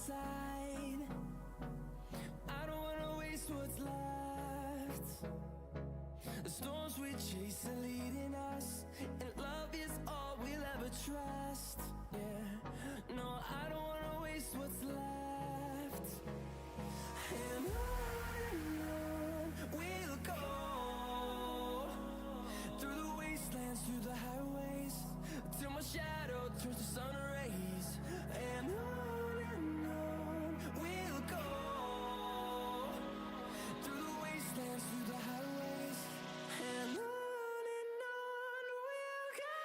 side. I don't wanna waste what's left. The storms we chase are leading us, and love is all we'll ever trust. Yeah, no, I don't wanna waste what's left. And on we'll go, through the wastelands, through the highways, till my shadow turns to sun rays. And on we'll go, through the wastelands, through the highways, and on we'll go.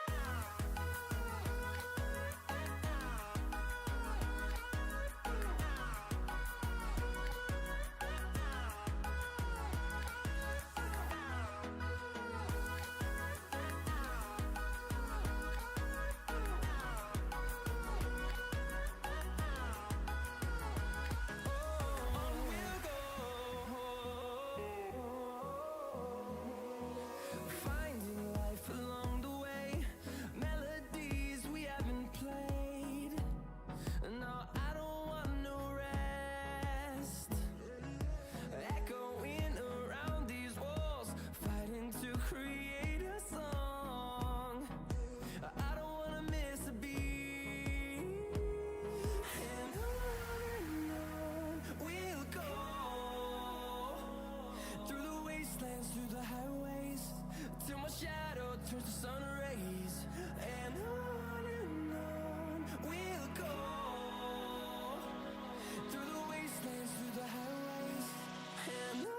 Through the highways, till my shadow turns to sun rays. And on we'll go, through the wastelands, through the highways, and on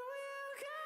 we'll go.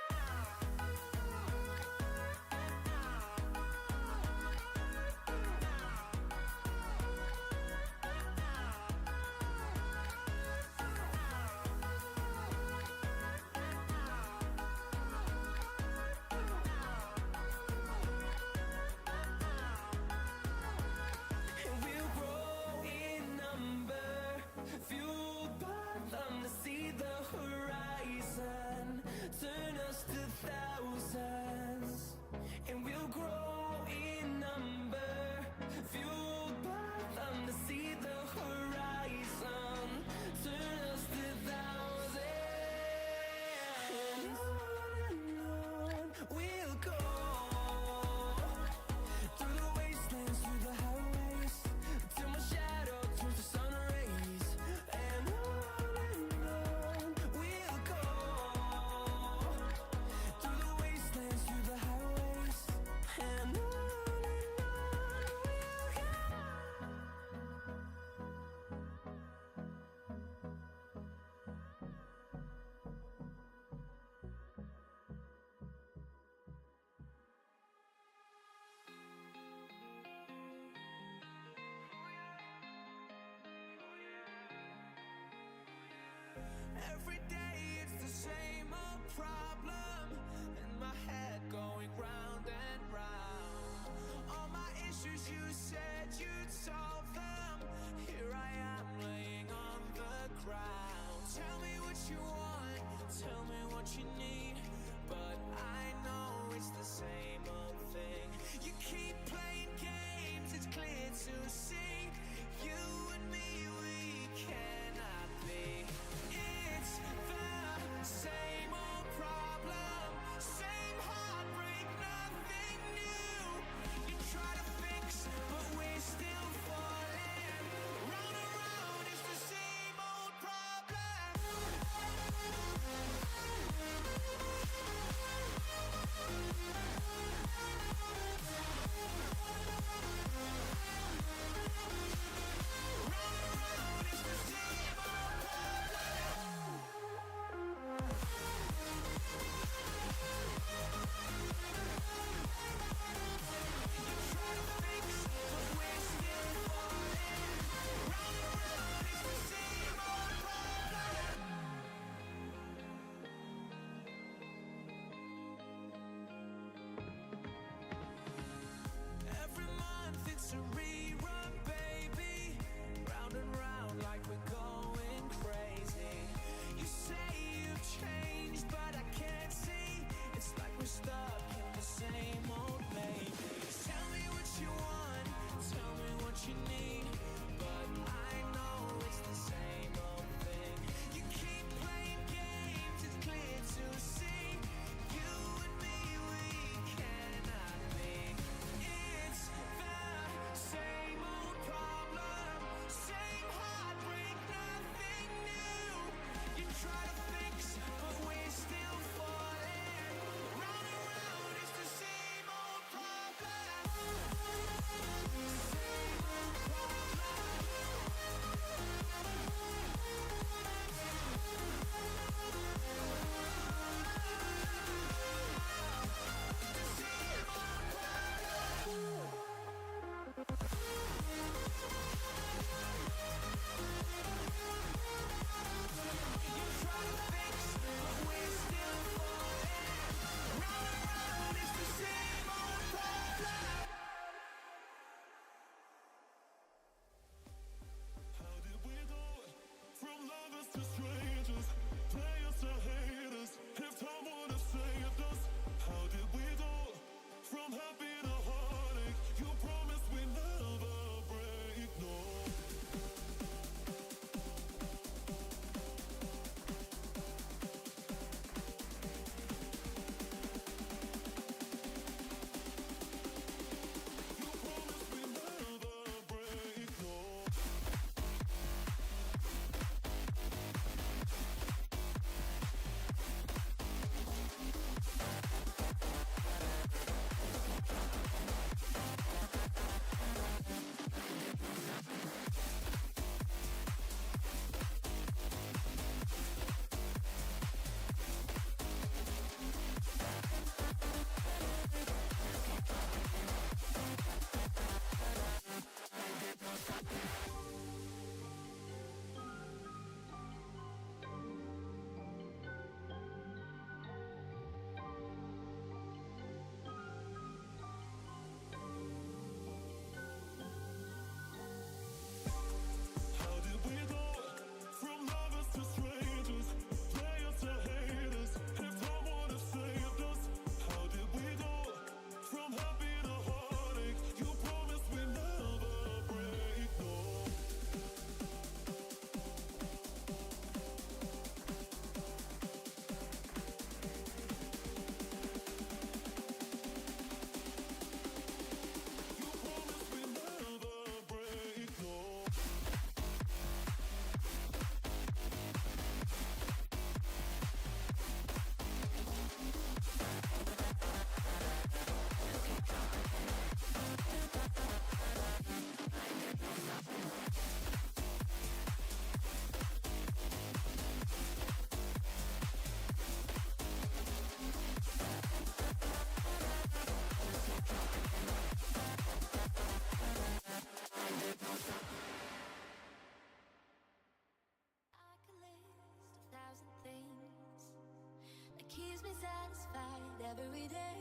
every day.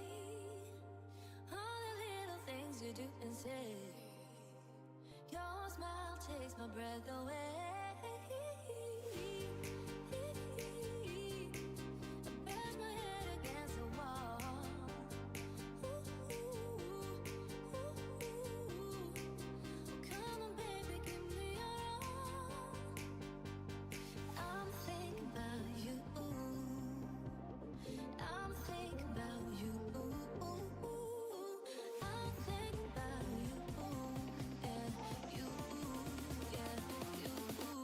All the little things you do and say. Your smile takes my breath away. I bash my head against the wall. Come on, baby, give me your all. I'm thinking about you. I'm thinking about you. I'm thinking about you. Yeah, you, yeah, you.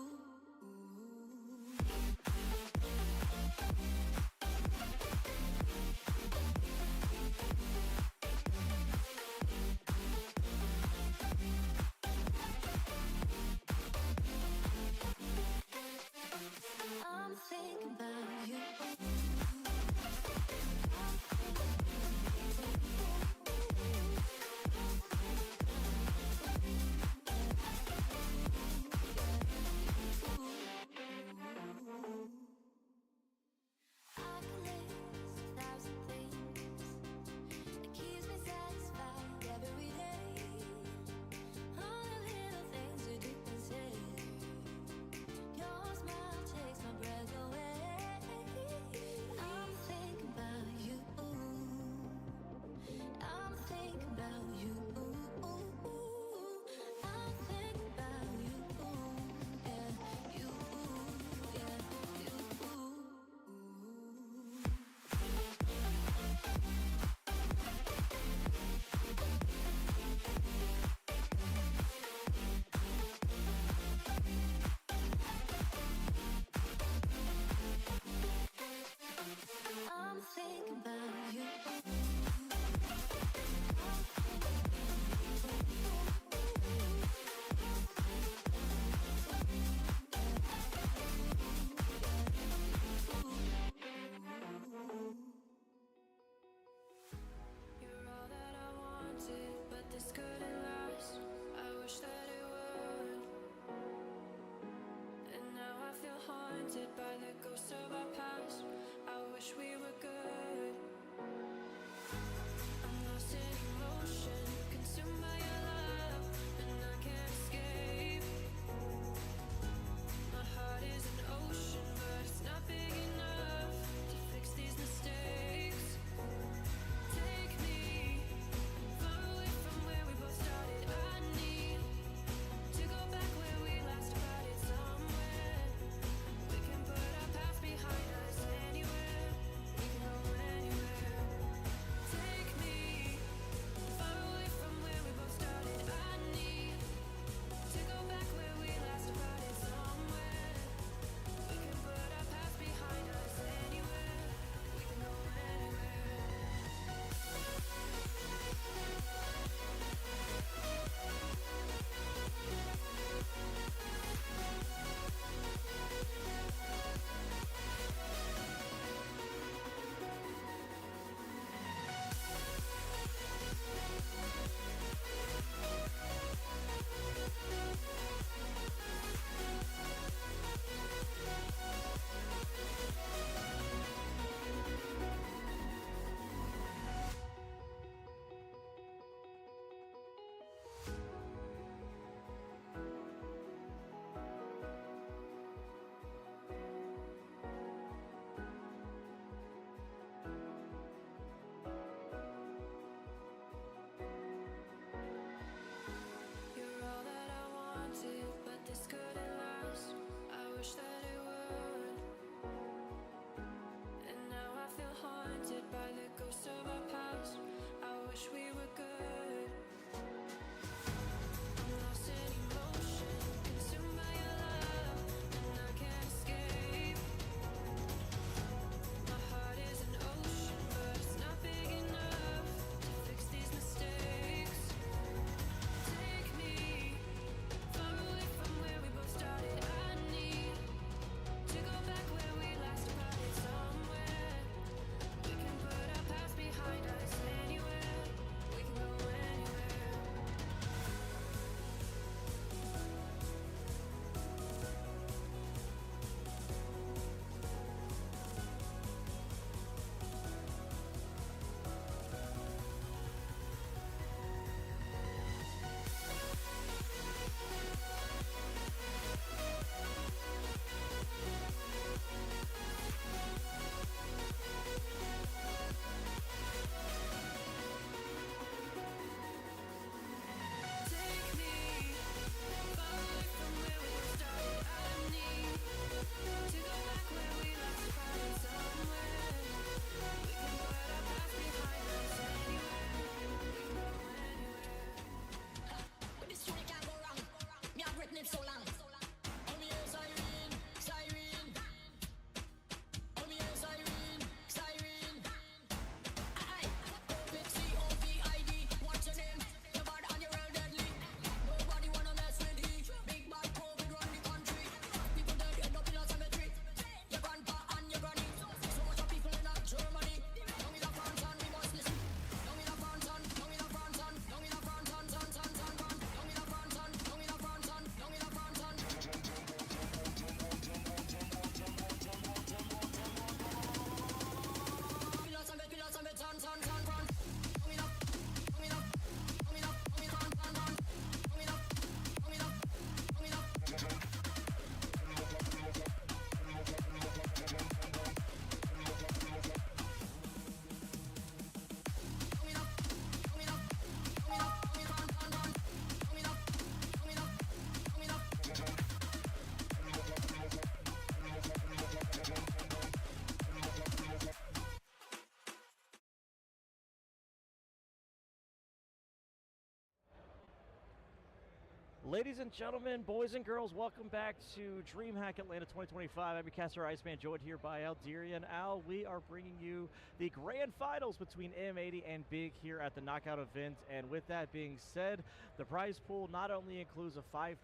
Ladies and gentlemen, boys and girls, welcome back to DreamHack Atlanta 2025. I'm your caster Iceman, joined here by Alderia and Al. We are bringing you the grand finals between M80 and Big here at the Knockout event. And with that being said, the prize pool not only includes a $5,000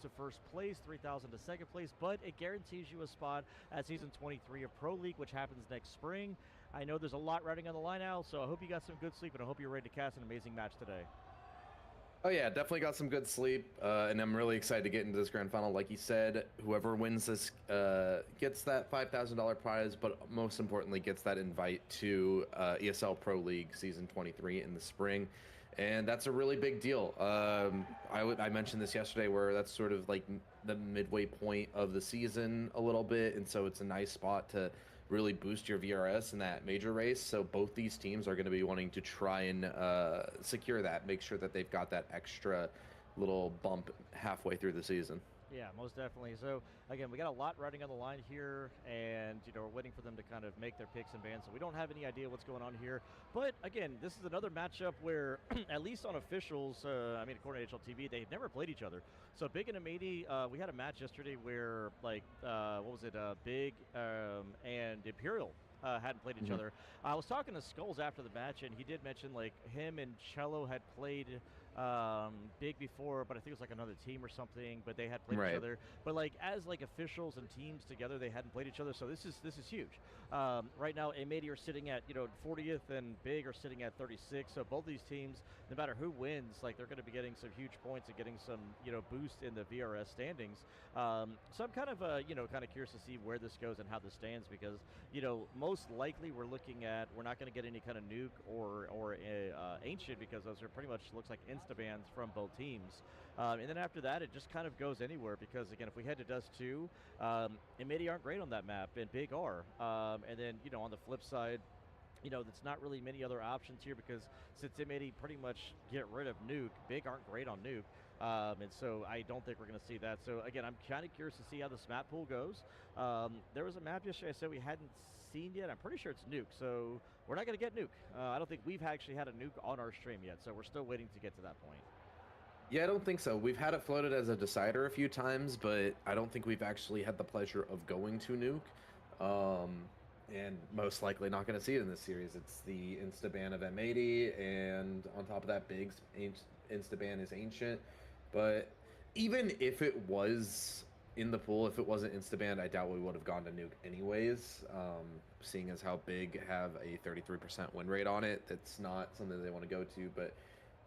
to first place, $3,000 to second place, but it guarantees you a spot at Season 23 of Pro League, which happens next spring. I know there's a lot riding on the line, Al, so I hope you got some good sleep, and I hope you're ready to cast an amazing match today. Oh yeah, definitely got some good sleep, and I'm really excited to get into this grand final. Like you said, whoever wins this gets that $5,000 prize, but most importantly gets that invite to ESL Pro League Season 23 in the spring, and that's a really big deal. I mentioned this yesterday, where that's sort of like the midway point of the season a little bit, and so it's a nice spot to really boost your VRS in that major race. So both these teams are going to be wanting to try and secure that, make sure that they've got that extra little bump halfway through the season. Yeah, most definitely. So, again, we got a lot riding on the line here, and, we're waiting for them to kind of make their picks and bans, so we don't have any idea what's going on here. But, again, this is another matchup where, at least on officials, according to HLTV, they've never played each other. So, Big and Amady, we had a match yesterday where, Big and Imperial hadn't played each other. I was talking to Skulls after the match, and he did mention, him and Cello had played Big before, but I think it was another team or something, but they had played each other. But as officials and teams together, they hadn't played each other, so this is huge. Right now, Amady are sitting at 40th, and Big are sitting at 36. So both these teams, no matter who wins, they're going to be getting some huge points and getting some boost in the VRS standings. So I'm kind of curious to see where this goes and how this stands, because most likely we're not going to get any kind of nuke or ancient, because those are pretty much looks like insta bans from both teams. And then after that, it just kind of goes anywhere, because again, if we head to Dust 2, Amady aren't great on that map, and Big are. And then on the flip side, that's not really many other options here, because since Amady pretty much get rid of nuke, Big aren't great on nuke. And so I don't think we're going to see that. So again, I'm kind of curious to see how this map pool goes. There was a map yesterday I said we hadn't seen yet. I'm pretty sure it's nuke, so we're not going to get nuke. I don't think we've actually had a nuke on our stream yet, so we're still waiting to get to that point. Yeah, I don't think so. We've had it floated as a decider a few times, but I don't think we've actually had the pleasure of going to nuke. And most likely not going to see it in this series. It's the insta-ban of M80, and on top of that, Big's insta-ban is Ancient. But even if it was in the pool, if it wasn't insta-banned, I doubt we would have gone to nuke anyways, seeing as how Big have a 33% win rate on it. That's not something they want to go to, but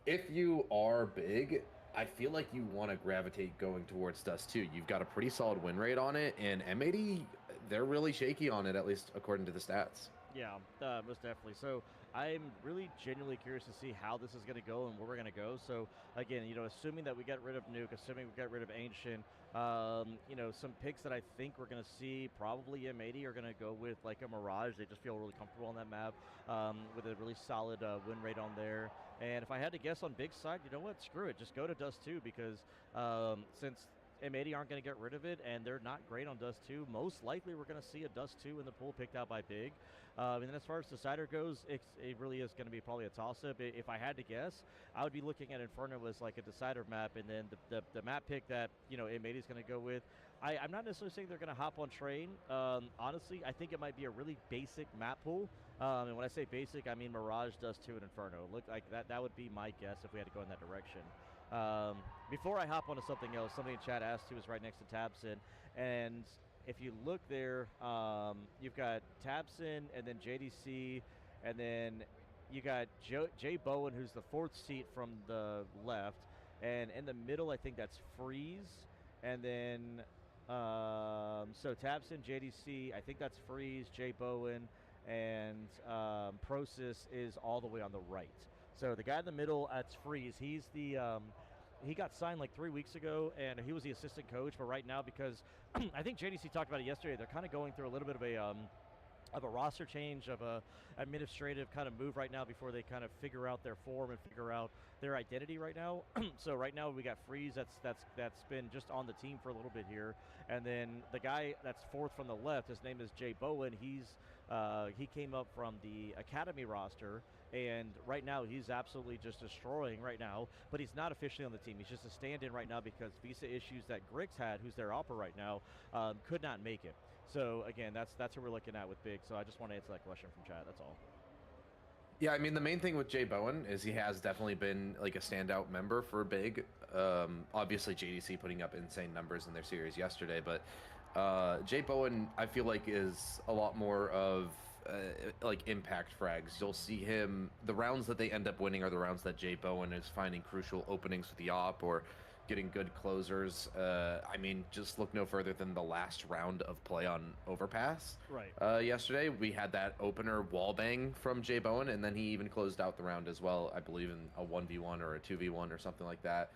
if you are Big, I feel like you want to gravitate going towards Dust 2. You've got a pretty solid win rate on it, and M80, they're really shaky on it, at least according to the stats. Yeah, most definitely. So I'm really genuinely curious to see how this is going to go and where we're going to go. So again, assuming that we get rid of nuke, assuming we get rid of Ancient, some picks that I think we're going to see, probably M80 are going to go with a Mirage. They just feel really comfortable on that map, with a really solid win rate on there. And if I had to guess on Big side, you know what? Screw it. Just go to Dust 2, because since M80 aren't going to get rid of it, and they're not great on Dust 2, most likely we're going to see a Dust 2 in the pool picked out by Big. And then as far as Decider goes, it really is going to be probably a toss-up. If I had to guess, I would be looking at Inferno as a Decider map, and then the map pick that M80 is going to go with. I'm not necessarily saying they're going to hop on train. Honestly, I think it might be a really basic map pool. And when I say basic, I mean Mirage, Dust 2, and Inferno. Look like that would be my guess if we had to go in that direction. Before I hop onto something else, something in chat asked who was right next to Tabson, and if you look there, you've got Tabson and then JDC, and then you got Jay Bowen, who's the fourth seat from the left, and in the middle, I think that's Freeze, and then so Tabson, JDC, I think that's Freeze, Jay Bowen, and Prosis is all the way on the right. So the guy in the middle, that's Freeze. He's the he got signed 3 weeks ago, and he was the assistant coach. But right now, because I think JDC talked about it yesterday, they're kind of going through a little bit of a roster change, of a administrative kind of move right now before they kind of figure out their form and figure out their identity right now. So right now we got Freeze that's been just on the team for a little bit here, and then the guy that's fourth from the left, his name is Jay Bowen. He came up from the academy roster, And right now, he's absolutely just destroying right now, but he's not officially on the team. He's just a stand-in right now because visa issues that Grix had, who's their opera right now, could not make it. So again, that's what we're looking at with Big. So I just want to answer that question from chat. That's all. Yeah, I mean, the main thing with Jay Bowen is he has definitely been like a standout member for Big. Obviously, JDC putting up insane numbers in their series yesterday, but Jay Bowen, I feel like, is a lot more of like impact frags. You'll see him, the rounds that they end up winning are the rounds that Jay Bowen is finding crucial openings with the op or getting good closers. I mean, just look no further than the last round of play on Overpass. Right. Yesterday, we had that opener wall bang from Jay Bowen, and then he even closed out the round as well, I believe in a 1v1 or a 2v1 or something like that.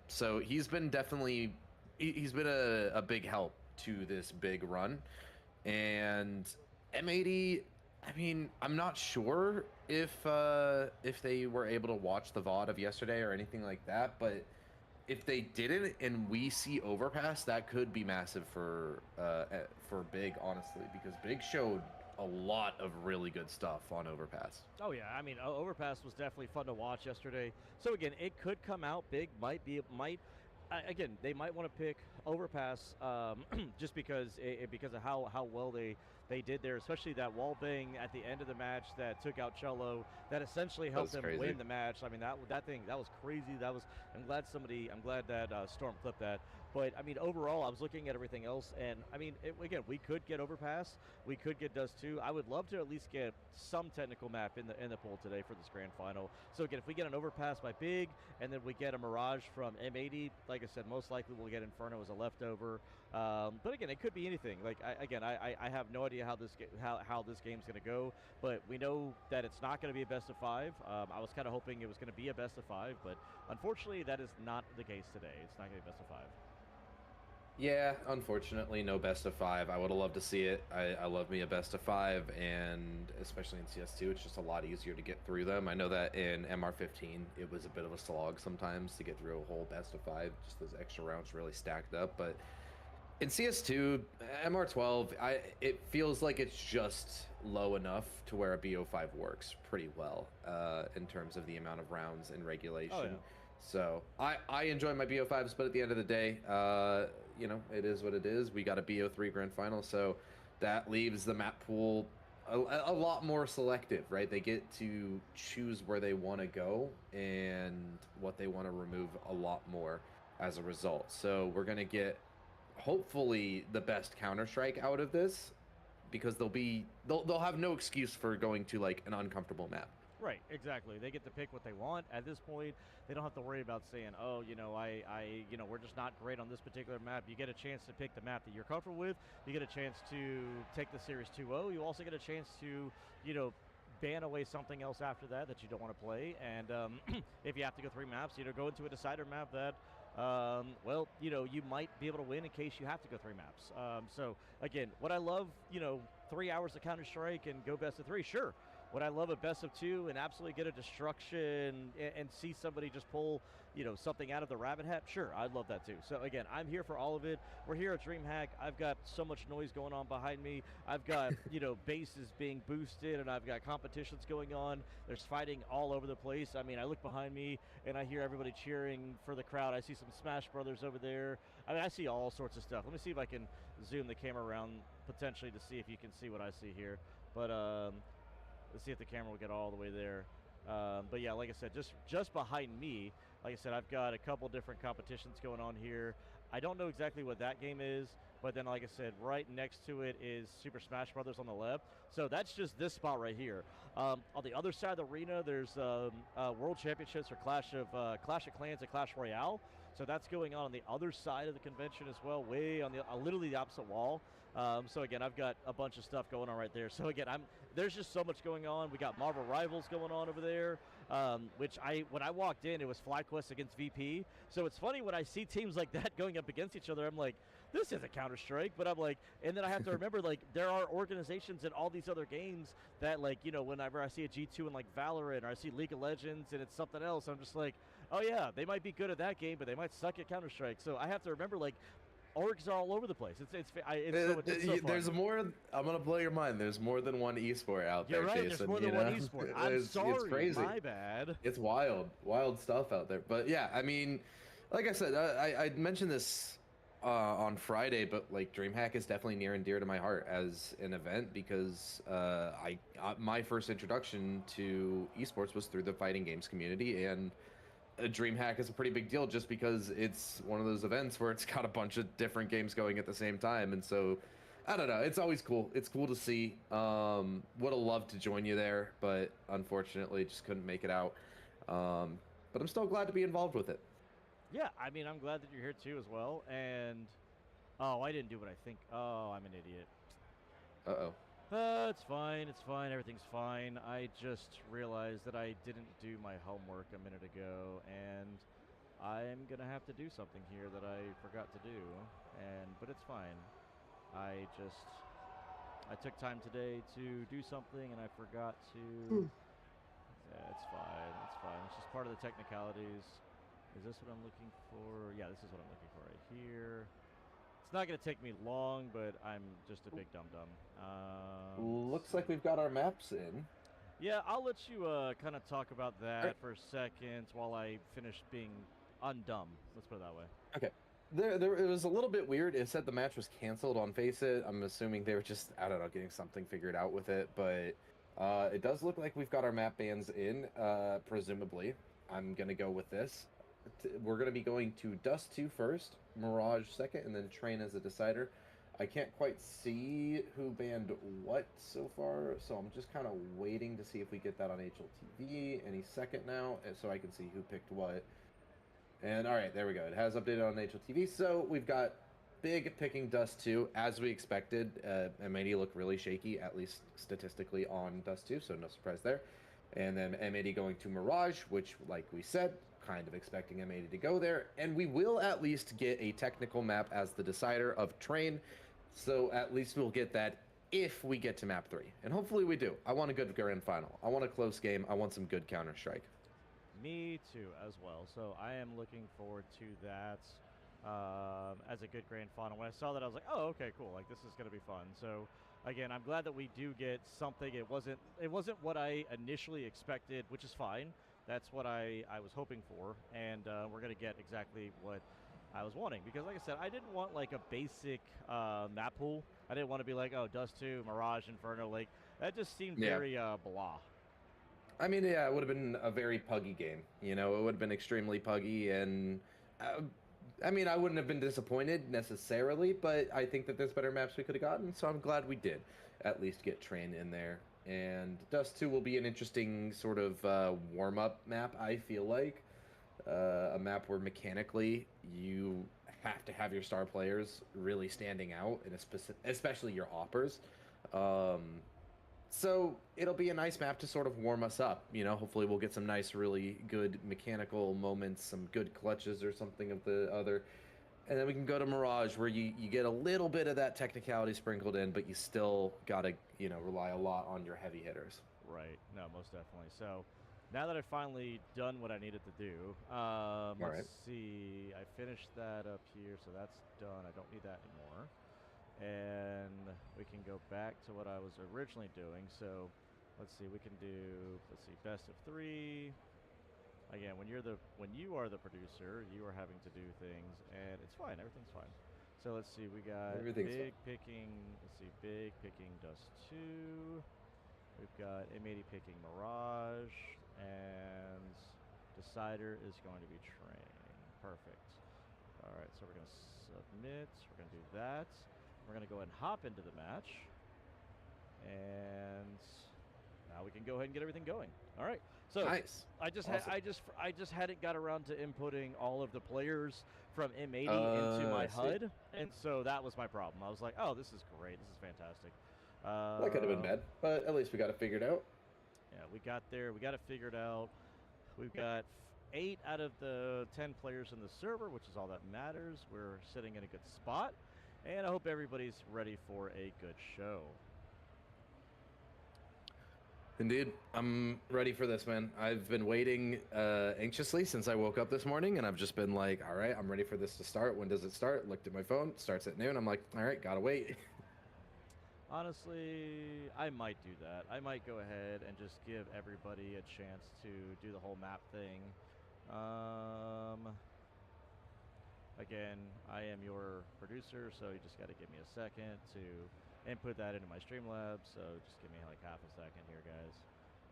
So he's been definitely, he's been a big help to this big run. And M80, I mean, I'm not sure if they were able to watch the VOD of yesterday or anything like that, but if they didn't and we see Overpass, that could be massive for Big, honestly, because Big showed a lot of really good stuff on Overpass. Oh yeah, I mean, Overpass was definitely fun to watch yesterday. So again, it could come out Big. Again, they might want to pick Overpass just because of how well they did there, especially that wall bang at the end of the match that took out Cello, that essentially helped them win the match. I mean, that was crazy. I'm glad that Storm clipped that. But I mean, overall, I was looking at everything else, and I mean, again, we could get Overpass, we could get Dust 2. I would love to at least get some technical map in the pool today for this grand final. So again, if we get an Overpass by Big, and then we get a Mirage from M80, like I said, most likely we'll get Inferno as a leftover. But again, it could be anything. Like I have no idea how this game's going to go, but we know that it's not going to be a best of 5. I was kind of hoping it was going to be a best of 5, but unfortunately, that is not the case today. It's not going to be a best of 5. Yeah, unfortunately, no best of 5. I would have loved to see it. I love me a best of 5, and especially in CS2, it's just a lot easier to get through them. I know that in MR15, it was a bit of a slog sometimes to get through a whole best of 5. Just those extra rounds really stacked up. But in CS2, MR12, it feels like it's just low enough to where a BO5 works pretty well in terms of the amount of rounds in regulation. Oh, yeah. So I enjoy my BO5s, but at the end of the day, you know, it is what it is. We got a BO3 grand final, so that leaves the map pool a lot more selective, right? They get to choose where they want to go and what they want to remove a lot more as a result. So we're going to get hopefully the best Counter-Strike out of this, because they'll have no excuse for going to like an uncomfortable map. Right, exactly. They get to pick what they want. At this point, they don't have to worry about saying, oh, you know, we're just not great on this particular map. You get a chance to pick the map that you're comfortable with. You get a chance to take the series 2-0. You also get a chance to, you know, ban away something else after that you don't want to play. And if you have to go 3 maps, you know, go into a decider map that, well, you know, you might be able to win in case you have to go 3 maps. So, again, would I love, you know, 3 hours of Counter-Strike and go best of 3? Sure. Would I love a best of 2 and absolutely get a destruction and see somebody just pull, you know, something out of the rabbit hat? Sure, I'd love that too. So again, I'm here for all of it. We're here at DreamHack. I've got so much noise going on behind me. I've got, you know, bases being boosted, and I've got competitions going on. There's fighting all over the place. I mean, I look behind me and I hear everybody cheering for the crowd. I see some Smash Brothers over there. I mean, I see all sorts of stuff. Let me see if I can zoom the camera around potentially to see if you can see what I see here. But let's see if the camera will get all the way there. But yeah, like I said, just behind me, like I said, I've got a couple different competitions going on here. I don't know exactly what that game is, but then like I said, right next to it is Super Smash Brothers on the left. So that's just this spot right here. On the other side of the arena, there's World Championships for Clash of Clans and Clash Royale. So that's going on the other side of the convention as well, way on the literally the opposite wall. So again, I've got a bunch of stuff going on right there. So again, there's just so much going on. We got Marvel Rivals going on over there, which when I walked in, it was FlyQuest against VP. So it's funny when I see teams like that going up against each other, I'm like, this isn't Counter-Strike, but I'm like, and then I have to remember, like, there are organizations in all these other games that, like, you know, whenever I see a G2 in, like, Valorant, or I see League of Legends and it's something else, I'm just like, oh yeah, they might be good at that game, but they might suck at Counter-Strike. So I have to remember, like, orgs are all over the place. It's so fun. There's more. I'm gonna blow your mind. There's more than one esport out You're there, right. Jason. There's more you than one know? esport. I'm sorry. It's crazy. My bad. It's wild stuff out there. But yeah, I mean, like I said, I mentioned this on Friday, but like DreamHack is definitely near and dear to my heart as an event because my first introduction to esports was through the fighting games community, and DreamHack is a pretty big deal just because it's one of those events where it's got a bunch of different games going at the same time, and so I don't know. It's always cool. It's cool to see. Would have loved to join you there, but unfortunately just couldn't make it out. But I'm still glad to be involved with it. Yeah, I mean, I'm glad that you're here too as well. And oh, I didn't do what I think. Oh, I'm an idiot. Uh-oh. It's fine. It's fine. Everything's fine. I just realized that I didn't do my homework a minute ago, and I'm gonna have to do something here that I forgot to do. But it's fine. I took time today to do something, and I forgot to. Yeah, it's fine. It's fine. It's just part of the technicalities. Is this what I'm looking for? Yeah, this is what I'm looking for right here. It's not going to take me long, but I'm just a big dum-dum. Looks like we've got our maps in. Yeah, I'll let you kind of talk about that for a second while I finish being undumb. Let's put it that way. Okay. It was a little bit weird. It said the match was canceled on Faceit. I'm assuming they were just, I don't know, getting something figured out with it. But it does look like we've got our map bans in, presumably. I'm going to go with this. We're going to be going to Dust 2 first, Mirage second, and then Train as a decider. I can't quite see who banned what so far, so I'm just kind of waiting to see if we get that on HLTV any second now, so I can see who picked what. And all right, there we go. It has updated on HLTV, so we've got Big picking Dust 2, as we expected. M80 looked really shaky, at least statistically, on Dust 2, so no surprise there. And then M80 going to Mirage, which, like we said, kind of expecting M80 to go there. And we will at least get a technical map as the decider of Train, so at least we'll get that if we get to map 3. And hopefully we do. I want a good grand final. I want a close game. I want some good Counter-Strike. Me too, as well. So I am looking forward to that as a good grand final. When I saw that, I was like, oh, okay, cool. Like, this is going to be fun. So again, I'm glad that we do get something. It wasn't what I initially expected, which is fine. That's what I was hoping for, and we're going to get exactly what I was wanting. Because like I said, I didn't want like a basic map pool. I didn't want to be like, oh, Dust 2, Mirage, Inferno, like, that just seemed very blah. I mean, yeah, it would have been a very puggy game. You know, it would have been extremely puggy, and I mean, I wouldn't have been disappointed necessarily, but I think that there's better maps we could have gotten, so I'm glad we did at least get Train in there. And Dust 2 will be an interesting sort of warm-up map, I feel like. A map where mechanically you have to have your star players really standing out, and especially your oppers. So it'll be a nice map to sort of warm us up. You know, hopefully we'll get some nice, really good mechanical moments, some good clutches or something of the other. And then we can go to Mirage, where you get a little bit of that technicality sprinkled in, but you still got to, you know, rely a lot on your heavy hitters. Right. No, most definitely. So now that I've finally done what I needed to do, let's see. I finished that up here, so that's done. I don't need that anymore. And we can go back to what I was originally doing. So let's see. We can do, let's see, best of 3. Again, when you are the producer, you are having to do things, and it's fine. Everything's fine. So let's see. We got Big picking. Let's see. Big picking Dust 2. We've got M80 picking Mirage, and Decider is going to be Train. Perfect. All right. So we're going to submit. We're going to do that. We're going to go ahead and hop into the match, and now we can go ahead and get everything going. All right. So nice. I just hadn't got around to inputting all of the players from M80 into my HUD, and so that was my problem. I was like, oh, this is great. This is fantastic. That could have been bad, but at least we got it figured out. Yeah, we got there. We got it figured out. We've got 8 out of the 10 players in the server, which is all that matters. We're sitting in a good spot, and I hope everybody's ready for a good show. Indeed, I'm ready for this, man. I've been waiting anxiously since I woke up this morning, and I've just been like, all right, I'm ready for this to start. When does it start? Looked at my phone, starts at noon. I'm like, all right, gotta wait. Honestly, I might do that. I might go ahead and just give everybody a chance to do the whole map thing. Again, I am your producer, so you just got to give me a second to input that into my Streamlabs. So just give me like half a second here, guys.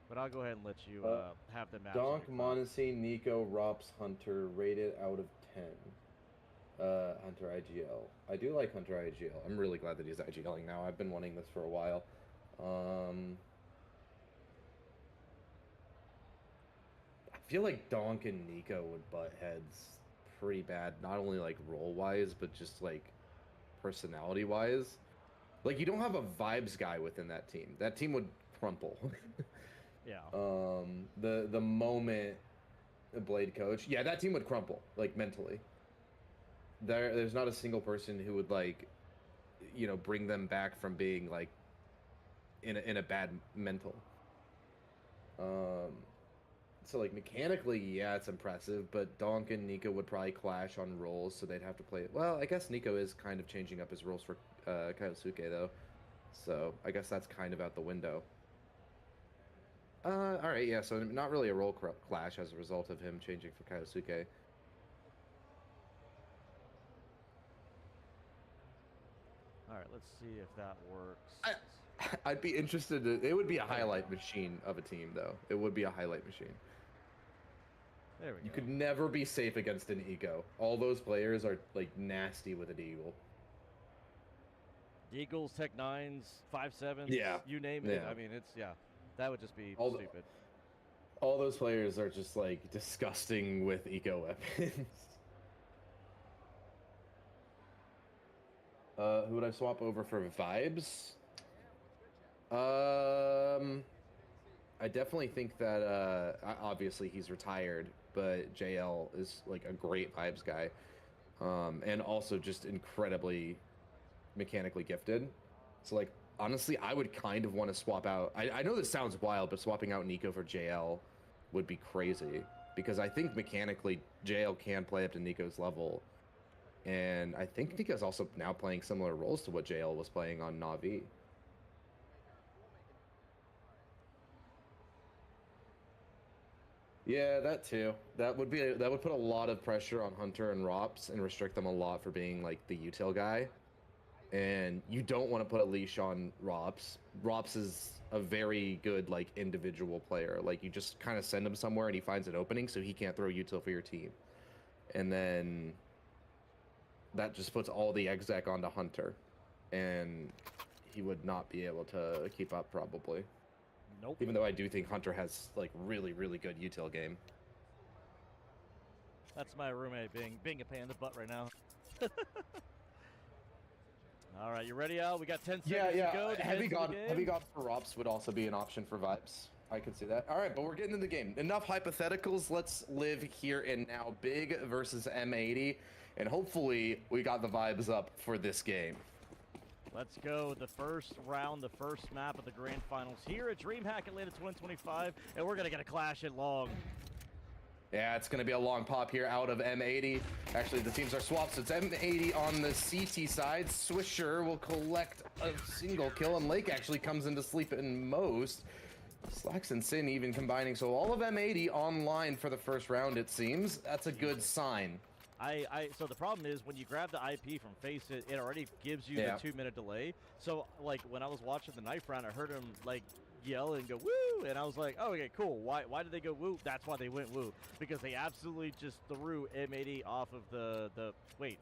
But I'll go ahead and let you have the maps. Donk, Monesi, Nico, Rops, Hunter, rated out of 10. Hunter IGL. I do like Hunter IGL. I'm really glad that he's IGLing now. I've been wanting this for a while. I feel like Donk and Nico would butt heads pretty bad, not only like role wise, but just like personality wise. Like, you don't have a vibes guy within that team. That team would crumple. Yeah. The moment the Blade coach, yeah, that team would crumple, like, mentally. There's not a single person who would, like, you know, bring them back from being like in a bad mental. So like mechanically, yeah, it's impressive, but Donk and Nico would probably clash on roles, so they'd have to play. Well, I guess Nico is kind of changing up his roles for Kaiosuke though, so I guess that's kind of out the window. All right, yeah, so not really a role clash as a result of him changing for Kaiosuke. All right, let's see if that works. I'd be interested. It would be a highlight machine of a team, though. It would be a highlight machine. There we go. You could never be safe against an Eagle. All those players are like nasty with an Eagle. Eagles, Tech 9s, 5.7s, Yeah. you name it. Yeah. I mean, it's, yeah, that would just be All stupid. All those players are just like disgusting with eco weapons. Who would I swap over for vibes? I definitely think that obviously he's retired, but JL is like a great vibes guy, and also just incredibly mechanically gifted. So like honestly, I would kind of want to swap out. I know this sounds wild, but swapping out Nico for JL would be crazy because I think mechanically JL can play up to Nico's level. And I think Nico's also now playing similar roles to what JL was playing on Na'Vi. Yeah, that too. That would put a lot of pressure on Hunter and Rops and restrict them a lot for being like the util guy. And you don't want to put a leash on Rops. Rops is a very good like individual player. Like you just kind of send him somewhere and he finds an opening so he can't throw util for your team. And then that just puts all the exec onto Hunter, and he would not be able to keep up probably. Nope. Even though I do think Hunter has like really, really good util game. That's my roommate being a pain in the butt right now. All right, you ready, Al? We got 10 seconds to go. Heavy God for Rops would also be an option for vibes. I can see that. All right, but we're getting in the game. Enough hypotheticals. Let's live here and now. Big versus M80. And hopefully we got the vibes up for this game. Let's go. The first round, the first map of the grand finals here at DreamHack Atlanta 2025, and we're going to get a clash at long. Yeah, it's going to be a long pop here out of M80. Actually, the teams are swapped, so it's M80 on the CT side. Swisher will collect a single kill, and Lake actually comes into sleep in most. Slacks and Sin even combining, so all of M80 online for the first round, it seems. That's a good sign. So the problem is when you grab the IP from Faceit, it already gives you the 2-minute delay. So like when I was watching the knife round, I heard him like yell and go woo, and I was like, oh, okay, cool. Why did they go woo? That's why they went woo, because they absolutely just threw M80 off of the wait.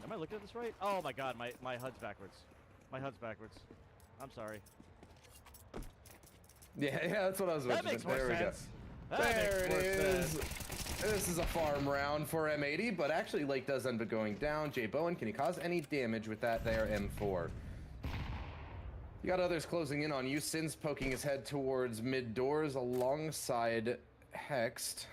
Am I looking at this right? Oh my god, my HUD's backwards. My HUD's backwards. I'm sorry. Yeah, that's what I was mentioning. That makes more sense. There it is. This is a farm round for M80, but actually Lake does end up going down. Jay Bowen, can he cause any damage with that there M4? You got others closing in on you. Sin's poking his head towards mid doors alongside Hext.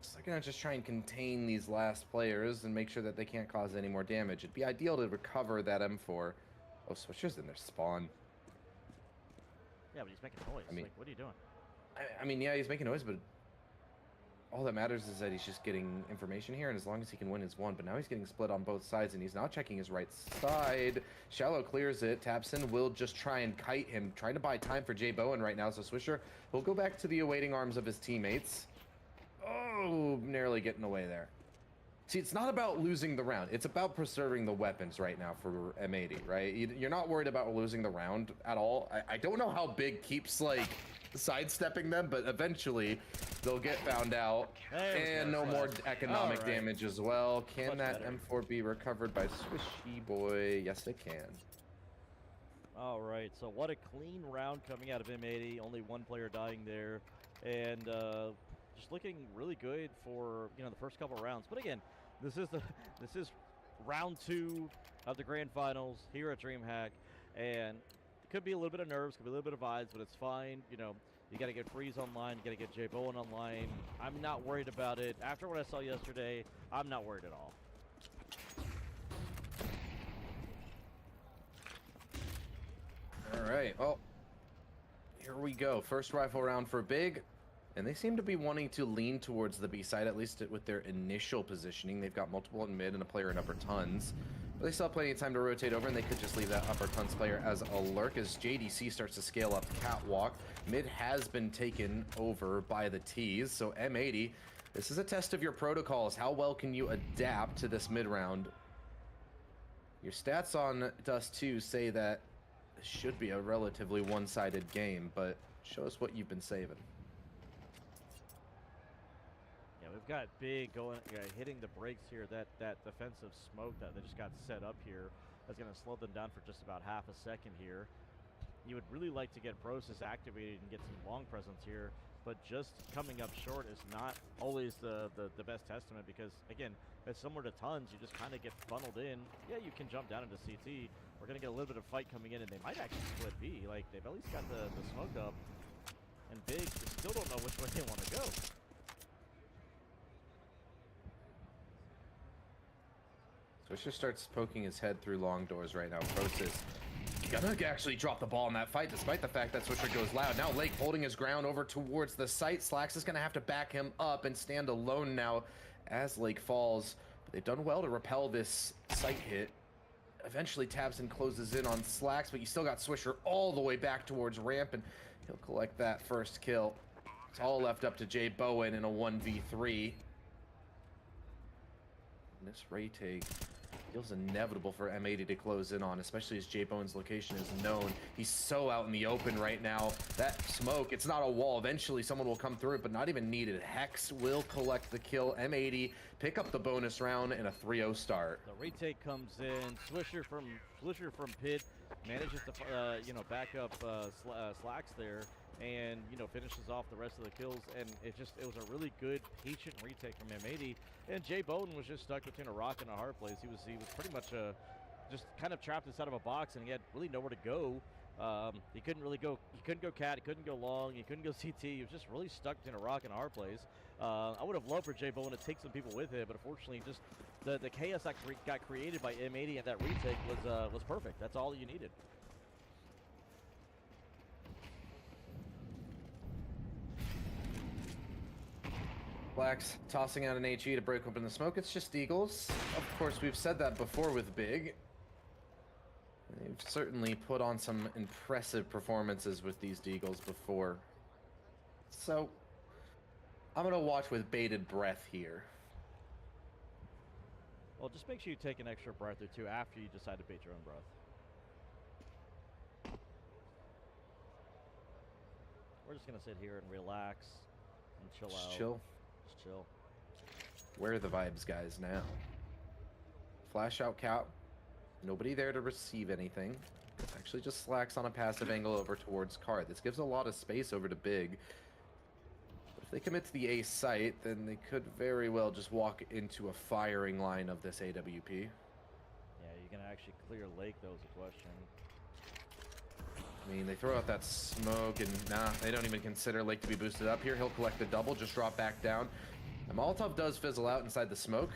So they're gonna just try and contain these last players and make sure that they can't cause any more damage. It'd be ideal to recover that M4. Oh, Swisher's in their spawn. Yeah, but he's making noise. I mean- like, what are you doing? I mean, yeah, he's making noise, but all that matters is that he's just getting information here, and as long as he can win his one. But now he's getting split on both sides, and he's not checking his right side. Shallow clears it. Tapson will just try and kite him, trying to buy time for Jay Bowen right now. So Swisher will go back to the awaiting arms of his teammates. Oh, narrowly getting away there. See, it's not about losing the round. It's about preserving the weapons right now for M80, right? You're not worried about losing the round at all. I don't know how Big keeps, like, sidestepping them, but eventually they'll get found out. There we And go, no more Flash. economic All right. damage as well. Can Much that better. M4 be recovered by Swishy Boy? Yes, it can. All right, so what a clean round coming out of M80. Only one player dying there, and just looking really good for the first couple rounds. But again, this is round 2 of the grand finals here at DreamHack, and it could be a little bit of nerves, could be a little bit of vibes, but it's fine. You got to get Freeze online, you got to get Jay Bowen online. I'm not worried about it. After what I saw yesterday, I'm not worried at all. All right, well, here we go. First rifle round for Big. And they seem to be wanting to lean towards the B side, at least with their initial positioning. They've got multiple in mid and a player in upper tons. But they still have plenty of time to rotate over, and they could just leave that upper tons player as a lurk as JDC starts to scale up catwalk. Mid has been taken over by the T's, so M80, this is a test of your protocols. How well can you adapt to this mid round? Your stats on Dust 2 say that this should be a relatively one-sided game, but show us what you've been saving. Yeah, we've got Big going, hitting the brakes here. That defensive smoke that they just got set up here is going to slow them down for just about half a second here. You would really like to get Process activated and get some long presence here, but just coming up short is not always the best testament because, again, it's similar to Tons. You just kind of get funneled in. Yeah, you can jump down into CT. We're going to get a little bit of fight coming in, and they might actually split B. Like, they've at least got the smoke up, and Big still don't know which way they want to go. Swisher starts poking his head through long doors right now. Process gonna actually drop the ball in that fight, despite the fact that Swisher goes loud. Now Lake holding his ground over towards the site. Slacks is gonna have to back him up and stand alone now as Lake falls. But they've done well to repel this site hit. Eventually Tabson closes in on Slacks, but you still got Swisher all the way back towards ramp, and he'll collect that first kill. It's all left up to Jay Bowen in a 1v3. And this retake feels inevitable for M80 to close in on, especially as Jay Bowen's location is known. He's so out in the open right now. That smoke, it's not a wall. Eventually someone will come through it, but not even needed. Hex will collect the kill. M80 pick up the bonus round and a 3-0 start. The retake comes in. Swisher from pit manages to back up Slacks there, and finishes off the rest of the kills. And it was a really good patient retake from M80. And Jay Bowen was just stuck between a rock and a hard place. He was pretty much just kind of trapped inside of a box, and he had really nowhere to go. He couldn't go cat, he couldn't go long, he couldn't go CT. He was just really stuck between a rock and a hard place. I would have loved for Jay Bowen to take some people with him, but unfortunately, just the chaos that got created by M80 and that retake was perfect. That's all you needed. Blacks tossing out an HE to break open the smoke. It's just Eagles. Of course, we've said that before with Big. They've certainly put on some impressive performances with these Deagles before. So, I'm going to watch with bated breath here. Well, just make sure you take an extra breath or two after you decide to bait your own breath. We're just going to sit here and relax and chill out. Just chill. Just chill. Where are the vibes, guys, now? Flash out Cat. Nobody there to receive anything. Actually just Slacks on a passive angle over towards Card. This gives a lot of space over to Big. But if they commit to the A site, then they could very well just walk into a firing line of this AWP. Yeah, you can actually clear Lake, though, is a question. I mean, they throw out that smoke, and nah, they don't even consider Lake to be boosted up here. He'll collect the double, just drop back down. The Molotov does fizzle out inside the smoke.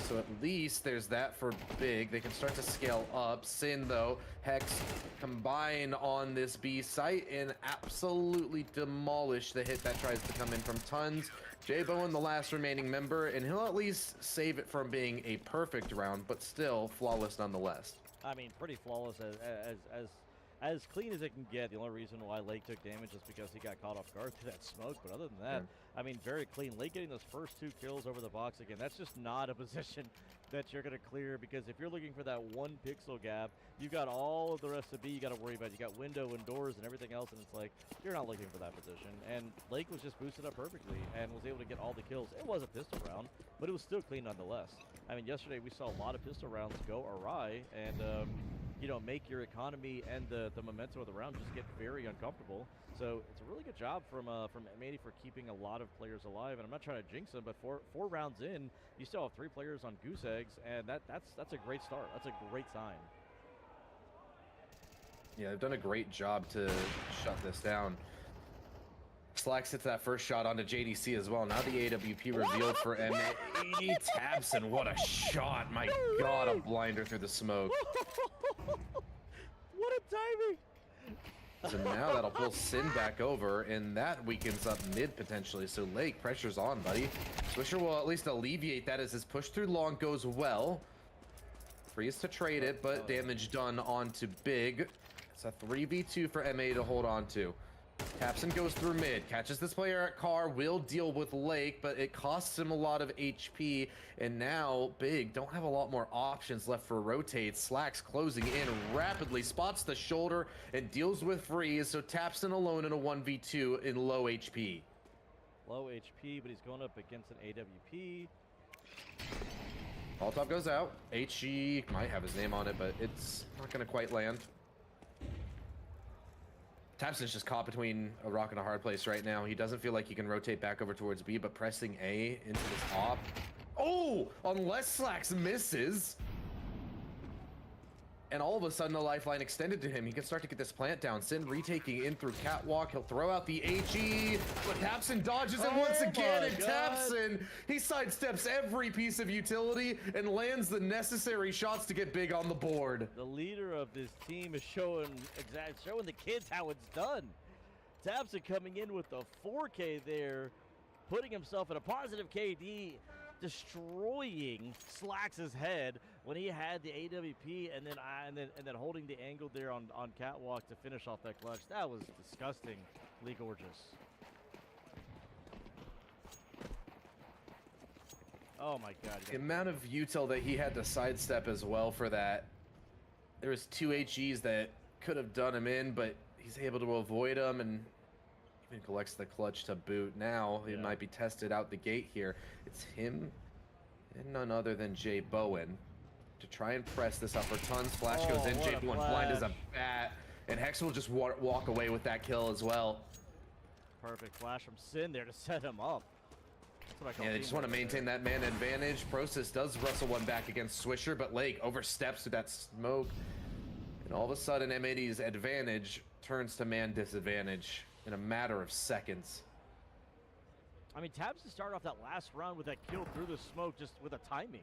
So at least there's that for Big. They can start to scale up. Sin, though, Hex combine on this B site and absolutely demolish the hit that tries to come in from Tons. Jay Bowen, the last remaining member, and he'll at least save it from being a perfect round, but still flawless nonetheless. I mean, pretty flawless as clean as it can get. The only reason why Lake took damage is because he got caught off guard through that smoke. But other than that, I mean, very clean. Lake getting those first 2 kills over the box again, that's just not a position that you're going to clear, because if you're looking for that 1 pixel gap, you got all of the rest of B you got to worry about. You got window and doors and everything else, and it's like, you're not looking for that position. And Lake was just boosted up perfectly and was able to get all the kills. It was a pistol round, but it was still clean nonetheless. I mean, yesterday we saw a lot of pistol rounds go awry, and you know, make your economy and the momentum of the round just get very uncomfortable. So it's a really good job from M80 for keeping a lot of players alive. And I'm not trying to jinx them, but four rounds in, you still have 3 players on goose eggs, and that's a great start. That's a great sign. Yeah, they've done a great job to shut this down. Slacks hits that first shot onto JDC as well. Now the AWP revealed for M80. Tabson, what a shot. My God, a blinder through the smoke. What a timing. So now that'll pull Sin back over, and that weakens up mid potentially. So Lake, pressure's on, buddy. Swisher will at least alleviate that as his push through long goes well. Freeze to trade it, but damage done onto Big. It's a 3v2 for MA to hold on to. Tapson goes through mid, catches this player at car, will deal with Lake, but it costs him a lot of HP, and now Big don't have a lot more options left for rotates. Slacks closing in rapidly, spots the shoulder, and deals with Freeze, so Tapson alone in a 1v2 in low HP. Low HP, but he's going up against an AWP. All-top goes out. HG might have his name on it, but it's not going to quite land. Tapson's just caught between a rock and a hard place right now. He doesn't feel like he can rotate back over towards B, but pressing A into this op. Oh, unless Slacks misses. And all of a sudden, the lifeline extended to him. He can start to get this plant down. Sin retaking in through Catwalk. He'll throw out the HE, but Tapson dodges it once again. And Tapson, he sidesteps every piece of utility and lands the necessary shots to get Big on the board. The leader of this team is showing the kids how it's done. Tapson coming in with the 4K there, putting himself in a positive KD, destroying Slacks' head when he had the AWP, and then holding the angle there on Catwalk to finish off that clutch. That was disgustingly gorgeous. Oh my God. The amount of util that he had to sidestep as well for that. There was 2 HEs that could have done him in, but he's able to avoid them and even collects the clutch to boot. Now he might be tested out the gate here. It's him and none other than Jay Bowen to try and press this upper. Tons flash goes in. Jay Bowen blind as a bat, and Hex will just walk away with that kill as well. Perfect flash from Sin there to set him up. Yeah, they just want to maintain that man advantage. Process does wrestle one back against Swisher, but Lake oversteps to that smoke. And all of a sudden, M80's advantage turns to man disadvantage in a matter of seconds. I mean, Tabson started off that last round with that kill through the smoke just with a timing.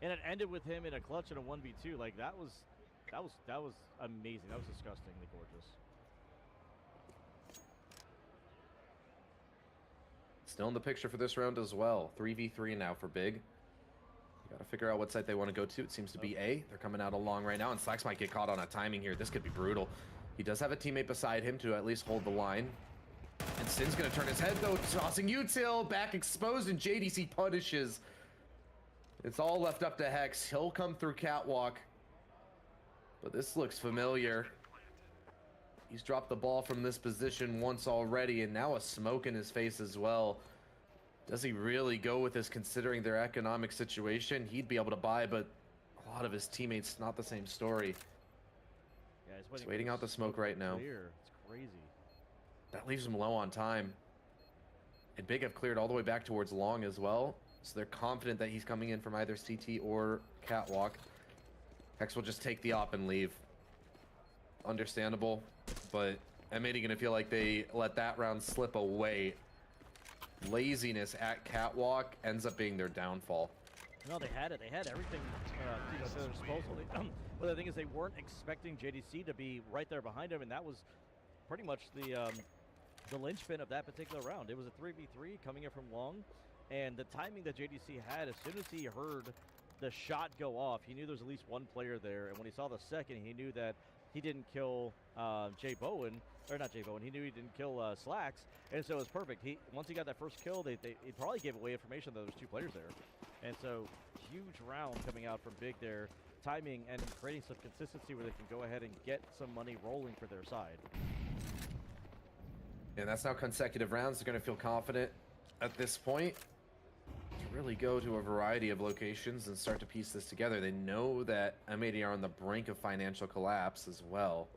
And it ended with him in a clutch and a 1v2. Like, that was amazing. That was disgustingly gorgeous. Still in the picture for this round as well. 3v3 now for Big. You gotta figure out what site they want to go to. It seems to be A. They're coming out along right now, and Slacks might get caught on a timing here. This could be brutal. He does have a teammate beside him to at least hold the line. And Sin's gonna turn his head though, tossing util, back exposed, and JDC punishes. It's all left up to Hex. He'll come through Catwalk. But this looks familiar. He's dropped the ball from this position once already, and now a smoke in his face as well. Does he really go with this considering their economic situation? He'd be able to buy, but a lot of his teammates, not the same story. Yeah, he's waiting out the smoke right now. It's crazy. That leaves him low on time. And Big have cleared all the way back towards long as well. So they're confident that he's coming in from either CT or Catwalk. Hex will just take the op and leave. Understandable, but M80 gonna feel like they let that round slip away. Laziness at Catwalk ends up being their downfall. No, they had it. They had everything, to their disposal. But the thing is, they weren't expecting JDC to be right there behind him, and that was pretty much the linchpin of that particular round. It was a 3v3 coming in from long, and the timing that JDC had, as soon as he heard the shot go off, he knew there was at least one player there, and when he saw the second, he knew that he didn't kill Jay Bowen, or not Jay Bowen, he knew he didn't kill Slacks, and so it was perfect. Once he got that first kill, it probably gave away information that there was two players there. And so, huge round coming out from Big there, timing and creating some consistency where they can go ahead and get some money rolling for their side. And that's now consecutive rounds. They're going to feel confident at this point to really go to a variety of locations and start to piece this together. They know that M80 are on the brink of financial collapse as well.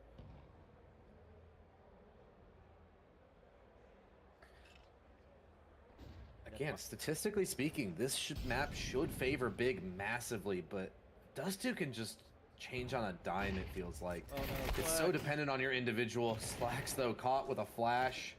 Again, statistically speaking, this map should favor Big massively, but Dust2 can just change on a dime, it feels like. Oh, no, it's so dependent on your individual. Slacks, though, caught with a flash.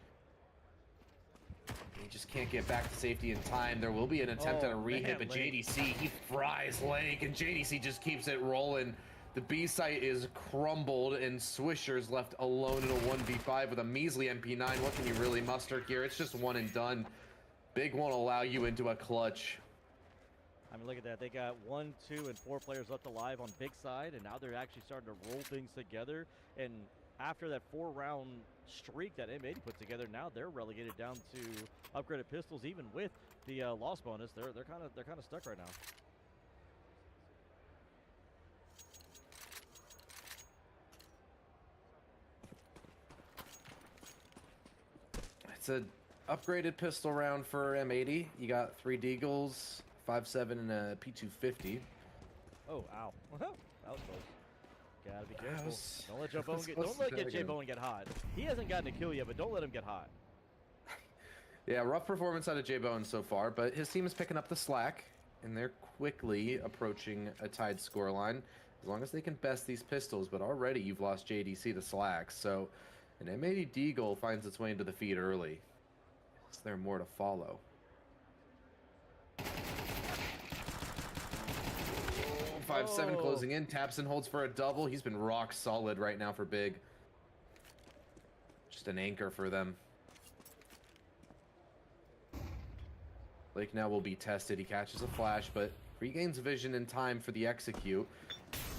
He just can't get back to safety in time. There will be an attempt at a rehit, but JDC, he fries Lake, and JDC just keeps it rolling. The B site is crumbled, and Swisher's left alone in a 1v5 with a measly MP9. What can you really muster here? It's just one and done. Big won't allow you into a clutch. I mean, look at that. They got 1, 2, and 4 players left alive on Big side, and now they're actually starting to roll things together. And after that 4-round streak that M80 put together, now they're relegated down to upgraded pistols. Even with the loss bonus, they're kind of stuck right now. It's a upgraded pistol round for M80. You got 3 Deagles, 5.7, and a P250. Oh, ow. That was close. Gotta be careful. Don't let Jay Bowen get hot. He hasn't gotten a kill yet, but don't let him get hot. Yeah, rough performance out of Jay Bowen so far, but his team is picking up the slack, and they're quickly approaching a tied scoreline, as long as they can best these pistols. But already you've lost JDC to Slacks, so an M80 Deagle finds its way into the feed early. Is there more to follow? 5-7 closing in. Taps and holds for a double. He's been rock solid right now for Big. Just an anchor for them. Lake now will be tested. He catches a flash, but regains vision in time for the execute.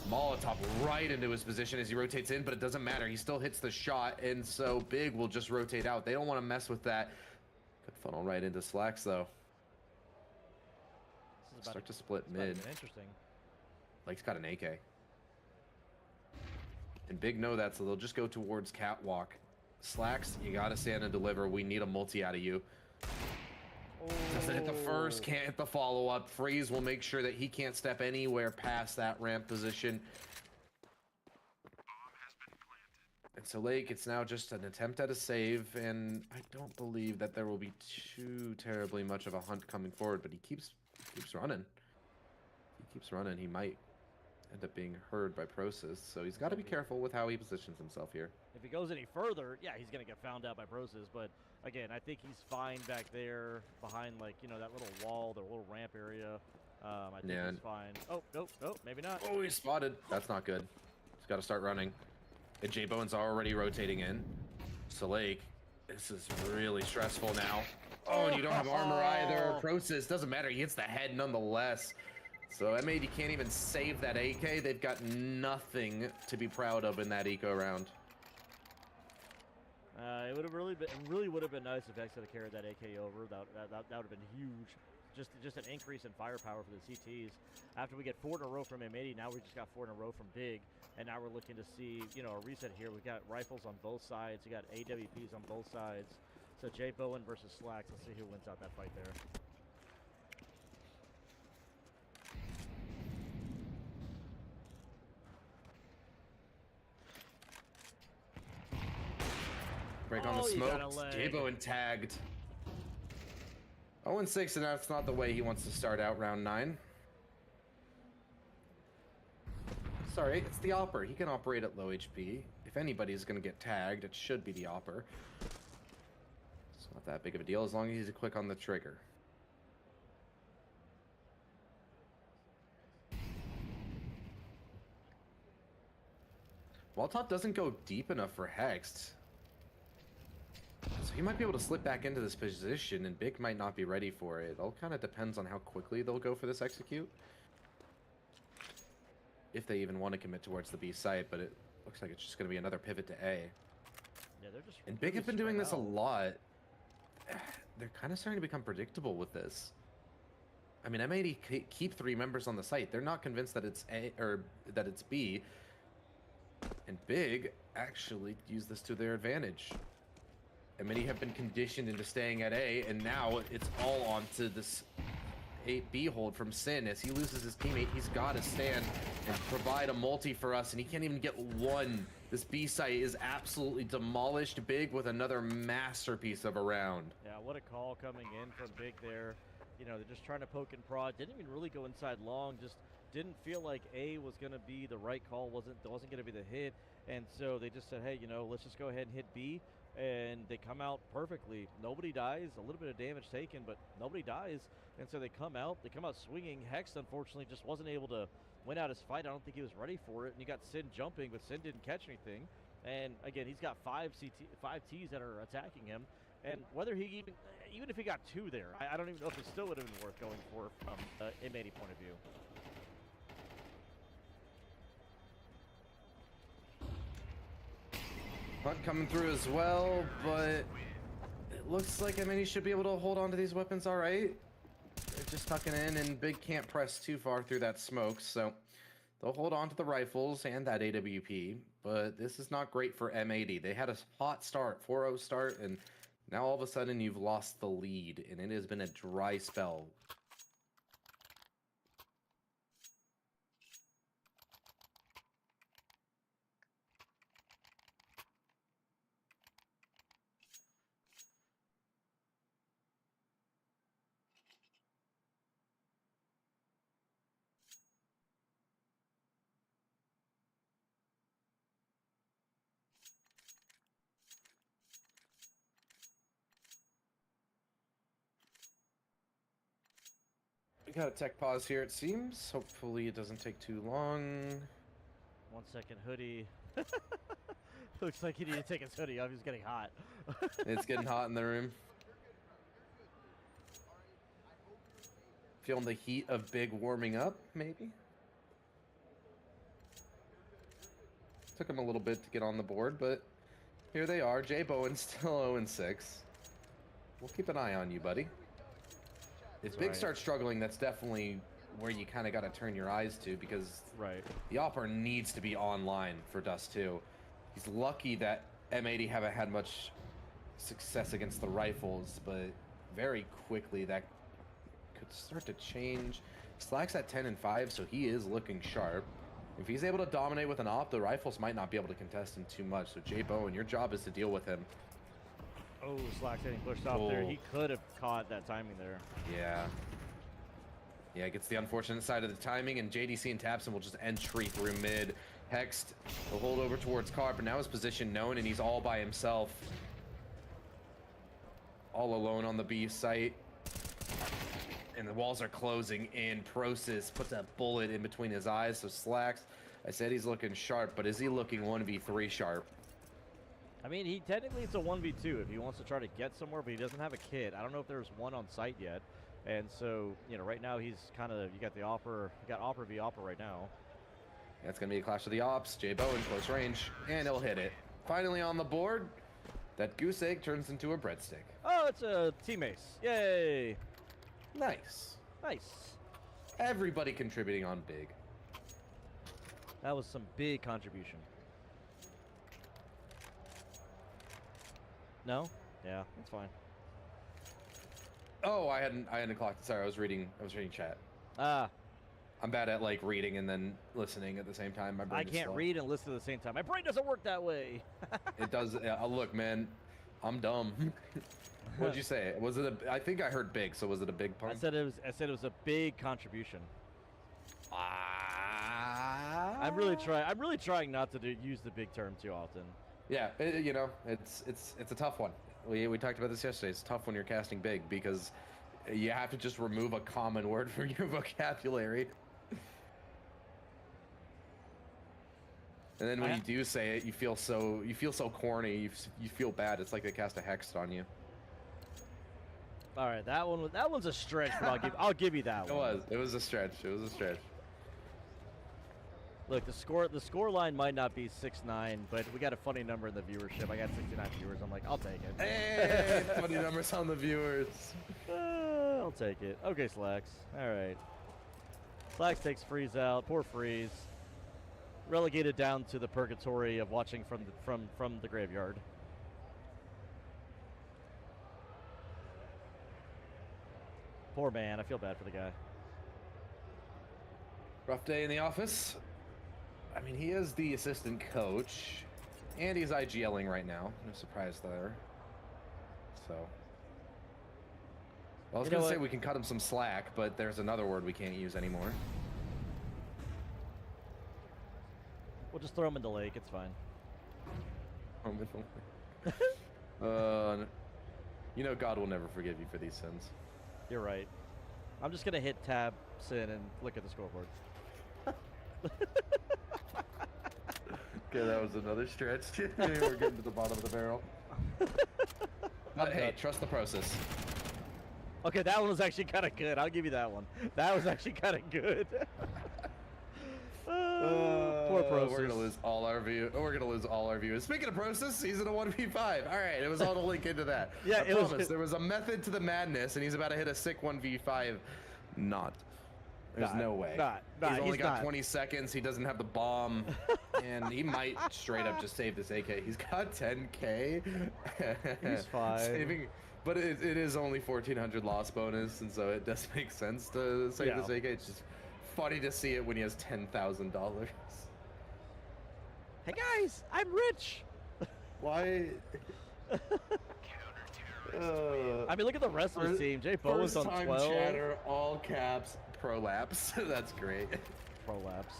Molotov right into his position as he rotates in, but it doesn't matter. He still hits the shot, and so Big will just rotate out. They don't want to mess with that. Could funnel right into Slacks, though. Start to split mid. Interesting. Lake's got an AK. And Big know that, so they'll just go towards Catwalk. Slacks, you gotta stand and deliver. We need a multi out of you. Doesn't hit the first, can't hit the follow-up. Freeze will make sure that he can't step anywhere past that ramp position. And so Lake, it's now just an attempt at a save, and I don't believe that there will be too terribly much of a hunt coming forward, but he keeps running. He keeps running. He might end up being heard by Prosis, so he's got to be careful with how he positions himself here. If he goes any further, yeah, he's going to get found out by Prosis, but again, I think he's fine back there behind, like, you know, that little wall, the little ramp area. I think he's fine. Oh, nope, maybe not. Oh, he's spotted. That's not good. He's got to start running. And Jay Bowen's already rotating in. So Lake, this is really stressful now. Oh, and you don't have armor either. Prosis, doesn't matter. He hits the head nonetheless. So M80 can't even save that AK. They've got nothing to be proud of in that eco round. It really would have been nice if X had carried that AK over. That would have been huge. Just an increase in firepower for the CTs. After we get 4 in a row from M80, now we just got 4 in a row from Big, and now we're looking to see, you know, a reset here. We've got rifles on both sides. We got AWPs on both sides. So Jay Bowen versus Slacks. Let's see who wins out that fight there. Break on the smoke. Jay Bowen tagged. 0-6, and that's not the way he wants to start out round 9. Sorry, it's the Opper. He can operate at low HP. If anybody's going to get tagged, it should be the Opper. It's not that big of a deal as long as he's quick on the trigger. Wall doesn't go deep enough for Hext. So he might be able to slip back into this position, and Big might not be ready for it. It all kind of depends on how quickly they'll go for this execute. If they even want to commit towards the B site, but it looks like it's just going to be another pivot to A. Yeah, they're just. And Big really have been doing spread this a out. lot. They're kind of starting to become predictable with this. I mean, M80 keep 3 members on the site. They're not convinced that it's A or that it's B. And Big actually use this to their advantage. M80 have been conditioned into staying at A, and now it's all onto this 8B hold from Sin. As he loses his teammate, he's got to stand and provide a multi for us, and he can't even get one. This B site is absolutely demolished. Big with another masterpiece of a round. Yeah, what a call coming in from Big there. You know, they're just trying to poke and prod. Didn't even really go inside long. Just didn't feel like A was going to be the right call. Wasn't going to be the hit. And so they just said, hey, you know, let's just go ahead and hit B. And they come out perfectly. Nobody dies. A little bit of damage taken, but nobody dies. And so they come out swinging. Hex, unfortunately, just wasn't able to win out his fight. I don't think he was ready for it. And you got Sin jumping, but Sin didn't catch anything. And again, he's got 5 Ts that are attacking him. And whether he even if he got 2 there, I don't even know if it still would have been worth going for from an M80 point of view. Hunt coming through as well, but it looks like M80 should be able to hold on to these weapons all right. They're just tucking in, and Big can't press too far through that smoke, so they'll hold on to the rifles and that AWP, but this is not great for M80. They had a hot start, 4-0 start, and now all of a sudden you've lost the lead, and it has been a dry spell. We got a tech pause here, it seems. Hopefully it doesn't take too long. 1 second, Hoodie. Looks like he needed to take his hoodie off. He's getting hot. It's getting hot in the room. Feeling the heat of Big warming up, maybe? Took him a little bit to get on the board, but here they are. Jay Bowen still 0-6. We'll keep an eye on you, buddy. If Big right. starts struggling, that's definitely where you kind of got to turn your eyes to, because Right. the Opper needs to be online for Dust 2. He's lucky that M80 haven't had much success against the rifles, but very quickly that could start to change. Slack's at 10-5, so he is looking sharp. If he's able to dominate with an op, the rifles might not be able to contest him too much. So Jay Bowen, your job is to deal with him. Oh, Slack's getting pushed off there. Oh. He could have caught that timing there. Yeah. Yeah, it gets the unfortunate side of the timing, and JDC and Tapson will just entry through mid. Hext will hold over towards Carp, but now his position known, and he's all by himself. All alone on the B site. And the walls are closing in. Prosis puts a bullet in between his eyes, so Slacks, I said he's looking sharp, but is he looking 1v3 sharp? I mean, he technically it's a 1v2 if he wants to try to get somewhere, but he doesn't have a kit. I don't know if there's one on site yet. And so, you know, right now he's kind of, you got Opper v Opper right now. That's going to be a clash of the ops. Jay Bowen, close range, and he'll hit it. Finally on the board, that goose egg turns into a breadstick. Oh, it's a team ace. Yay. Nice. Nice. Everybody contributing on Big. That was some big contribution. No? Yeah, that's fine. Oh, I hadn't clocked. Sorry, I was reading chat. Ah, I'm bad at like reading and then listening at the same time. My brain I is can't slow. read and listen at the same time. My brain doesn't work that way. It does. Look, man, I'm dumb. What'd you say? Was it a? I think I heard Big. So was it a big I pump? said it was a big contribution. I'm really trying not to use the big term too often. Yeah, you know, it's a tough one. We talked about this yesterday. It's tough when you're casting Big because you have to just remove a common word from your vocabulary. And then when I- you do say it, you feel so corny. You feel bad. It's like they cast a hex on you. All right, that one's a stretch, but I'll give you that one. It was a stretch. It was a stretch. Look, the score line might not be 6-9, but we got a funny number in the viewership. I got 69 viewers. I'm like, I'll take it. Hey, funny numbers on the viewers. I'll take it. Okay, Slacks. All right. Slacks takes Freeze out. Poor Freeze. Relegated down to the purgatory of watching from the graveyard. Poor man. I feel bad for the guy. Rough day in the office. I mean, he is the assistant coach, and he's IGLing right now. No surprise there. So, well, I was You know gonna say what? we can cut him some slack, but there's another word we can't use anymore. We'll just throw him in the lake. It's fine. You know, God will never forgive you for these sins. You're right. I'm just gonna hit tab sin and look at the scoreboard. Okay, that was another stretch. We're getting to the bottom of the barrel. But hey, trust the process. Okay, that one was actually kind of good. I'll give you that one. That was actually kind of good. Poor Process. We're gonna lose all our viewers. Speaking of process, he's in a 1v5. All right, it was all to link into that. Yeah, I promise. There was a method to the madness, and he's about to hit a sick 1v5. Not. There's no way. He's only got 20 seconds. He doesn't have the bomb, and he might straight up just save this AK. He's got 10k. He's fine. But it is only 1400 loss bonus, and so it does make sense to save this AK. It's just funny to see it when he has $10,000. Hey guys, I'm rich. Why? I mean, look at the rest of the team. Jay Bowen's on 12. First time chatter, all caps, prolapse. That's great. Prolapse.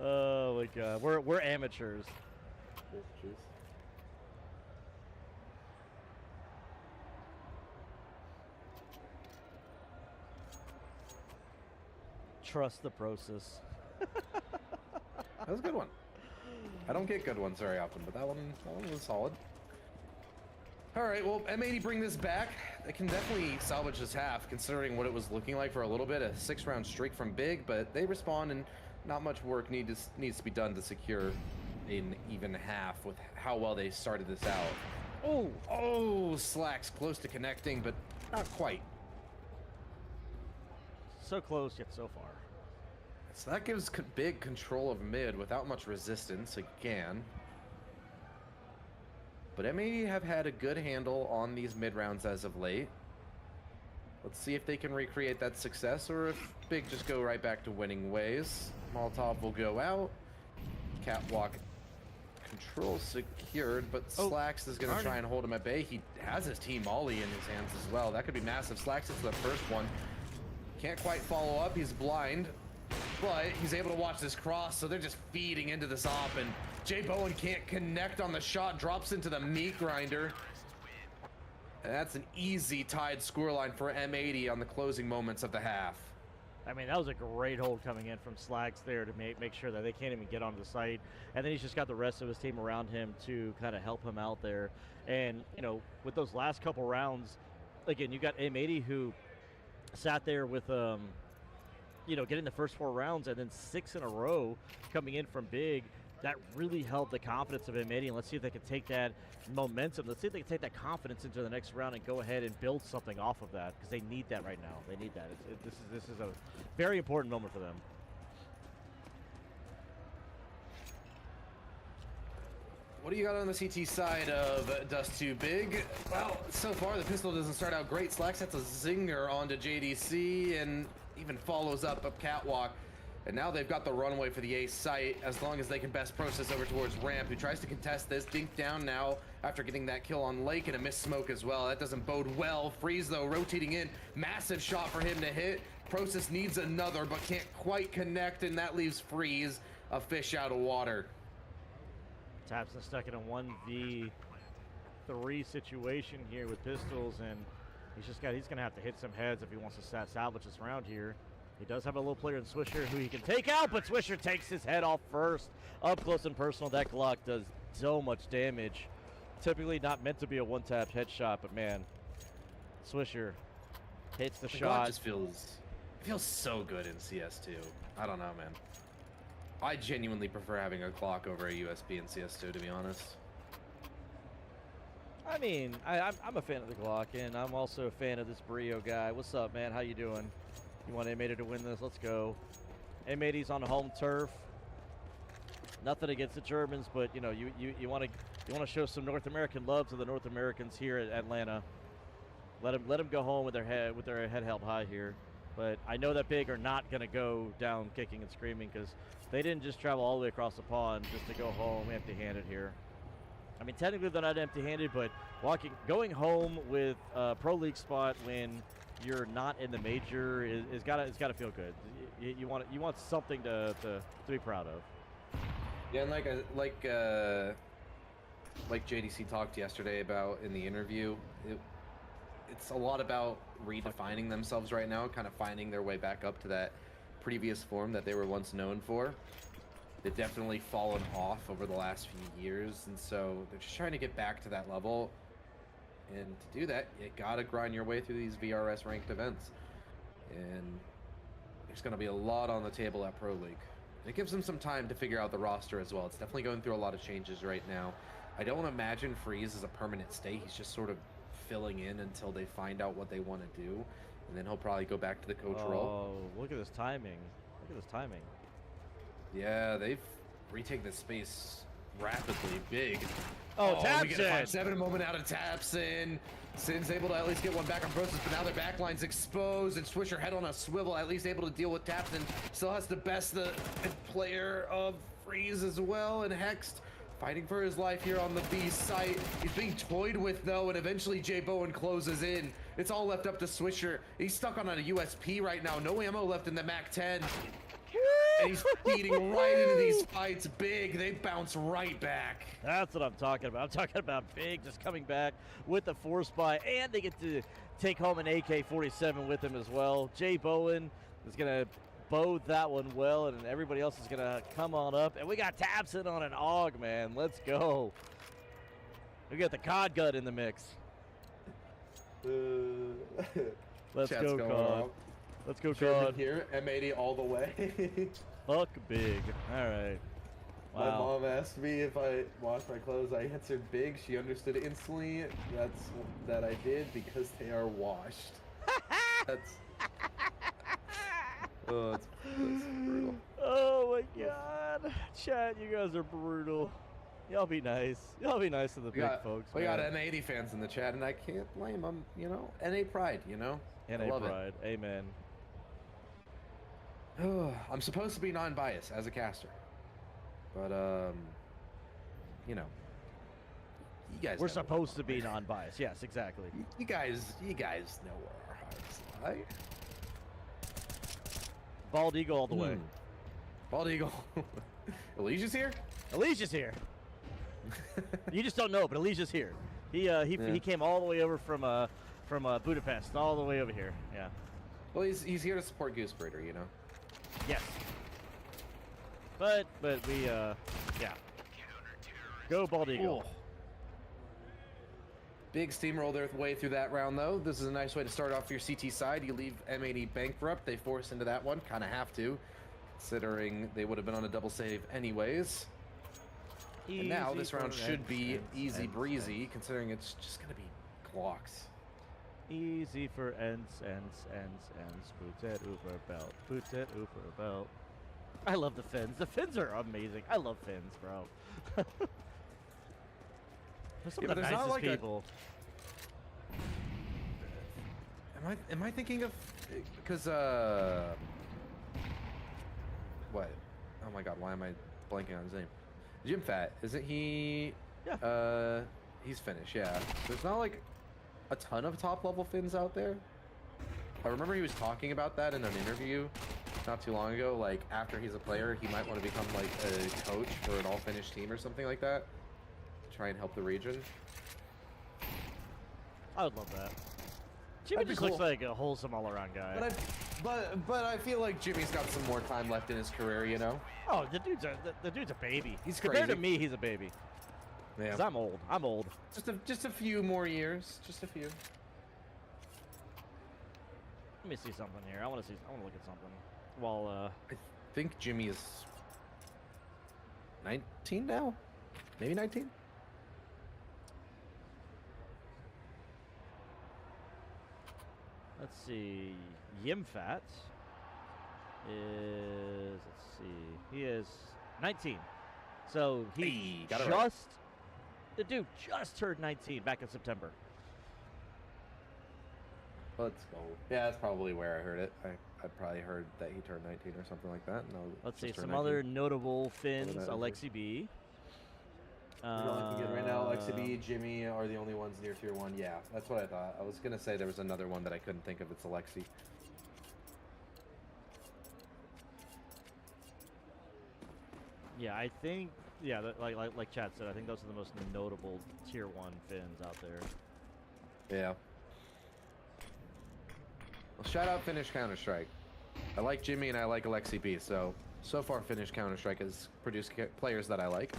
Oh my god, we're amateurs. Trust the process. That was a good one. I don't get good ones very often, but that one was solid. All right, well, M80 bring this back. They can definitely salvage this half, considering what it was looking like for a little bit. A 6-round streak from Big, but they respond, and not much work needs to be done to secure an even half with how well they started this out. Oh, Slacks close to connecting, but not quite. So close yet so far. So that gives Big control of mid without much resistance again. But M80 have had a good handle on these mid rounds as of late. Let's see if they can recreate that success, or if Big just go right back to winning ways. Molotov will go out. Catwalk control secured, but Slacks is going to try and hold him at bay. He has his team Molly in his hands as well. That could be massive. Slacks is the first one. Can't quite follow up. He's blind, but he's able to watch this cross, so they're just feeding into this op, and Jay Bowen can't connect on the shot, drops into the meat grinder. And that's an easy tied scoreline for M80 on the closing moments of the half. I mean, that was a great hold coming in from Slacks there to make sure that they can't even get onto the site. And then he's just got the rest of his team around him to kind of help him out there. And, you know, with those last couple rounds, again, you got M80 who sat there with, you know, getting the first 4 rounds and then 6 in a row coming in from Big. That really helped the confidence of M80, and let's see if they can take that momentum. Let's see if they can take that confidence into the next round and go ahead and build something off of that, because they need that right now. They need that. This is a very important moment for them. What do you got on the CT side of Dust 2 Big? Well, so far the pistol doesn't start out great. Slacks hits a zinger onto JDC and even follows up Catwalk. And now they've got the runway for the ace site, as long as they can best process over towards Ramp, who tries to contest this. Dink down now after getting that kill on Lake and a missed smoke as well. That doesn't bode well. Freeze, though, rotating in. Massive shot for him to hit. Process needs another, but can't quite connect, and that leaves Freeze a fish out of water. Tapson stuck in a 1v3 situation here with pistols, and he's going to have to hit some heads if he wants to salvage this round here. He does have a little player in Swisher who he can take out, but Swisher takes his head off first. Up close and personal, that Glock does so much damage. Typically not meant to be a one-tap headshot, but man, Swisher hits the The Glock shot. just feels so good in CS2. I don't know, man. I genuinely prefer having a Glock over a USB in CS2, to be honest. I mean, I'm a fan of the Glock, and I'm also a fan of this Brio guy. What's up, man? How you doing? You want M80 to win this? Let's go. M80's on home turf. Nothing against the Germans, but you know, you want to show some North American love to the North Americans here at Atlanta. Let them go home with their head held high here. But I know that Big are not going to go down kicking and screaming because they didn't just travel all the way across the pond just to go home empty-handed here. I mean, technically they're not empty-handed, but going home with a Pro League spot when you're not in the major is gotta feel good. You want something to be proud of. Yeah, and like JDC talked yesterday about in the interview, it's a lot about redefining themselves right now, kind of finding their way back up to that previous form that they were once known for. They've definitely fallen off over the last few years, and so they're just trying to get back to that level. And to do that, you gotta grind your way through these VRS ranked events. And there's gonna be a lot on the table at Pro League. And it gives them some time to figure out the roster as well. It's definitely going through a lot of changes right now. I don't imagine Freeze is a permanent stay. He's just sort of filling in until they find out what they want to do. And then he'll probably go back to the coach role. Oh, look at this timing. Look at this timing. Yeah, they've retaken this space rapidly. Big. Oh, We get a Tapsin! 5-7 moment out of Tapsin. Sin's able to at least get one back on Brosis, but now their backline's exposed, and Swisher head on a swivel, at least able to deal with Tapsin. Still has to best the player of Freeze as well, and Hext fighting for his life here on the B site. He's being toyed with though, and eventually Jay Bowen closes in. It's all left up to Swisher. He's stuck on a USP right now. No ammo left in the MAC-10. And he's feeding right into these fights. Big, they bounce right back. That's what I'm talking about. I'm talking about Big just coming back with the force buy, and they get to take home an AK-47 with him as well. Jay Bowen is going to bow that one well, and everybody else is going to come on up. And we got Tapsin on an AUG, man. Let's go. We got the COD gut in the mix. Let's Chat's go, going COD. off. Let's go, Sherman COD. here, M80 all the way. Fuck Big. All right. My Wow. mom asked me if I washed my clothes. I answered Big. She understood instantly. That I did because they are washed. That's. Oh, that's brutal. Oh my god. Chat, you guys are brutal. Y'all be nice. Y'all be nice to the big folks. We got man. M80 fans in the chat, and I can't blame them. You know, NA pride. You know. NA I love pride. Amen. it. I'm supposed to be non-biased as a caster, but you know, you guys. We're know supposed to be non-biased. Yes, exactly. You guys know where our hearts lie. Bald Eagle all the way. Bald Eagle. Alicia's here? Alicia's here. You just don't know, but Alicia's here. He came all the way over from Budapest, all the way over here. Yeah. Well, he's here to support Goose Breeder, you know. Yes. But we yeah. Go Bald Eagle. Big steamroll their way through that round, though. This is a nice way to start off your CT side. You leave M80 bankrupt. They force into that one. Kind of have to, considering they would have been on a double save anyways. And now this round should be easy breezy, considering it's just going to be clocks. Easy for ends. Put it over belt. Put it over belt. I love the fins. The fins are amazing. I love fins, bro. They're some Yeah, of the but there's not nicest like a- people. Am I thinking of because what? Oh my god, why am I blanking on his name? Jim Fat, isn't he? Yeah. He's Finnish, yeah. There's not like a ton of top level Finns out there. I remember he was talking about that in an interview not too long ago. Like after he's a player, he might want to become like a coach for an all Finnish team or something like that. Try and help the region. I would love that. Jimmy That'd be just looks cool. like a wholesome all-around guy. But I feel like Jimmy's got some more time left in his career, you know? Oh, the dude's a baby. He's Compared to crazy. me, he's a baby. Yeah. 'Cause I'm old. I'm old. Just a few more years. Just a few. Let me see something here. I want to look at something. While I think Jimmy is 19 now? Maybe 19? let's see, Yimfat is, let's see, he is 19. So he Hey, got it right. the dude just turned 19 back in September. Let's go. Yeah, that's probably where I heard it. I probably heard that he turned 19 or something like that. No, Let's see just turned some other 19. notable Finns. that over. Alexi B. Right now, Alexi B, Jimmy are the only ones near tier 1. Yeah, that's what I thought. I was going to say there was another one that I couldn't think of. It's Alexi. Yeah, I think. Yeah, like Chad said, I think those are the most notable tier 1 Finns out there. Yeah. Well, shout out Finnish Counter-Strike. I like Jimmy and I like Alexi B, so far Finnish Counter-Strike has produced players that I like.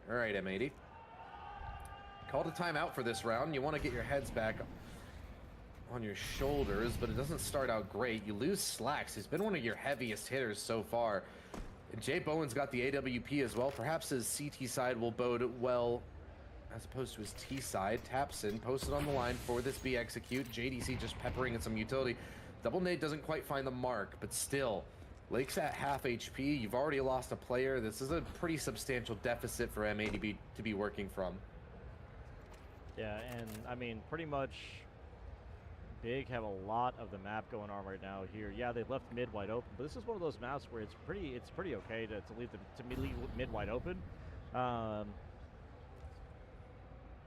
All right, M80. Called a timeout for this round. You want to get your heads back on your shoulders, but it doesn't start out great. You lose Slacks. He's been one of your heaviest hitters so far. And Jay Bowen's got the AWP as well. Perhaps his CT side will bode well as opposed to his T side. Tapson posted on the line for this B execute. JDC just peppering in some utility. Double Nade doesn't quite find the mark, but still. Lake's at half HP. You've already lost a player. This is a pretty substantial deficit for M80 to be working from. Yeah, and I mean, pretty much Big have a lot of the map going on right now here. Yeah, they've left mid wide open, but this is one of those maps where it's pretty okay to leave mid wide open.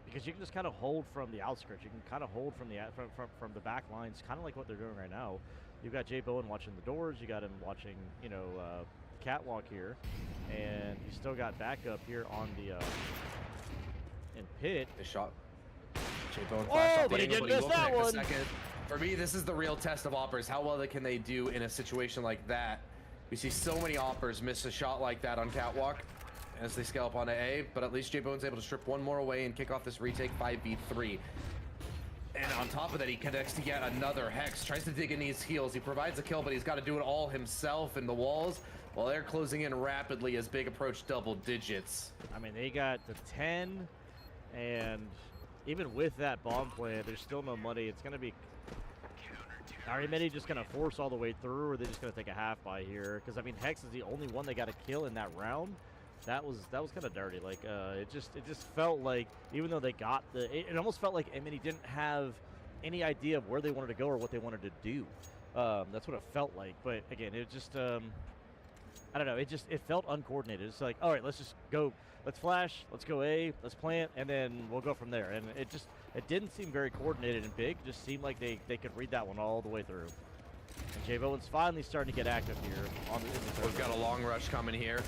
Because you can just kind of hold from the outskirts. You can kind of hold from the back lines, kind of like what they're doing right now. You've got Jay Bowen watching the doors. You got him watching, catwalk here, and you still got backup here on the in pit. His shot. Jay Bowen flashed off the but he angle, didn't will miss that connect one. a second. For me, this is the real test of Oppers. How well can they do in a situation like that? We see so many Oppers miss a shot like that on catwalk as they scale up onto A, but at least Jay Bowen's able to strip one more away and kick off this retake 5v3. And on top of that, he connects to yet another Hex. Tries to dig in these heels. He provides a kill, but he's got to do it all himself in the walls while they're closing in rapidly as Big approach double digits. I mean, they got the 10, and even with that bomb plant, there's still no money. It's going to be... Are Medi just going to force all the way through, or are they just going to take a half by here? Because, I mean, Hex is the only one they got to kill in that round. That was kind of dirty. Like it just felt like, even though they got it almost felt like M&E didn't have any idea of where they wanted to go or what they wanted to do. That's what it felt like. But again, it just I don't know. It felt uncoordinated. It's like, all right, let's just go. Let's flash. Let's go A. Let's plant, and then we'll go from there. And it didn't seem very coordinated and big. It just seemed like they could read that one all the way through. And Jay Bowen's finally starting to get active here. We've got a long rush coming here.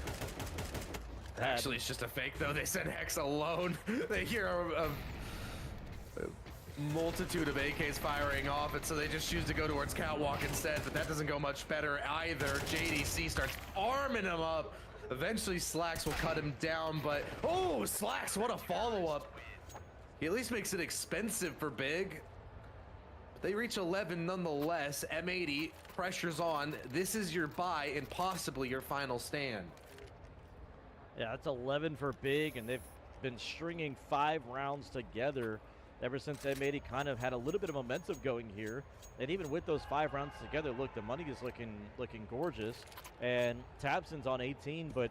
Actually, it's just a fake, though. They send Hex alone. They hear a multitude of AKs firing off, and so they just choose to go towards Catwalk instead, but that doesn't go much better either. JDC starts arming him up. Eventually, Slacks will cut him down, but... Oh, Slacks, what a follow-up. He at least makes it expensive for Big. But they reach 11 nonetheless. M80, pressure's on. This is your buy and possibly your final stand. Yeah, that's 11 for Big, and they've been stringing 5 rounds together ever since M80 kind of had a little bit of momentum going here. And even with those 5 rounds together, look, the money is looking gorgeous. And Tabson's on 18, but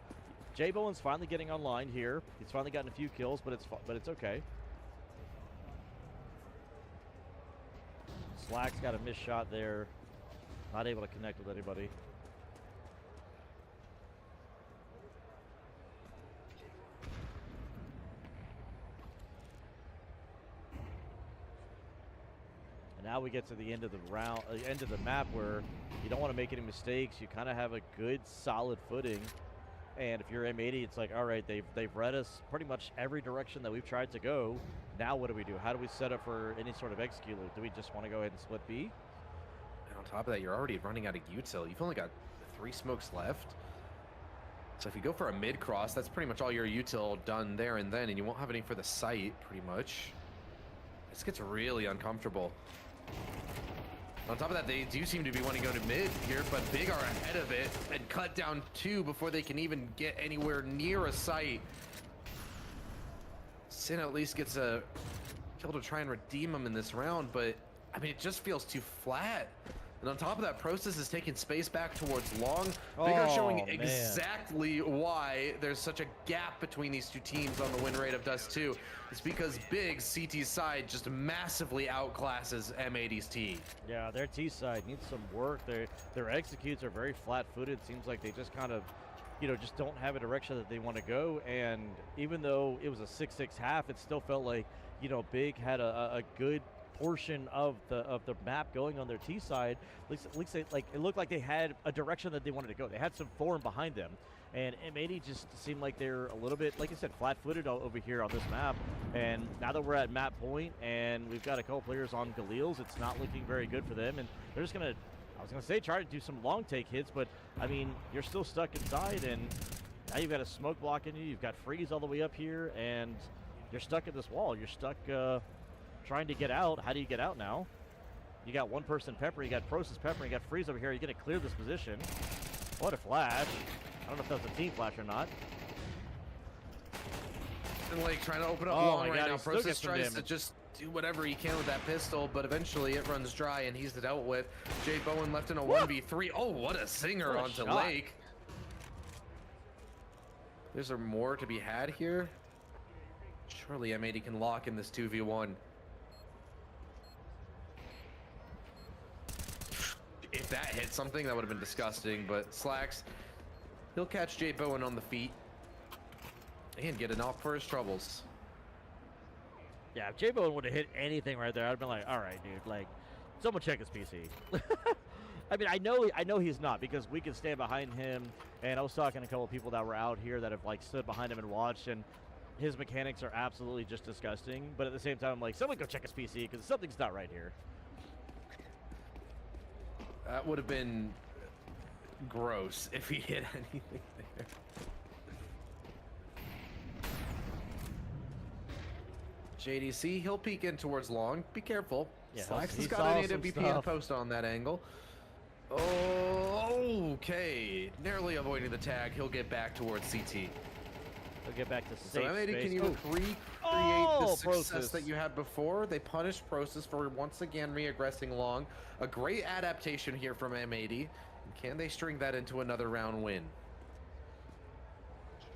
Jay Bowen's finally getting online here. He's finally gotten a few kills, but it's okay. Slack's got a missed shot there, not able to connect with anybody. And now we get to the end of the round, end of the map, where you don't want to make any mistakes. You kind of have a good, solid footing. And if you're M80, it's like, all right, they've read us pretty much every direction that we've tried to go. Now what do? How do we set up for any sort of execute loop? Do we just want to go ahead and split B? And on top of that, you're already running out of util. You've only got 3 smokes left. So if you go for a mid cross, that's pretty much all your util done there and then, and you won't have any for the site, pretty much. This gets really uncomfortable. On top of that, they do seem to be wanting to go to mid here, but Big are ahead of it and cut down 2 before they can even get anywhere near a site. Sin at least gets a kill to try and redeem him in this round, but I mean, it just feels too flat. And on top of that, Process is taking space back towards long. Big are showing man. exactly why there's such a gap between these 2 teams on the win rate of Dust 2. It's because Big, CT's side, just massively outclasses M80's T. Yeah, their T side needs some work. Their executes are very flat-footed. Seems like they just kind of, just don't have a direction that they want to go. And even though it was a 6-6 half, it still felt like, Big had a good portion of the map going on their T side. At least it looked like they had a direction that they wanted to go. They had some form behind them, and M80 just seemed like they're a little bit, like I said, flat-footed over here on this map. And now that we're at map point and we've got a couple players on Galil's, it's not looking very good for them, and they're just gonna, I was gonna say, try to do some long take hits, but I mean, you're still stuck inside, and now you've got a smoke blocking you, you've got freeze all the way up here, and you're stuck at this wall. You're stuck trying to get out. How do you get out now? You got one person Pepper, you got Process Pepper, you got Freeze over here. You're going to clear this position. What a flash. I don't know if that was a team flash or not. And like trying to open up Oh long my right God, now. he still Process gets some tries to damage. just do whatever he can with that pistol, but eventually it runs dry and he's dealt with. Jay Bowen left in a 1v3. Oh, what a singer What a onto shot. Lake. Is there more to be had here? Surely M80 can lock in this 2v1. If that hit something, that would have been disgusting, but Slacks, he'll catch Jay Bowen on the feet and get an off for his troubles. Yeah, if J Bone would have hit anything right there, I'd have been like, all right, dude, like, someone check his PC. I mean, I know he's not, because we can stand behind him, and I was talking to a couple of people that were out here that have like stood behind him and watched, and his mechanics are absolutely just disgusting. But at the same time, I'm like, someone go check his PC, because something's not right here. That would have been gross if he hit anything there. JDC, he'll peek in towards long. Be careful. Yeah, Slacks he has saw got an some AWP and stuff. post on that angle. Oh, okay. Narrowly avoiding the tag. He'll get back towards CT. We'll get back to So safe M80, space. can you Oh, recreate Oh, the success Process. that you had before? They punished Process for once again re-aggressing long. A great adaptation here from M80. And can they string that into another round win?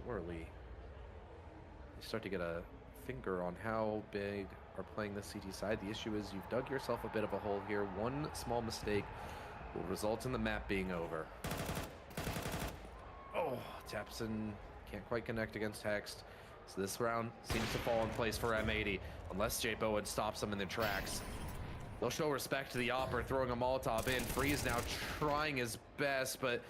Surely. You start to get a finger on how big are playing the CT side. The issue is you've dug yourself a bit of a hole here. One small mistake will result in the map being over. Oh, Tapson can't quite connect against Hext. So this round seems to fall in place for M80, unless Jay Bowen stops them in their tracks. They'll show respect to the Opper, throwing a Molotov in. Freeze now trying his best, but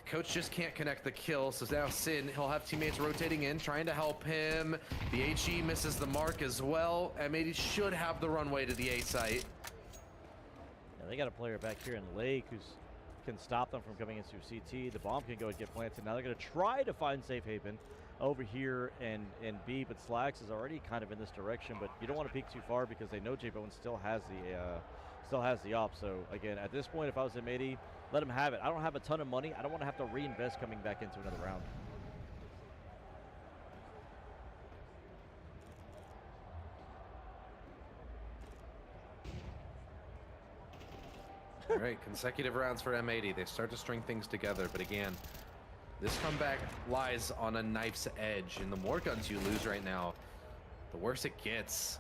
Coach just can't connect the kill. So now Sin, he'll have teammates rotating in, trying to help him. The HE misses the mark as well. M80 should have the runway to the A site. Yeah, they got a player back here in Lake who's can stop them from coming into CT. The bomb can go and get planted. Now they're going to try to find safe haven over here and B, but Slacks is already kind of in this direction. But you don't want to peek too far because they know J Bowen still has the op. So again, at this point, if I was M80, let him have it. I don't have a ton of money. I don't want to have to reinvest coming back into another round. All right, consecutive rounds for M80. They start to string things together, but again, this comeback lies on a knife's edge, and the more guns you lose right now, the worse it gets.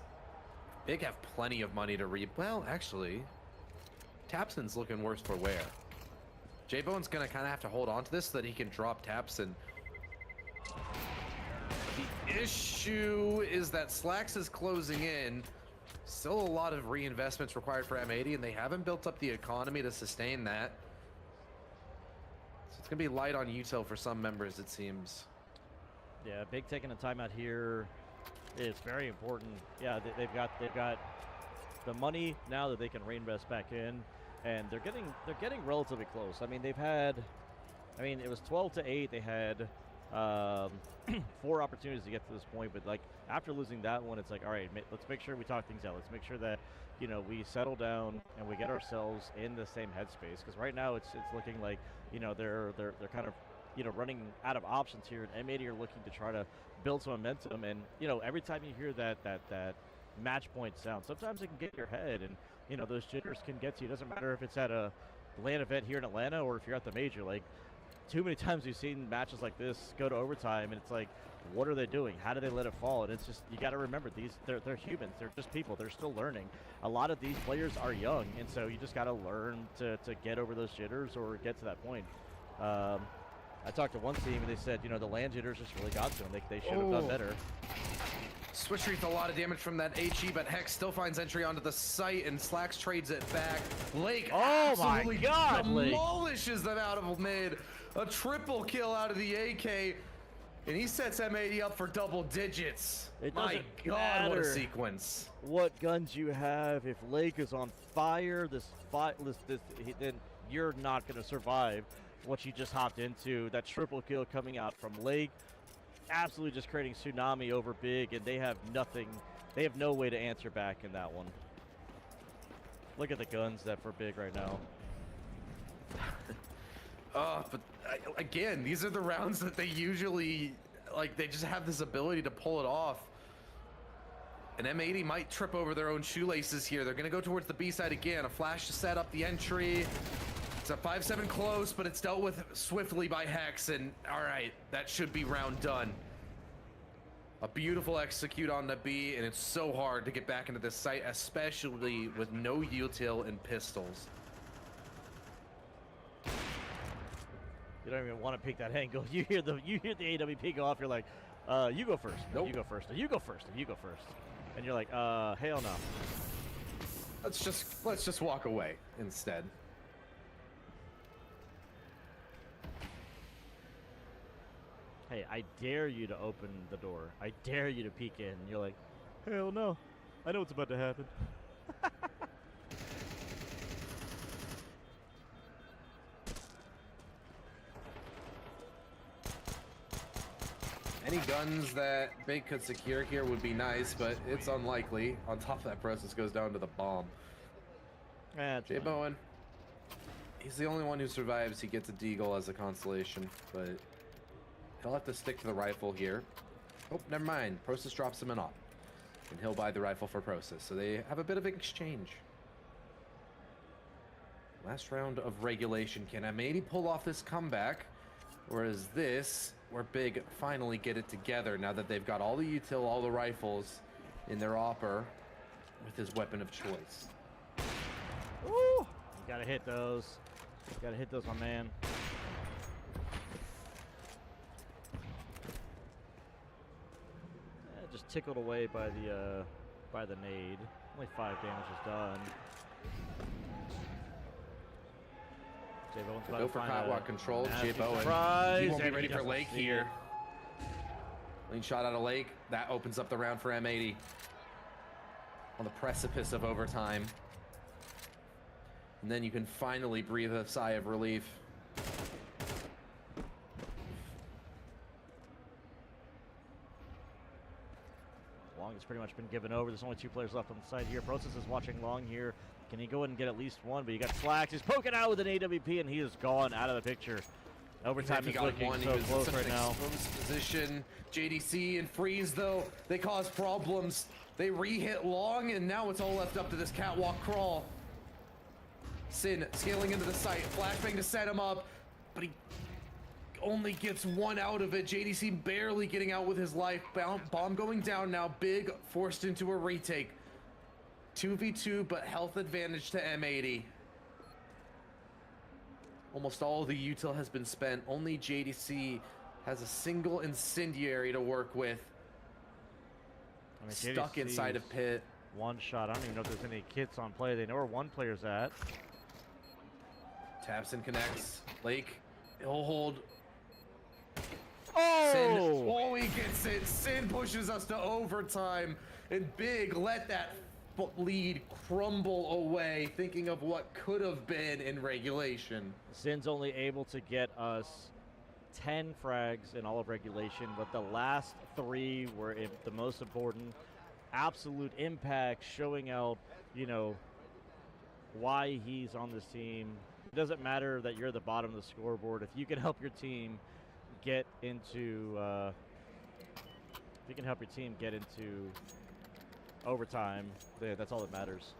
Big have plenty of money to well, actually, Tapson's looking worse for wear. J Bone's gonna kind of have to hold on to this so that he can drop Tapson. The issue is that Slacks is closing in. Still a lot of reinvestments required for M80, and they haven't built up the economy to sustain that. So It's gonna be light on util for some members, it seems. Yeah, Big taking a timeout here is very important. Yeah, they've got the money now that they can reinvest back in, and they're getting relatively close. I mean, it was 12-8. They had 4 opportunities to get to this point, but like after losing that one, it's like, all right, let's make sure we talk things out. Let's make sure that we settle down and we get ourselves in the same headspace. Because right now it's looking like they're kind of running out of options here, and M80 are looking to try to build some momentum. And every time you hear that match point sound, sometimes it can get in your head, and those jitters can get to you. It doesn't matter if it's at a LAN event here in Atlanta or if you're at the major. Like, too many times we've seen matches like this go to overtime, and it's like, what are they doing? How do they let it fall? And it's just, you got to remember, they're humans. They're just people. They're still learning. A lot of these players are young, and so you just got to learn to get over those jitters or get to that point. I talked to one team, and they said, the land jitters just really got to them. They should have done better. Switch treats a lot of damage from that HE, but Hex still finds entry onto the site, and Slacks trades it back. Lake absolutely demolishes them out of mid. A triple kill out of the AK, and he sets M80 up for double digits. My God, what a sequence. What guns you have. If Lake is on fire, then you're not going to survive what you just hopped into. That triple kill coming out from Lake, absolutely just creating tsunami over Big, and they have nothing. They have no way to answer back in that one. Look at the guns that for Big right now. But again, these are the rounds that they usually, like, they just have this ability to pull it off. And M80 might trip over their own shoelaces here. They're going to go towards the B side again. A flash to set up the entry. It's a 5-7 close, but it's dealt with swiftly by Hex. And all right, that should be round done. A beautiful execute on the B, and it's so hard to get back into this site, especially with no util and pistols. You don't even want to pick that angle. You hear the AWP go off. You're like, you go first. Nope. You go first. You go first. You go first. And you're like, hell no. Let's just walk away instead. Hey, I dare you to open the door. I dare you to peek in. And you're like, hell no. I know what's about to happen. Any guns that Big could secure here would be nice, but it's unlikely. On top of that, process goes down to the bomb. Jay Bowen, he's the only one who survives. He gets a deagle as a consolation, but he'll have to stick to the rifle here. Oh, never mind. Process drops him an op, and he'll buy the rifle for Process. So they have a bit of an exchange. Last round of regulation. Can M80 pull off this comeback? Or is this where Big finally get it together now that they've got all the util, all the rifles in their opper with his weapon of choice? Woo! You gotta hit those. You gotta hit those, my man. Just tickled away by the nade. Only 5 damage is done. Jay Bowen's about Go to for find Catwalk a control. Jay nasty Bowen. surprise. He won't be And ready for doesn't Lake see here. it. Clean shot out of Lake. That opens up the round for M80. On the precipice of overtime. And then you can finally breathe a sigh of relief. Long has pretty much been given over. There's only 2 players left on the side here. Process is watching Long here. Can he go in and get at least one? But you got Slacks. He's poking out with an AWP, and he is gone out of the picture. Overtime is looking so close right now. Position. JDC and Freeze, though, they cause problems. They re-hit Long, and now it's all left up to this catwalk crawl. Sin scaling into the site. Flashbang to set him up, but he only gets one out of it. JDC barely getting out with his life. Bomb going down now. Big forced into a retake. 2v2, but health advantage to M80. Almost all of the util has been spent. Only JDC has a single incendiary to work with. I mean, Stuck JDC inside of pit. One shot. I don't even know if there's any kits on play. They know where one player's at. Taps and connects. Lake He'll hold. Oh! Sin, oh, he gets it. Sin pushes us to overtime, and Big let that lead crumble away, thinking of what could have been in regulation. Sin's only able to get us 10 frags in all of regulation, but the last 3 were the most important. Absolute impact, showing out, you know, why he's on this team. It doesn't matter that you're at the bottom of the scoreboard. If you can help your team get into, overtime, that's all that matters.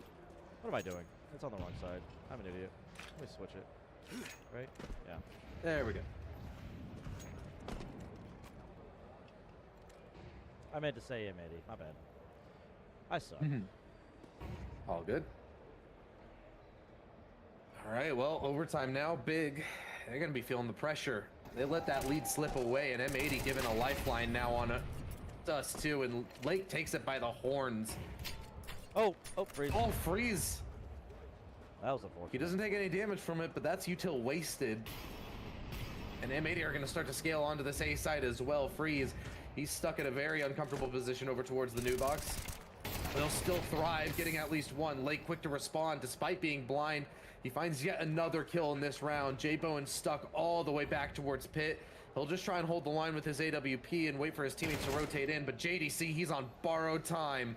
What am I doing? It's on the wrong side. I'm an idiot. Let me switch it. Right? Yeah. There we go. I meant to say M80. My bad. I suck. All good. All right, well, overtime now. Big, they're going to be feeling the pressure. They let that lead slip away, and M80 given a lifeline now on us too, and Lake takes it by the horns. Oh, freeze. Oh, freeze. That was unfortunate. He doesn't take any damage from it, but that's util wasted. And M80 are going to start to scale onto this A side as well. Freeze, he's stuck in a very uncomfortable position over towards the new box. They'll still thrive, getting at least one. Lake quick to respond despite being blind. He finds yet another kill in this round. J Bowen stuck all the way back towards pit. He'll just try and hold the line with his AWP and wait for his teammates to rotate in, but JDC, he's on borrowed time.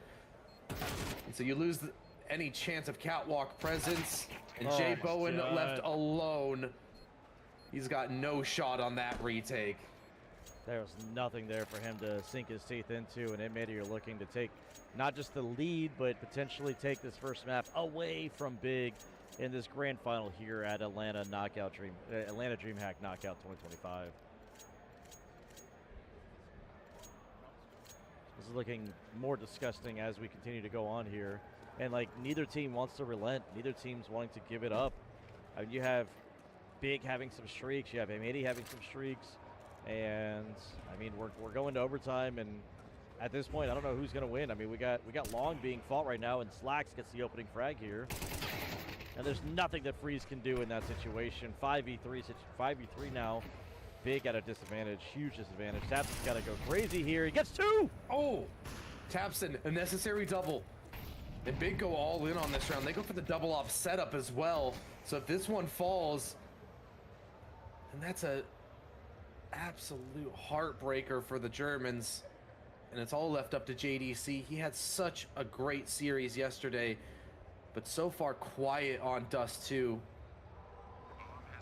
And so you lose any chance of catwalk presence, and J Bowen left alone. He's got no shot on that retake. There was nothing there for him to sink his teeth into, and M80 are looking to take not just the lead, but potentially take this first map away from Big in this grand final here at Atlanta DreamHack Knockout 2025. This is looking more disgusting as we continue to go on here, and like neither team wants to relent. Neither team's wanting to give it up. I mean, you have Big having some streaks, you have M80 having some streaks, and I mean we're going to overtime, and at this point I don't know who's going to win. I mean we got Long being fought right now, and Slacks gets the opening frag here. And there's nothing that Freeze can do in that situation. 5v3 now. Big at a disadvantage, huge disadvantage. Tapson's got to go crazy here. He gets 2! Oh, Tapson, a necessary double. And Big go all in on this round. They go for the double off setup as well. So if this one falls, and that's a absolute heartbreaker for the Germans. And it's all left up to JDC. He had such a great series yesterday, but so far quiet on Dust 2.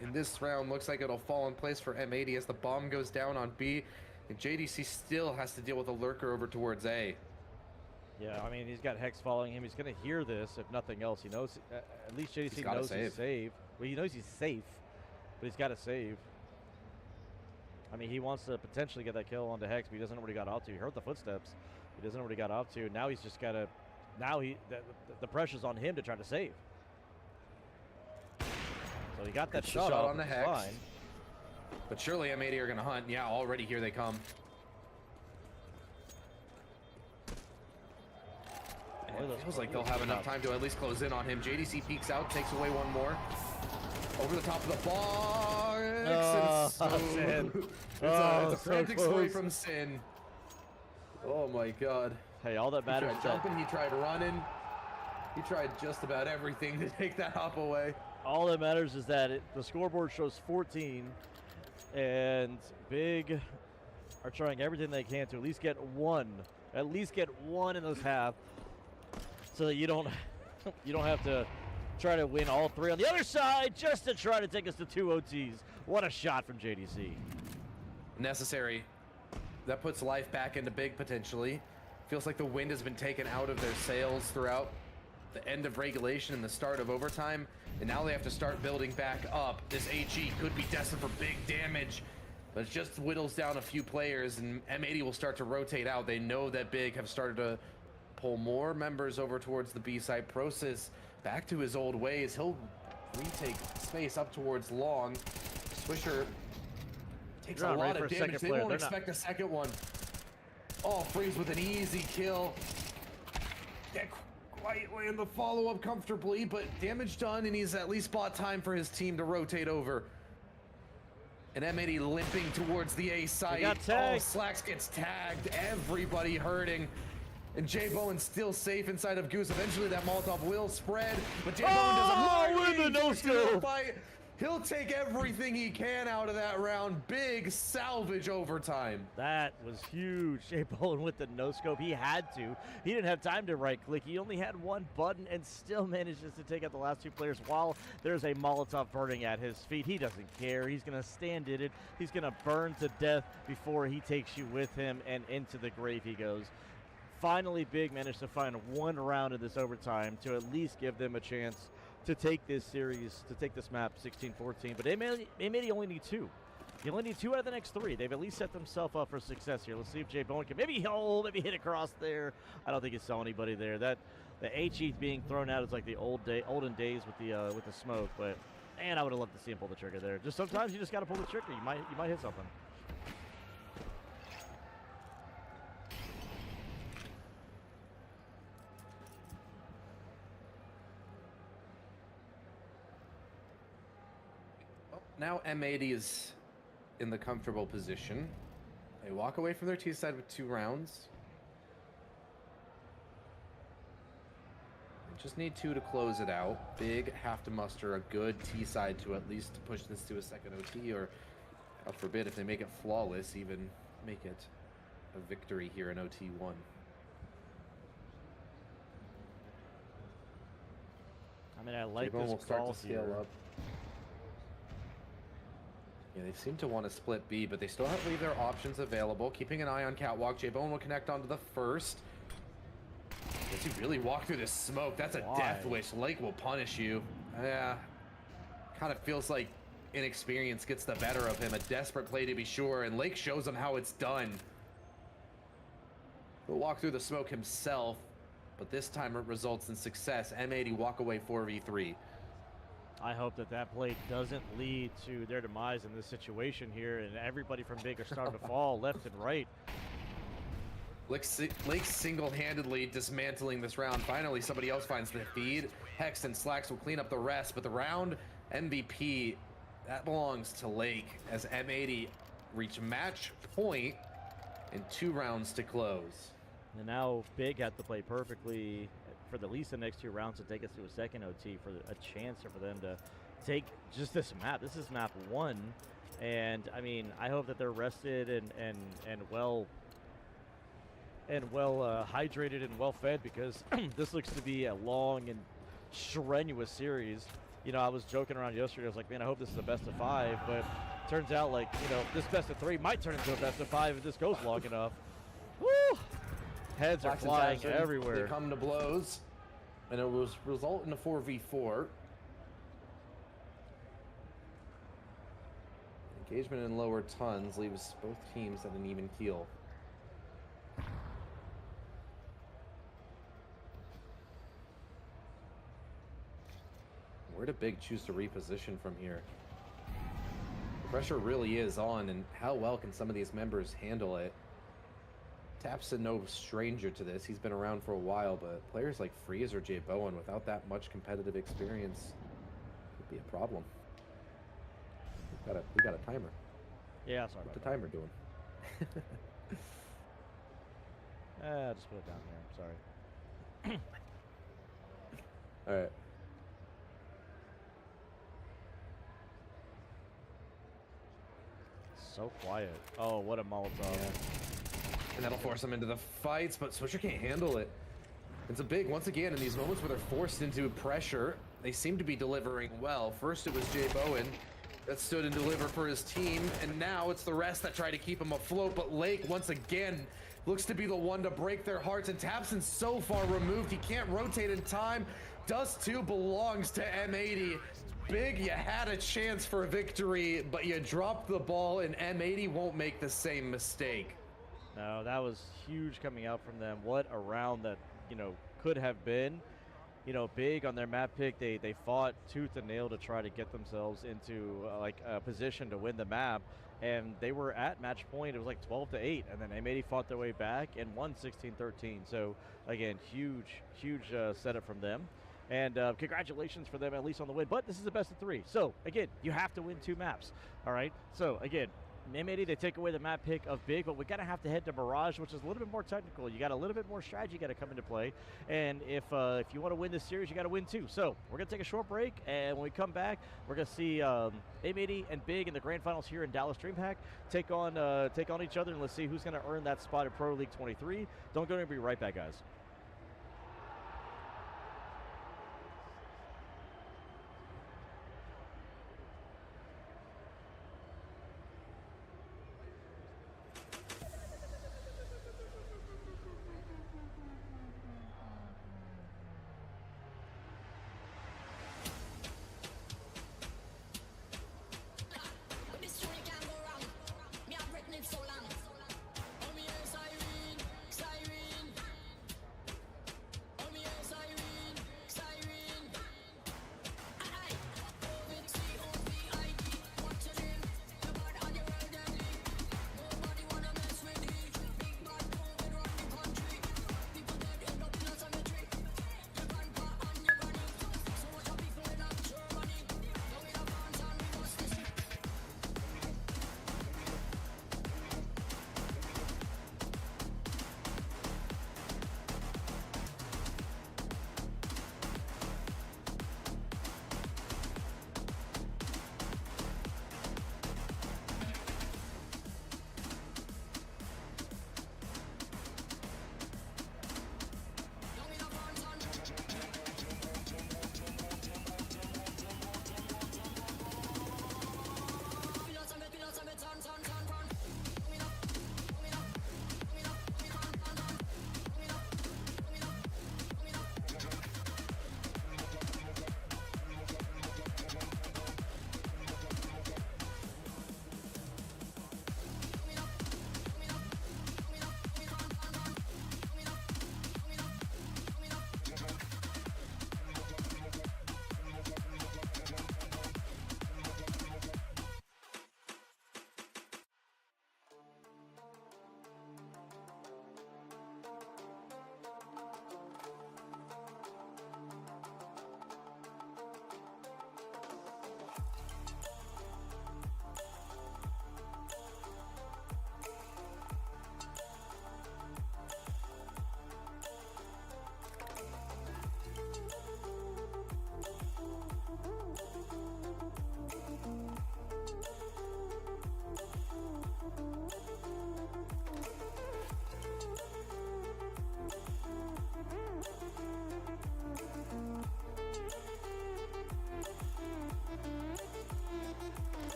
In this round, looks like it'll fall in place for M80 as the bomb goes down on B, and JDC still has to deal with a lurker over towards A. Yeah, I mean, he's got Hex following him. He's going to hear this, if nothing else. He knows, at least JDC knows he's safe. Well, he knows he's safe, but he's got to save. I mean, he wants to potentially get that kill onto Hex, but he doesn't know what he got off to. He heard the footsteps. He doesn't know what he got off to. Now he's just got to... Now the pressure's on him to try to save. So he got that shot on the Hex. Fine. But surely M80 are going to hunt. Yeah, already here they come. And it feels like they'll have enough time to at least close in on him. JDC peeks out, takes away one more. Over the top of the box. Sin. It's a frantic story from Sin. Oh my god. Hey, all that matters. He tried jumping, he tried running. He tried just about everything to take that hop away. All that matters is that the scoreboard shows 14, and Big are trying everything they can to at least get one in this half, so that you don't have to try to win all 3 on the other side just to try to take us to 2 OTs. What a shot from JDC. Necessary. That puts life back into Big potentially. Feels like the wind has been taken out of their sails throughout the end of regulation and the start of overtime, and now they have to start building back up. This HE could be destined for big damage, but it just whittles down a few players, and M80 will start to rotate out. They know that Big have started to pull more members over towards the B side. Prosis back to his old ways. He'll retake space up towards Long. Swisher takes a lot of damage. They won't expect a second one. Oh, Freeze with an easy kill. That quite land the follow-up comfortably, but damage done, and he's at least bought time for his team to rotate over. And M80 limping towards the A site. got Oh, tagged. Slacks gets tagged. Everybody hurting. And Jay Bowen still safe inside of Goose. Eventually that Molotov will spread, but Jay Bowen does a with the no-scope. fight. He'll take everything he can out of that round. Big salvage overtime. That was huge. Jay Bowen with the no-scope. He had to. He didn't have time to right-click. He only had one button and still manages to take out the last two players while there's a Molotov burning at his feet. He doesn't care. He's going to stand in it. He's going to burn to death before he takes you with him, and into the grave he goes. Finally, Big managed to find one round in this overtime to at least give them a chance to take this series, to take this map 16-14. But they may only need two. You only need two out of the next three. They've at least set themselves up for success here. Let's see if Jay Bowen can maybe hit across there. I don't think he saw anybody there. That the HE being thrown out is like the olden days with the smoke. But man, I would have loved to see him pull the trigger there. Just sometimes you just got to pull the trigger. You might hit something. Now M80 is in the comfortable position. They walk away from their T side with 2 rounds. They just need 2 to close it out. Big have to muster a good T side to at least push this to a second OT, or God forbid if they make it flawless, even make it a victory here in OT1. I mean, I like J-Bone this will start call to scale here. up. Yeah, they seem to want to split B, but they still have leave their options available. Keeping an eye on Catwalk. J-Bone will connect onto the first. Does he really walk through this smoke? That's a Why? death wish. Lake will punish you. Yeah. Kind of feels like inexperience gets the better of him. A desperate play to be sure, and Lake shows him how it's done. He'll walk through the smoke himself, but this time it results in success. M80 walk away 4v3. I hope that play doesn't lead to their demise in this situation here, and everybody from Big are starting to fall left and right. Lake single-handedly dismantling this round. Finally, somebody else finds the feed. Hex and Slacks will clean up the rest, but the round MVP, that belongs to Lake, as M80 reach match point in 2 rounds to close. And now Big had to play perfectly for at least the next 2 rounds to take us to a second OT for a chance for them to take just this map. This is map 1, and I mean, I hope that they're rested and well hydrated and well fed, because this looks to be a long and strenuous series. You know, I was joking around yesterday. I was like, man, I hope this is a best of 5, but turns out, like, you know, this best of 3 might turn into a best of 5 if this goes long enough. Woo! Heads are Slacks and flying Tyson, everywhere. They come to blows, and it will result in a 4v4. Engagement in lower tons leaves both teams at an even keel. Where did Big choose to reposition from here? The pressure really is on, and how well can some of these members handle it? Tap's no stranger to this. He's been around for a while, but players like Freeze or Jay Bowen, without that much competitive experience, could be a problem. We got a timer. Yeah, sorry What's about the timer doing? that. Just put it down there. Sorry. All right. So quiet. Oh, what a Molotov. And that'll force them into the fights, but Swisher can't handle it. It's a big, once again, in these moments where they're forced into pressure, they seem to be delivering well. First it was Jay Bowen that stood and delivered for his team, and now it's the rest that try to keep him afloat, but Lake, once again, looks to be the one to break their hearts, and Tapson's so far removed, he can't rotate in time. Dust 2 belongs to M80. Big, you had a chance for victory, but you dropped the ball, and M80 won't make the same mistake. No, that was huge coming out from them. What a round that, you know, could have been. You know, Big on their map pick, they fought tooth and nail to try to get themselves into like a position to win the map, and they were at match point. It was like 12-8, and then M80 fought their way back and won 16-13. So again, huge setup from them. And congratulations for them, at least on the win. But this is the best of 3. So, again, you have to win 2 maps. All right? So, again, maybe they take away the map pick of Big, but we got to have to head to Mirage, which is a little bit more technical. You got a little bit more strategy got to come into play. And if you want to win this series, you got to win 2. So, we're going to take a short break. And when we come back, we're going to see M80 and Big in the grand finals here in Dallas DreamHack take on each other. And let's see who's going to earn that spot in Pro League 23. Don't go, and be right back, guys.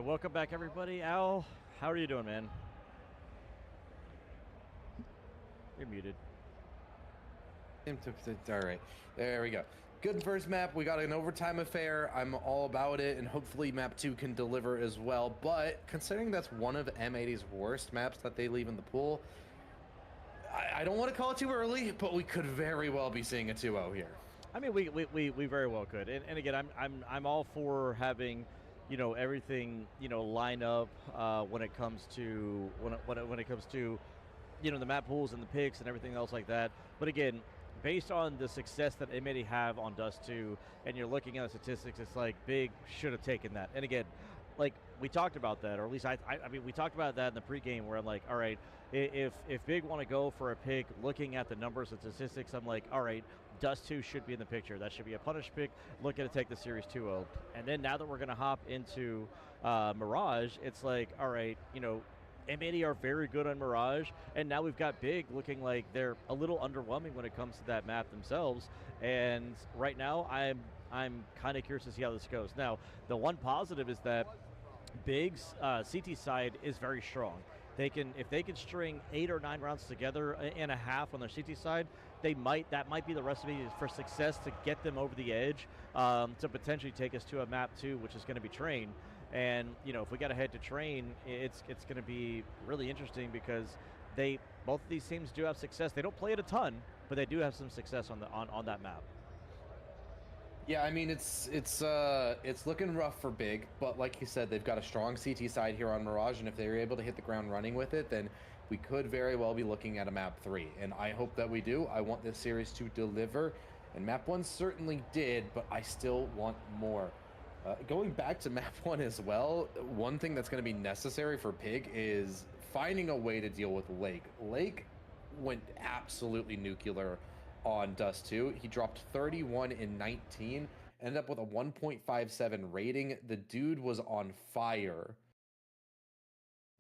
welcome back, everybody. Al, how are you doing, man? You're muted. All right, there we go. Good first map. We got an overtime affair. I'm all about it, and hopefully map 2 can deliver as well. But considering that's one of M80's worst maps that they leave in the pool, I don't want to call it too early, but we could very well be seeing a 2-0 here. I mean, we very well could. And again, I'm all for having, everything, line up when it comes to when it comes to, the map pools and the picks and everything else like that. But again, based on the success that M80 have on Dust 2, and you're looking at the statistics, it's like Big should have taken that. And again, like we talked about that, or at least I mean, we talked about that in the pregame where I'm like, all right, if Big want to go for a pick, looking at the numbers and statistics, I'm like, all right, Dust 2 should be in the picture. That should be a punish pick. Looking to take the series 2-0. And then now that we're going to hop into Mirage, it's like, all right, M80 are very good on Mirage, and now we've got Big looking like they're a little underwhelming when it comes to that map themselves. And right now, I'm kind of curious to see how this goes. Now, the one positive is that Big's CT side is very strong. If they can string 8 or 9 rounds together in a half on their CT side, that might be the recipe for success to get them over the edge to potentially take us to a map 2, which is going to be Train. And if we got to head to Train, it's going to be really interesting because both of these teams do have success. They don't play it a ton, but they do have some success on that map. Yeah, I mean it's looking rough for Big, but like you said, they've got a strong CT side here on Mirage, and if they're able to hit the ground running with it, then we could very well be looking at a map 3. And I hope that we do. I want this series to deliver, and map 1 certainly did, but I still want more. Going back to map 1 as well, one thing that's going to be necessary for Pig is finding a way to deal with Lake. Lake went absolutely nuclear on Dust 2. He dropped 31 in 19, ended up with a 1.57 rating. The dude was on fire.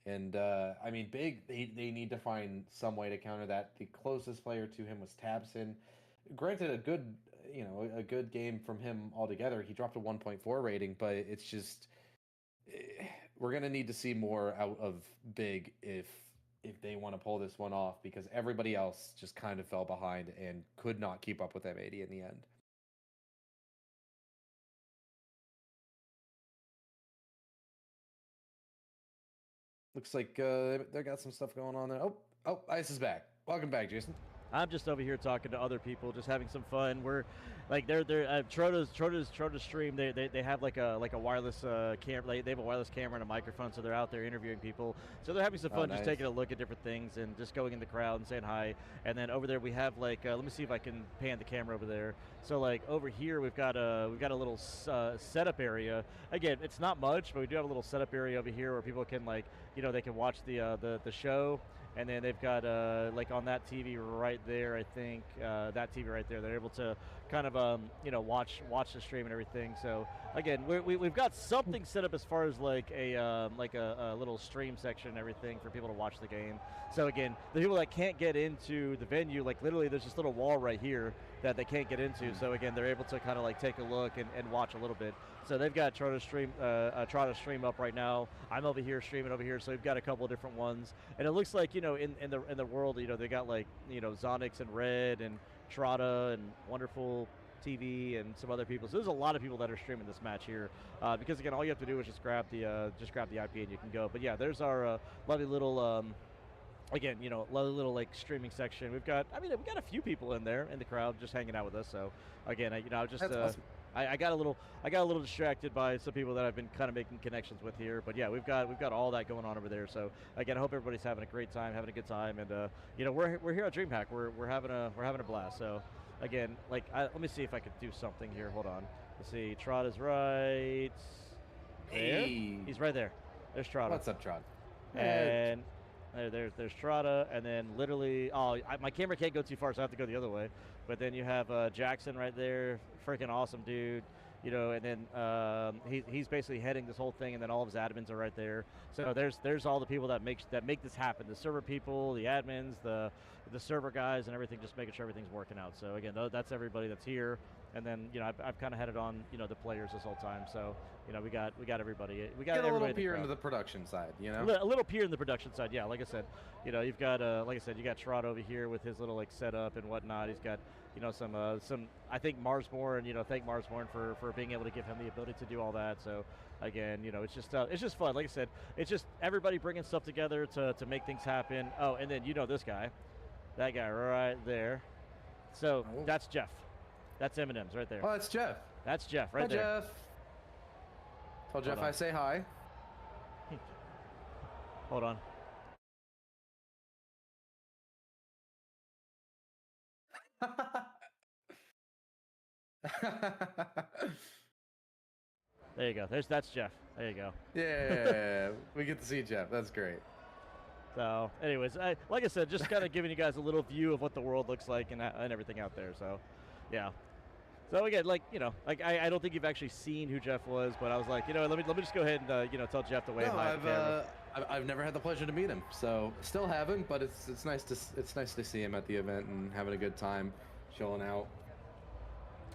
And, I mean, Big, they need to find some way to counter that. The closest player to him was Tabson. Granted, a good game from him altogether. He dropped a 1.4 rating, but it's just we're going to need to see more out of Big if they want to pull this one off, because everybody else just kind of fell behind and could not keep up with M80 in the end. Looks like they got some stuff going on there. Oh, Ice is back. Welcome back, Jason. I'm just over here talking to other people, just having some fun. We're like they're Trota's stream. They have like a wireless camera. Like, they have a wireless camera and a microphone, so they're out there interviewing people. So they're having some fun, nice. Just taking a look at different things and just going in the crowd and saying hi. And then over there we have like let me see if I can pan the camera over there. So like over here we've got a little setup area. Again, it's not much, but we do have a little setup area over here where people can they can watch the show. And then they've got, like on that TV right there, I think, that TV right there, they're able to kind of, watch the stream and everything. So, again, we've got something set up as far as like a little stream section and everything for people to watch the game. So, again, the people that can't get into the venue, like literally there's this little wall right here that they can't get into. So, again, they're able to kind of like take a look and watch a little bit. So they've got Trotta stream up right now. I'm over here streaming over here, so we've got a couple of different ones. And it looks like, in the world, they got like, Zonix and Red and Trotta and Wonderful TV and some other people. So there's a lot of people that are streaming this match here. Because again, all you have to do is just grab the IP and you can go. But yeah, there's our lovely little again, lovely little like streaming section. We've got a few people in there in the crowd just hanging out with us. So again, I just That's awesome. I got a little distracted by some people that I've been kind of making connections with here, but yeah, we've got all that going on over there. So again, I hope everybody's having a great time, having a good time, and we're here at DreamHack. We're having a blast. So again, let me see if I could do something here. Hold on. Let's see. Trot is right there. Hey. He's right there. There's Trotta. What's up, Trot? And there's Trotta, and then literally, my camera can't go too far, so I have to go the other way. But then you have Jackson right there, freaking awesome dude, and then he's basically heading this whole thing, and then all of his admins are right there. So there's all the people that make this happen: the server people, the admins, the the server guys and everything, just making sure everything's working out. So again, that's everybody that's here, and then I've kind of had it on the players this whole time. So we got everybody. We got Get a everybody little in the peer crowd. into the production side, A little peer in the production side, yeah. Like I said, you've got like I said, you got Trot over here with his little like setup and whatnot. He's got some I think Marsborn. Thank Marsborn for being able to give him the ability to do all that. So again, it's just fun. Like I said, it's just everybody bringing stuff together to make things happen. Oh, and then this guy, that guy right there. So that's Jeff. That's M&M's right there. Oh, that's Jeff. That's Jeff right Hi, there. Jeff. Tell Jeff on. I say hi. Hold on. There you go. That's Jeff. There you go. Yeah, we get to see Jeff. That's great. So, anyways, like I said, just kind of giving you guys a little view of what the world looks like and everything out there. So, yeah. So again, I don't think you've actually seen who Jeff was, but I was like, let me just go ahead and tell Jeff to wave No, hi at the camera. I've never had the pleasure to meet him, so still haven't. But it's nice to see him at the event and having a good time, chilling out.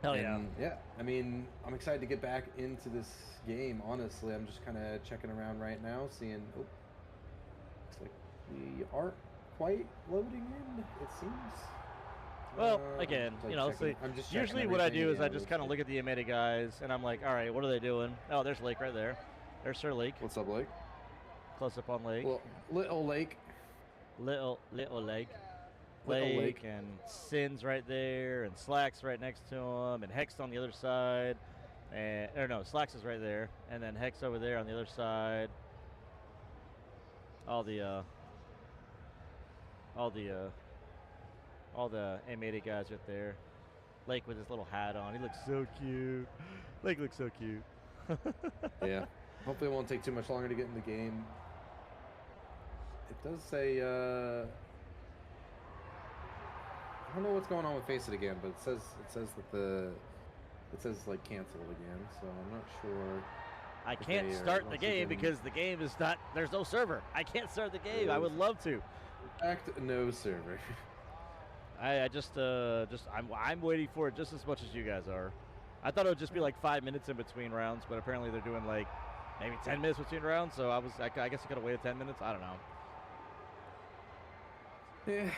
Hell yeah. And yeah, I mean, I'm excited to get back into this game. Honestly, I'm just kind of checking around right now, seeing. Oh, looks like we aren't quite loading in. It seems. Well, again, I'm just checking usually what I do everything. is I just kind of look at the Ameda guys, and I'm like, all right, what are they doing? Oh, there's Lake right there. There's Sir Lake. What's up, Lake? Close up on Lake. Little Lake. Little Lake. Little Lake. And Sin's right there, and Slacks right next to him, and Hex on the other side. Slacks is right there, and then Hex over there on the other side. All the A80 guys right there. Lake with his little hat on. He looks so cute. Lake looks so cute. Yeah. Hopefully it won't take too much longer to get in the game. It does say, I don't know what's going on with Face It again, but it says like canceled again, so I'm not sure. I can't start the game because the game is not, there's no server. I can't start the game. I would love to. In fact, no server. I'm waiting for it just as much as you guys are. I thought it would just be like 5 minutes in between rounds, but apparently they're doing like maybe 10 minutes between rounds. So I guess I could have waited 10 minutes. I don't know. Yeah.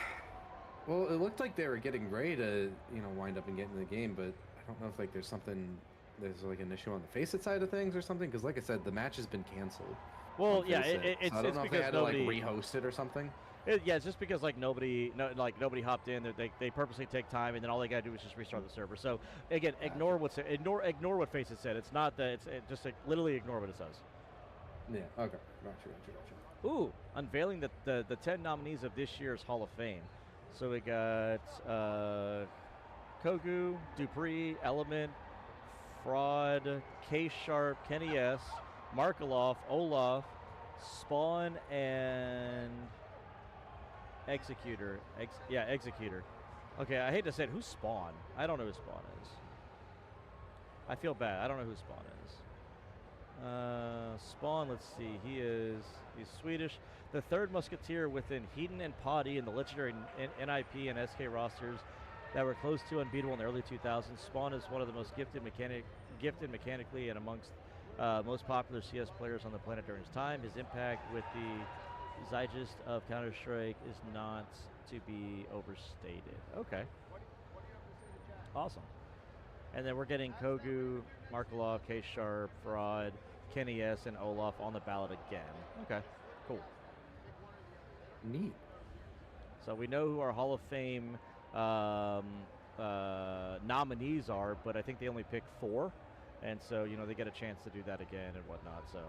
Well, it looked like they were getting ready to, wind up and get in the game, but I don't know if like there's like an issue on the Face It side of things or something. Because like I said, the match has been canceled. Well, yeah, it's I don't know if they had to like rehost it or something. It's just because like nobody hopped in. They purposely take time, and then all they gotta do is just restart the server. So again, ignore what Face It said. It's not that. Just like, literally ignore what it says. Yeah. Okay. Gotcha. Ooh, unveiling the 10 nominees of this year's Hall of Fame. So we got Kogu, Dupree, Element, Fraud, K-Sharp, Kenny S, Markeloff, Olaf, Spawn, and Executor. Executor. Okay, I hate to say it. Who's Spawn? I don't know who Spawn is. I feel bad. I don't know who Spawn is. Spawn, let's see. He's Swedish. The third musketeer within Heaton and Potty in the legendary NIP and SK rosters that were close to unbeatable in the early 2000s. Spawn is one of the most gifted mechanically and amongst most popular CS players on the planet during his time. His impact with the Zeitgeist of Counter-Strike is not to be overstated. Okay. Awesome. And then we're getting Kogu, Markelov, K-Sharp, Fraud, Kenny S, and Olaf on the ballot again. Okay, cool. Neat. So we know who our Hall of Fame nominees are, but I think they only picked 4. And so, they get a chance to do that again and whatnot. So,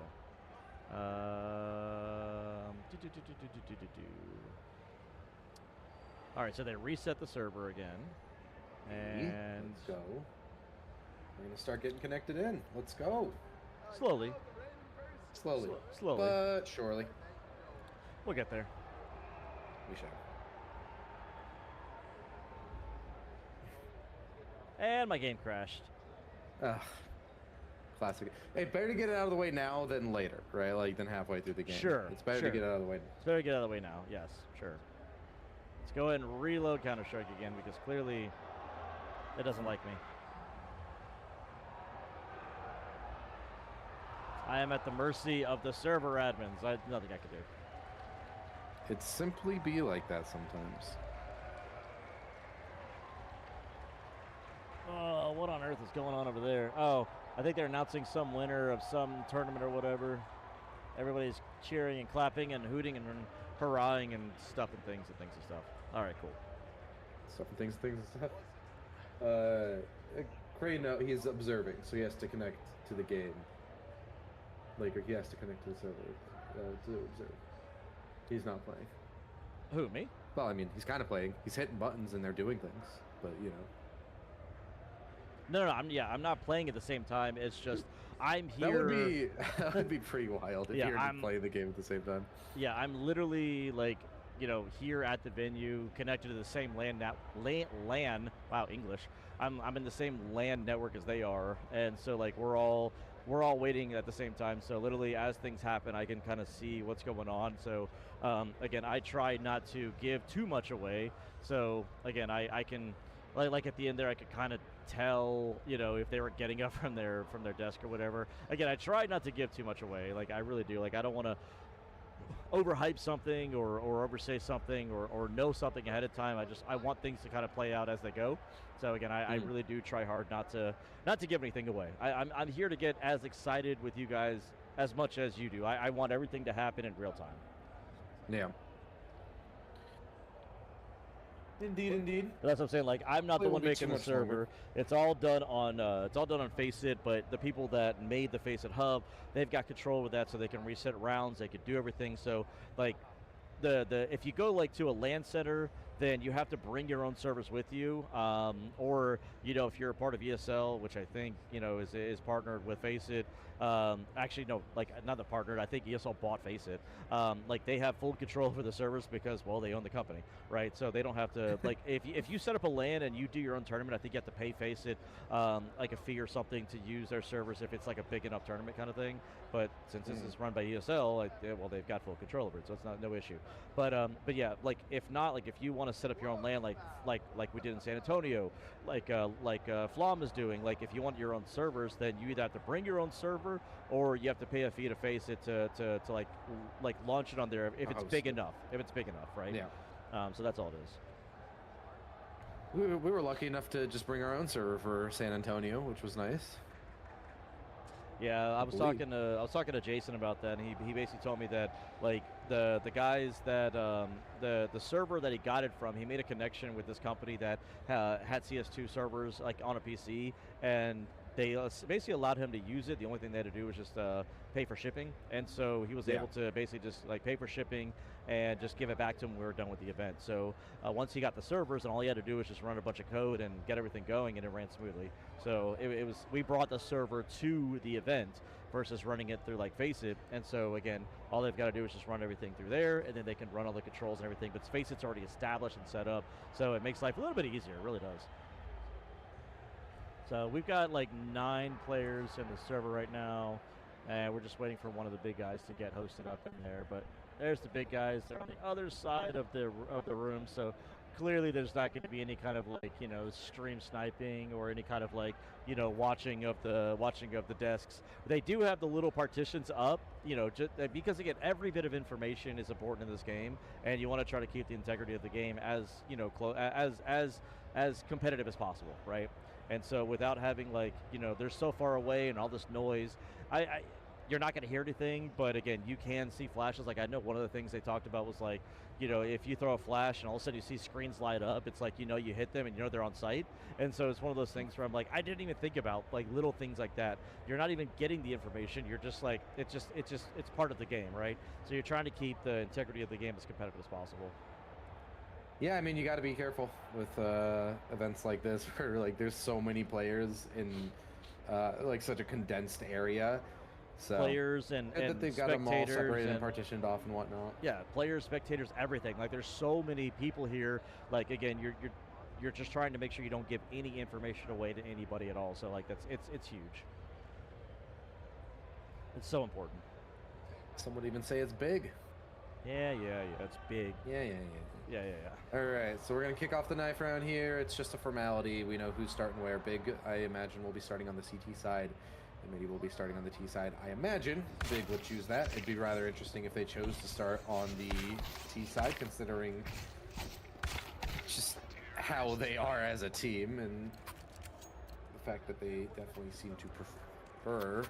all right, so they reset the server again. And let's go. We're going to start getting connected in. Let's go. Slowly. Slowly. But surely. We'll get there. We shall. And my game crashed. Ugh. Classic. Hey, better to get it out of the way now than later, right? Like, than halfway through the game. Sure. It's better to get it out of the way now. It's better to get out of the way now. Yes, sure. Let's go ahead and reload Counter-Strike again because clearly it doesn't like me. I am at the mercy of the server admins. Nothing I can do. It simply be like that sometimes. Oh, what on earth is going on over there? Oh, I think they're announcing some winner of some tournament or whatever. Everybody's cheering and clapping and hooting and hurrahing and stuff and things and stuff. All right, cool. Stuff and things and stuff. Crane, he's observing, so he has to connect to the game. Like, he has to connect to the server to observe. He's not playing. Who, me? Well, I mean, he's kind of playing. He's hitting buttons and they're doing things, but you know. No, I'm not playing at the same time. It's just I'm here. That would be pretty wild if Yeah, you were playing the game at the same time. Yeah, I'm literally like, here at the venue, connected to the same LAN. Wow, English. I'm in the same LAN network as they are, and so like we're all waiting at the same time. So literally, as things happen, I can kind of see what's going on. So again, I try not to give too much away. So again, I can. Like at the end there, I could kind of tell, if they were getting up from their desk or whatever. Again, I try not to give too much away. Like I really do. Like I don't want to overhype something or oversay something or know something ahead of time. I want things to kind of play out as they go. So again, I really do try hard not to give anything away. I'm here to get as excited with you guys as much as you do. I want everything to happen in real time. Yeah. Indeed. That's what I'm saying. Like, I'm not the one making the server. It's all done on Faceit, but the people that made the Faceit hub, they've got control over that, so they can reset rounds. They can do everything. So, like, if you go like to a LAN center, then you have to bring your own servers with you, or if you're a part of ESL, which I think is partnered with Faceit. Actually, no, like not the partnered. I think ESL bought Faceit. Like they have full control over the servers because they own the company, right? So they don't have to like if you set up a LAN and you do your own tournament, I think you have to pay Faceit like a fee or something to use their servers if it's like a big enough tournament kind of thing. But since this is run by ESL, they've got full control over it, so it's no issue. But yeah, like if not, like if you want to set up your own LAN, like we did in San Antonio, like Flom is doing, like if you want your own servers, then you either have to bring your own server or you have to pay a fee to Faceit to like launch it on there if it's big enough. If it's big enough, right? Yeah. So that's all it is. We were lucky enough to just bring our own server for San Antonio, which was nice. Yeah, I was talking to Jason about that, and he basically told me that like the guys that the server that he got it from, he made a connection with this company that had CS2 servers like on a PC, and they basically allowed him to use it. The only thing they had to do was just pay for shipping, and so he was able to basically just like pay for shipping and just give it back to him when we were done with the event. So once he got the servers, and all he had to do was just run a bunch of code and get everything going, and it ran smoothly. So we brought the server to the event versus running it through like Faceit. And so again, all they've got to do is just run everything through there, and then they can run all the controls and everything. But Faceit's already established and set up, so it makes life a little bit easier. It really does. So we've got like 9 players in the server right now, and we're just waiting for one of the big guys to get hosted up in there. But there's the big guys. They're on the other side of the room, so clearly there's not going to be any kind of like stream sniping or any kind of like watching of the desks. They do have the little partitions up, just because again every bit of information is important in this game, and you want to try to keep the integrity of the game as as competitive as possible, right? And so without having like they're so far away and all this noise, you're not going to hear anything, but again, you can see flashes. Like I know one of the things they talked about was like, if you throw a flash and all of a sudden you see screens light up, it's like, you hit them and they're on site. And so it's one of those things where I'm like, I didn't even think about like little things like that. You're not even getting the information. You're just like, it's part of the game, right? So you're trying to keep the integrity of the game as competitive as possible. Yeah, I mean, you got to be careful with events like this where like there's so many players in like such a condensed area. So, players and that they've got them all separated and partitioned off and whatnot. Yeah, players, spectators, everything. Like there's so many people here. Like again, you're just trying to make sure you don't give any information away to anybody at all. So like it's huge. It's so important. Some would even say it's big. Yeah. It's big. Yeah. Yeah. All right, so we're gonna kick off the knife round here. It's just a formality. We know who's starting where. Big, I imagine, will be starting on the CT side, and maybe will be starting on the T side. I imagine Big would choose that. It'd be rather interesting if they chose to start on the T side, considering just how they are as a team and the fact that they definitely seem to prefer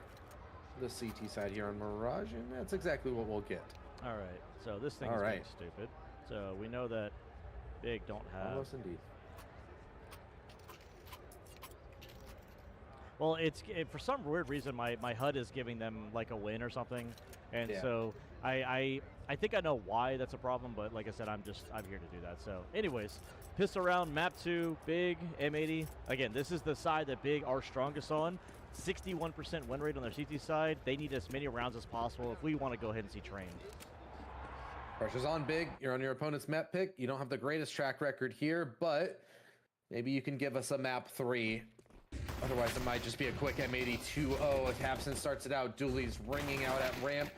the CT side here on Mirage, and that's exactly what we'll get. All right. So this thing All is right. being stupid. So we know that Big don't have. Almost indeed. Well, for some weird reason my HUD is giving them like a win or something, and Yeah. so I think I know why that's a problem, but like I said, I'm here to do that. So, anyways, pistol round, map 2, Big M80. Again, this is the side that Big are strongest on. 61% win rate on their CT side. They need as many rounds as possible if we want to go ahead and see train. Pressure's on, Big. You're on your opponent's map pick. You don't have the greatest track record here, but maybe you can give us a map 3. Otherwise, it might just be a quick M80 2-0. Tapson starts it out. Dooley's ringing out at ramp,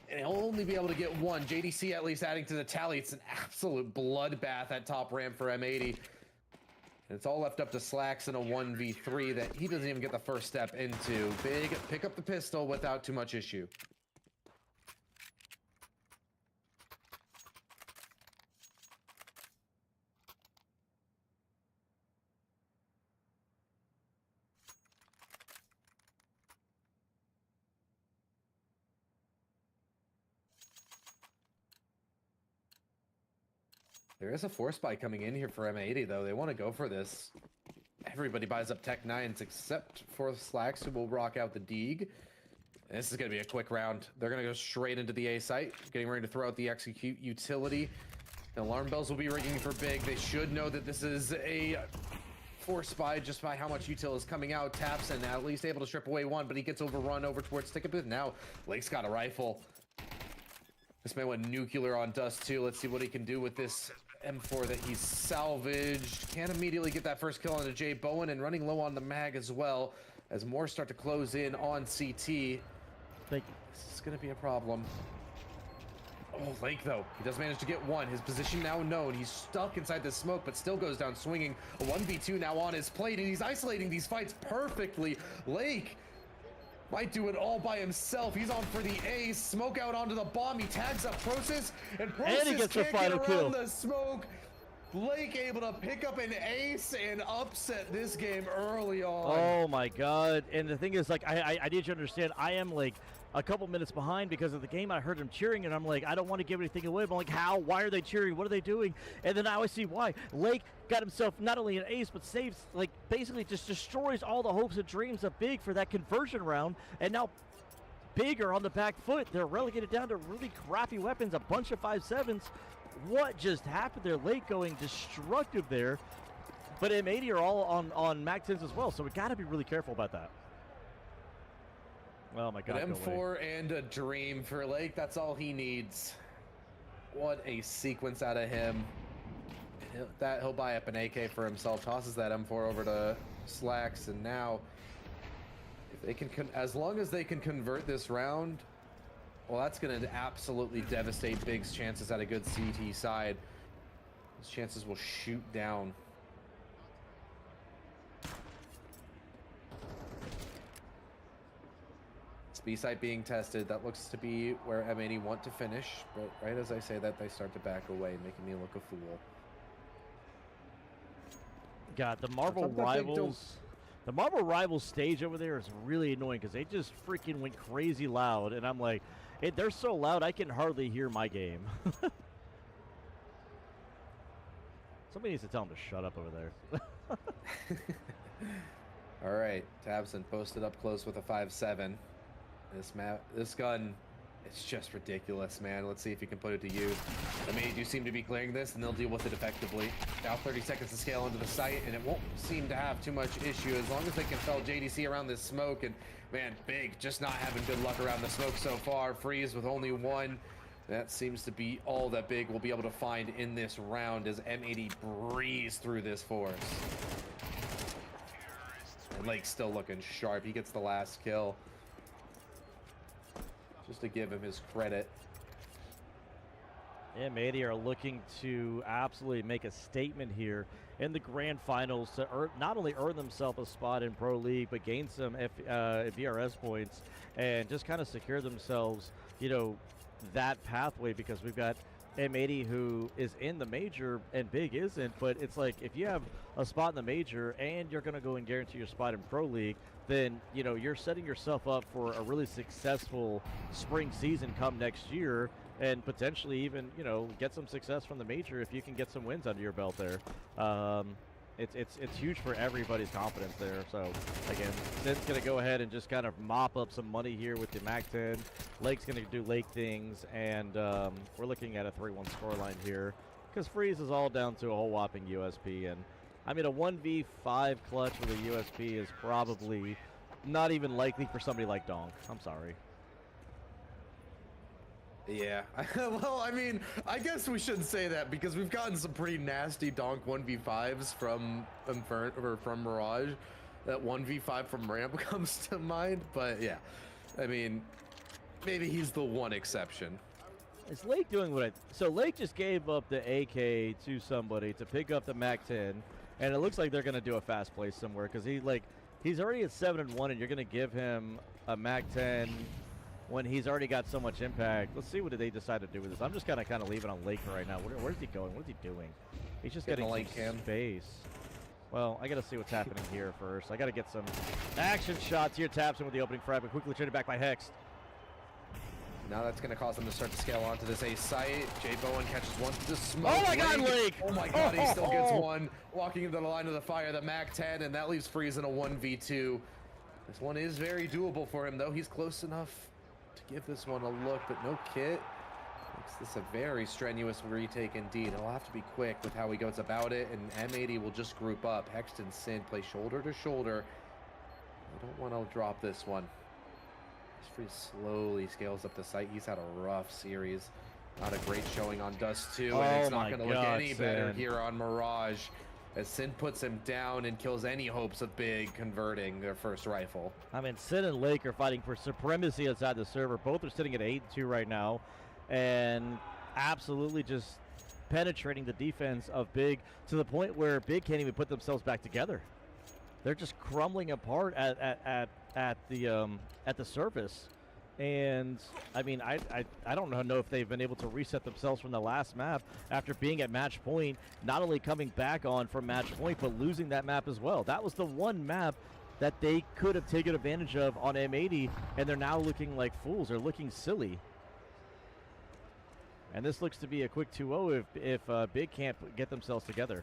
and he'll only be able to get one. JDC at least adding to the tally. It's an absolute bloodbath at top ramp for M80. And it's all left up to Slacks in a 1v3 that he doesn't even get the first step into. Big, pick up the pistol without too much issue. There is a force buy coming in here for M80, though. They want to go for this. Everybody buys up Tech 9s except for Slacks, who will rock out the Deeg. And this is going to be a quick round. They're going to go straight into the A site, getting ready to throw out the execute utility. The alarm bells will be ringing for Big. They should know that this is a force buy just by how much util is coming out. Taps and at least able to strip away one, but he gets overrun over towards Tickabit. Now Lake's got a rifle. This man went nuclear on Dust too. Let's see what he can do with this M4 that he's salvaged. Can't immediately get that first kill onto Jay Bowen, and running low on the mag as well as more start to close in on CT. Thank This is going to be a problem. Oh, Lake, though. He does manage to get one. His position now known. He's stuck inside the smoke, but still goes down swinging. A 1v2 now on his plate, and he's isolating these fights perfectly. Lake might do it all by himself. He's on for the ace. Smoke out onto the bomb. He tags up Proces, and Proces he gets the can't final get kill. around the smoke. Lake able to pick up an ace and upset this game early on. Oh my god. And the thing is, like, I need you to understand, I am like a couple minutes behind because of the game. I heard him cheering, and I'm like, I don't want to give anything away, but I'm like, how? Why are they cheering? What are they doing? And then now I see why. Lake got himself not only an ace, but saves, like, basically just destroys all the hopes and dreams of Big for that conversion round, and now Big are on the back foot. They're relegated down to really crappy weapons, a bunch of 5.7s. What just happened there? Lake going destructive there, but M80 are all on Mac 10s as well, so we got to be really careful about that. Oh my god. An go away. M4 and a dream for Lake. That's all he needs. What a sequence out of him. He'll buy up an AK for himself. Tosses that M4 over to Slacks, and now, if they can, as long as they can convert this round, well, that's going to absolutely devastate Big's chances at a good CT side. His chances will shoot down. B site being tested. That looks to be where M80 want to finish, but right as I say that, they start to back away, making me look a fool. God, the Marvel What's up, that big Rivals. The Marvel Rivals stage over there is really annoying because they just freaking went crazy loud, and I'm like, they're so loud I can hardly hear my game. Somebody needs to tell them to shut up over there. All right, Tabson posted up close with a 5.7. This gun, it's just ridiculous, man. Let's see if you can put it to use. I mean, you seem to be clearing this, and they'll deal with it effectively. Now 30 seconds to scale into the site, and it won't seem to have too much issue as long as they can fell JDC around this smoke. And man, Big just not having good luck around the smoke so far. Freeze with only one. That seems to be all that Big will be able to find in this round as M80 breeze through this force. And Lake's still looking sharp. He gets the last kill. Just to give him his credit. M80 are looking to absolutely make a statement here in the grand finals to not only earn themselves a spot in Pro League, but gain some VRS points and just kind of secure themselves, that pathway, because we've got M80 who is in the major and Big isn't. But it's like, if you have a spot in the major and you're going to go and guarantee your spot in Pro League, then you're setting yourself up for a really successful spring season come next year, and potentially even get some success from the major if you can get some wins under your belt there. It's huge for everybody's confidence there. So again, Sin's going to go ahead and just kind of mop up some money here with the MAC-10. Lake's going to do Lake things, and we're looking at a 3-1 scoreline here because Freeze is all down to a whole whopping USP. And I mean, a 1v5 clutch with a USP is probably not even likely for somebody like Donk. I'm sorry. Yeah, well, I mean, I guess we shouldn't say that because we've gotten some pretty nasty Donk 1v5s from Mirage. That 1v5 from Ramp comes to mind, but yeah, I mean, maybe he's the one exception. Is Lake doing what so Lake just gave up the AK to somebody to pick up the MAC-10, and it looks like they're going to do a fast play somewhere because he's already at 7-1, and you're going to give him a MAC-10 when he's already got so much impact. Let's see what they decide to do with this. I'm just kind of leaving on Lake right now. Where's he going? What is he doing? He's just getting some space. Well, I got to see what's happening here first. I got to get some action shots here. Taps in with the opening frag, but quickly traded back by Hex. Now that's going to cause them to start to scale onto this A site. Jay Bowen catches one through the smoke. Oh my God, Lake! Oh my God, he still gets one. Walking into the line of the fire, the MAC-10, and that leaves Freeze in a 1v2. This one is very doable for him, though. He's close enough to give this one a look, but no kit. Makes this a very strenuous retake indeed. He'll have to be quick with how he goes about it, and M80 will just group up. Hext and Sin play shoulder to shoulder. I don't want to drop this one. Freeze slowly scales up the site. He's had a rough series. Not a great showing on Dust 2, and it's not going to look any better here on Mirage as Sin puts him down and kills any hopes of Big converting their first rifle. I mean, Sin and Lake are fighting for supremacy inside the server. Both are sitting at 8-2 right now, and absolutely just penetrating the defense of Big to the point where Big can't even put themselves back together. They're just crumbling apart at the surface. And I mean, I don't know if they've been able to reset themselves from the last map after being at match point, not only coming back on from match point, but losing that map as well. That was the one map that they could have taken advantage of on M80, and they're now looking like fools. They're looking silly. And this looks to be a quick 2-0 if Big can't get themselves together.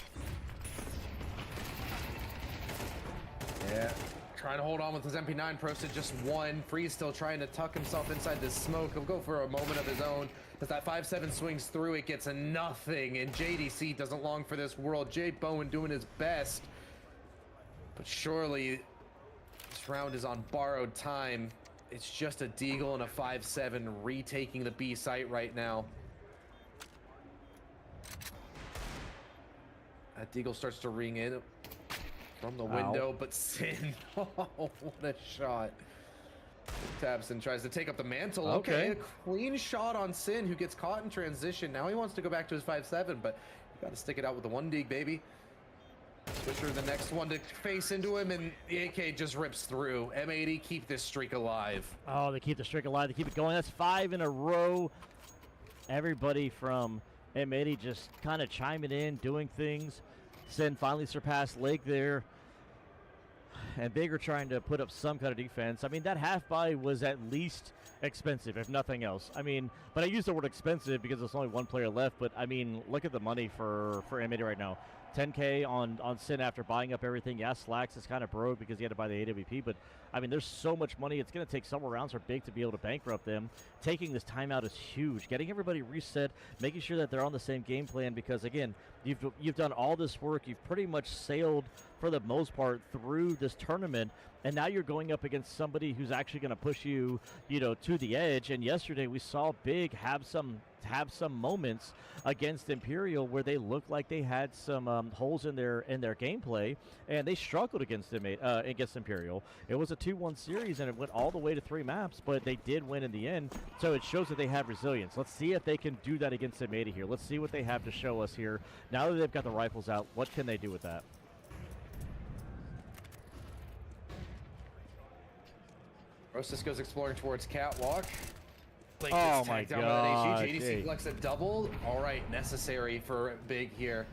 Yeah, trying to hold on with his MP9. Prosted just one. Freeze still trying to tuck himself inside this smoke. He'll go for a moment of his own. As that 5-7 swings through, it gets a nothing. And JDC doesn't long for this world. Jay Bowen doing his best. But surely this round is on borrowed time. It's just a Deagle and a 5-7 retaking the B site right now. That Deagle starts to ring in from the window, but Sin, oh, what a shot. Tabson tries to take up the mantle. Okay, a clean shot on Sin, who gets caught in transition. Now he wants to go back to his 5-7, but you got to stick it out with the 1 dig, baby. Swisher, the next one to face into him, and the AK just rips through. M80 keep this streak alive. Oh, they keep the streak alive. They keep it going. That's 5 in a row. Everybody from M80 just kind of chiming in, doing things. Sin finally surpassed Lake there. And Big are trying to put up some kind of defense. I mean, that half buy was at least expensive, if nothing else. I mean, but I use the word expensive because there's only one player left. But I mean, look at the money for M80 right now. 10K on Sin after buying up everything. Yeah, Slacks is kind of broke because he had to buy the AWP, but I mean, there's so much money. It's going to take several rounds for Big to be able to bankrupt them. Taking this timeout is huge. Getting everybody reset, making sure that they're on the same game plan because, again, you've done all this work. You've pretty much sailed for the most part through this tournament, and now you're going up against somebody who's actually going to push you, to the edge. And yesterday we saw Big have some moments against Imperial where they looked like they had some holes in their gameplay, and they struggled against Imperial. It was a 2-1 series, and it went all the way to 3 maps, but they did win in the end. So it shows that they have resilience. Let's see if they can do that against M80 here. Let's see what they have to show us here. Now that they've got the rifles out, what can they do with that? Rosas goes exploring towards Catwalk. Blake Oh gets my tagged down by God, that AG. JDC Jake. collects a double. All right, necessary for Big here.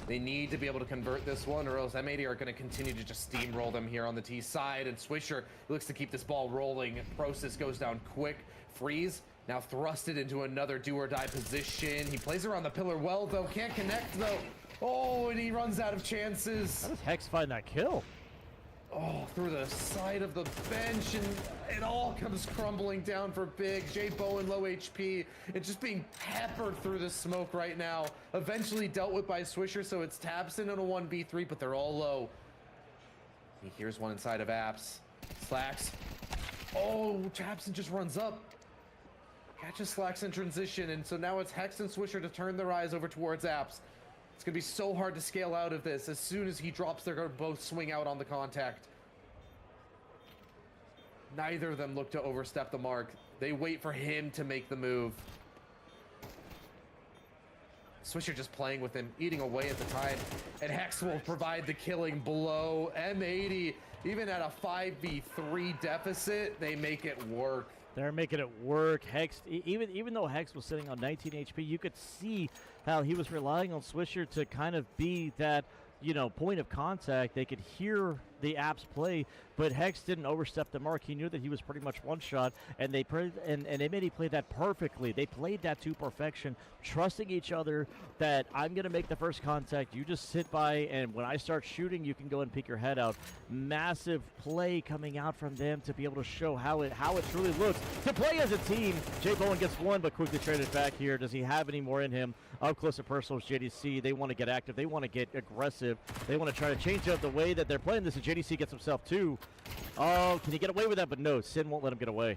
They need to be able to convert this one, or else M80 are going to continue to just steamroll them here on the T side. And Swisher looks to keep this ball rolling. Process goes down quick. Freeze now thrusted into another do-or-die position. He plays around the pillar well, though. Can't connect, though. Oh, and he runs out of chances. How does Hex find that kill? Oh, through the side of the bench, and it all comes crumbling down for Big. Jay Bowen, low HP, and just being peppered through the smoke right now. Eventually dealt with by Swisher, so it's Tabson on a 1v3, but they're all low. He hears one inside of Apps. Slacks. Oh, Tabson just runs up. Catches Slacks in transition, and so now it's Hex and Swisher to turn their eyes over towards Apps. It's going to be so hard to scale out of this. As soon as he drops, they're going to both swing out on the contact. Neither of them look to overstep the mark. They wait for him to make the move. Swisher just playing with him, eating away at the time. And Hex will provide the killing blow. M80, even at a 5v3 deficit, they make it work. They're making it work. Hex, even though Hex was sitting on 19 HP, you could see how he was relying on Swisher to kind of be that, point of contact. They could hear the Apps play, but Hex didn't overstep the mark. He knew that he was pretty much one shot, and they played that perfectly. They played that to perfection, trusting each other that I'm going to make the first contact. You just sit by, and when I start shooting, you can go and peek your head out. Massive play coming out from them to be able to show how it truly looks to play as a team. Jay Bowen gets one, but quickly traded back here. Does he have any more in him? Up close and personal is JDC. They want to get active. They want to get aggressive. They want to try to change up the way that they're playing this, and JDC gets himself two. Oh, can he get away with that? But no, Sin won't let him get away.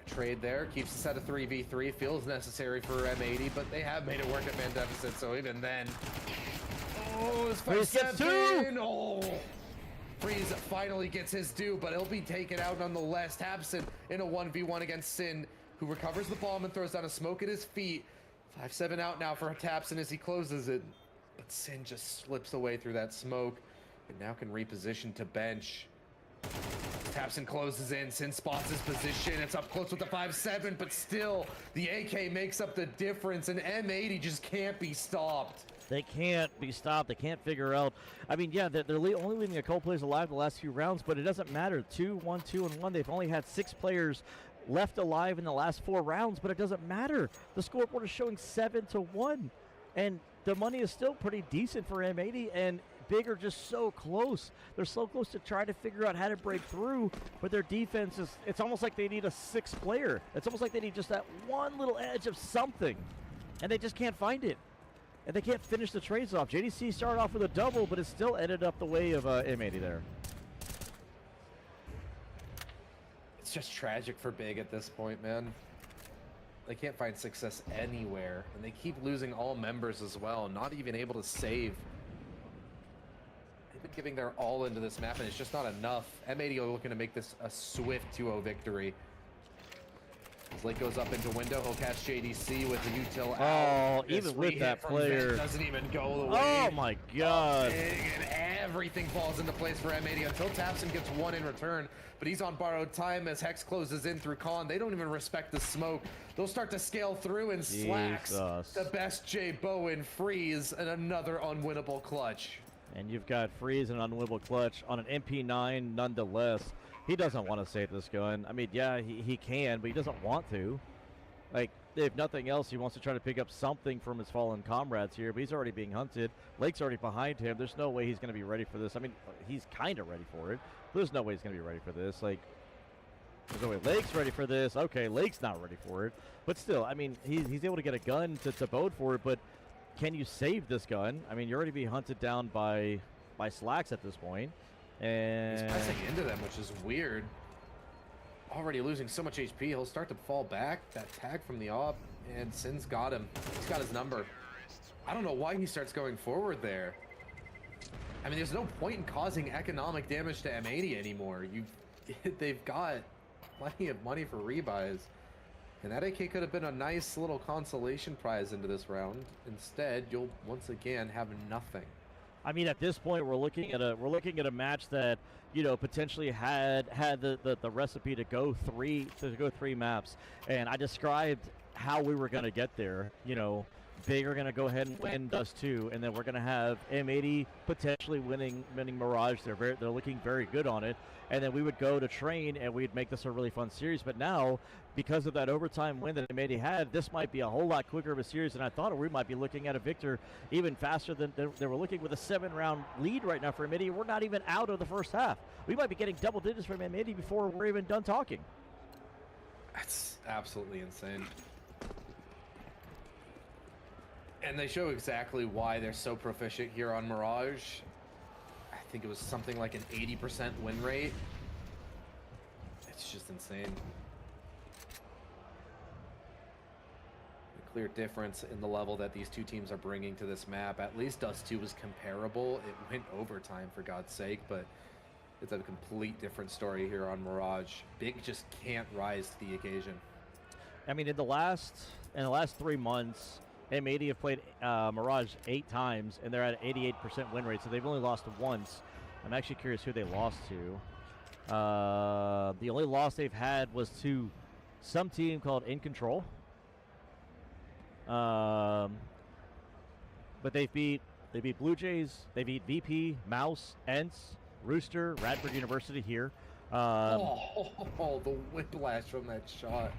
Trade there, keeps us at a 3v3, feels necessary for M80, but they have made it work at man deficit, so even then. Oh, it's Freeze gets two! Oh! Freeze finally gets his due, but he'll be taken out nonetheless. Tabson in a 1v1 against Sin, who recovers the bomb and throws down a smoke at his feet. 5-7 out now for Tabson as he closes it. But Sin just slips away through that smoke and now can reposition to bench. Tabson closes in, Sin spots his position. It's up close with the 5-7, but still the AK makes up the difference, and M80 just can't be stopped. They can't be stopped. They can't figure out. I mean, yeah, they're only leaving a couple players alive the last few rounds, but it doesn't matter. 2-1, 2-1. They've only had 6 players left alive in the last 4 rounds, but it doesn't matter. The scoreboard is showing 7-1, and the money is still pretty decent for M80, and Big are just so close. They're so close to try to figure out how to break through, but their defense is, it's almost like they need a 6th player. It's almost like they need just that one little edge of something, and they just can't find it. And they can't finish the trades off. JDC started off with a double, but it still ended up the way of M80 there. It's just tragic for Big at this point, man. They can't find success anywhere, and they keep losing all members as well, not even able to save. They've been giving their all into this map, and it's just not enough. M80 are looking to make this a swift 2-0 victory. Slate goes up into window. He'll catch JDC with the util out. Oh, even with that player. Doesn't even go the way. Oh my God. Big, and everything falls into place for M80 until Tabson gets one in return. But he's on borrowed time as Hex closes in through Con. They don't even respect the smoke. They'll start to scale through, and Slacks the best Jay Bowen, Freeze, and another unwinnable clutch. And you've got Freeze and an unwinnable clutch on an MP9 nonetheless. He doesn't want to save this gun. I mean, yeah, he can, but he doesn't want to. Like, if nothing else, he wants to try to pick up something from his fallen comrades here, but he's already being hunted. Lake's already behind him. There's no way he's going to be ready for this. I mean, he's kind of ready for it, but there's no way he's going to be ready for this. Like, there's no way Lake's ready for this. Okay, Lake's not ready for it. But still, I mean, he's able to get a gun to bode for it, but can you save this gun? I mean, you're already being hunted down by Slacks at this point, and He's pressing into them, which is weird. Already losing so much HP, he'll start to fall back. That tag from the op, and Sin's got him. He's got his number. I don't know why he starts going forward there. I mean, there's no point in causing economic damage to M80 anymore. They've got plenty of money for rebuys. And that AK could have been a nice little consolation prize into this round. Instead, you'll once again have nothing. I mean, at this point, we're looking at a match that, you know, potentially had the recipe to go three maps, and I described how we were going to get there. You know, Big are going to go ahead and win Dust 2, and then we're going to have M80 potentially winning Mirage. They're looking very good on it, and then we would go to Train, and we'd make this a really fun series. But now, because of that overtime win that M80 had, this might be a whole lot quicker of a series than I thought, or we might be looking at a victor even faster than they were looking, with a 7-round lead right now for M80. We're not even out of the first half. We might be getting double digits from M80 before we're even done talking. That's absolutely insane. And they show exactly why they're so proficient here on Mirage. I think it was something like an 80% win rate. It's just insane. A clear difference in the level that these two teams are bringing to this map. At least Dust 2 was comparable. It went overtime, for God's sake, but it's a complete different story here on Mirage. Big just can't rise to the occasion. I mean, in the last 3 months, M80 have played Mirage 8 times, and they're at an 88% win rate, so they've only lost once. I'm actually curious who they lost to. The only loss they've had was to some team called In Control. But they beat Blue Jays, they beat VP, Mouse, Ents, Rooster, Radford University here. The whiplash from that shot.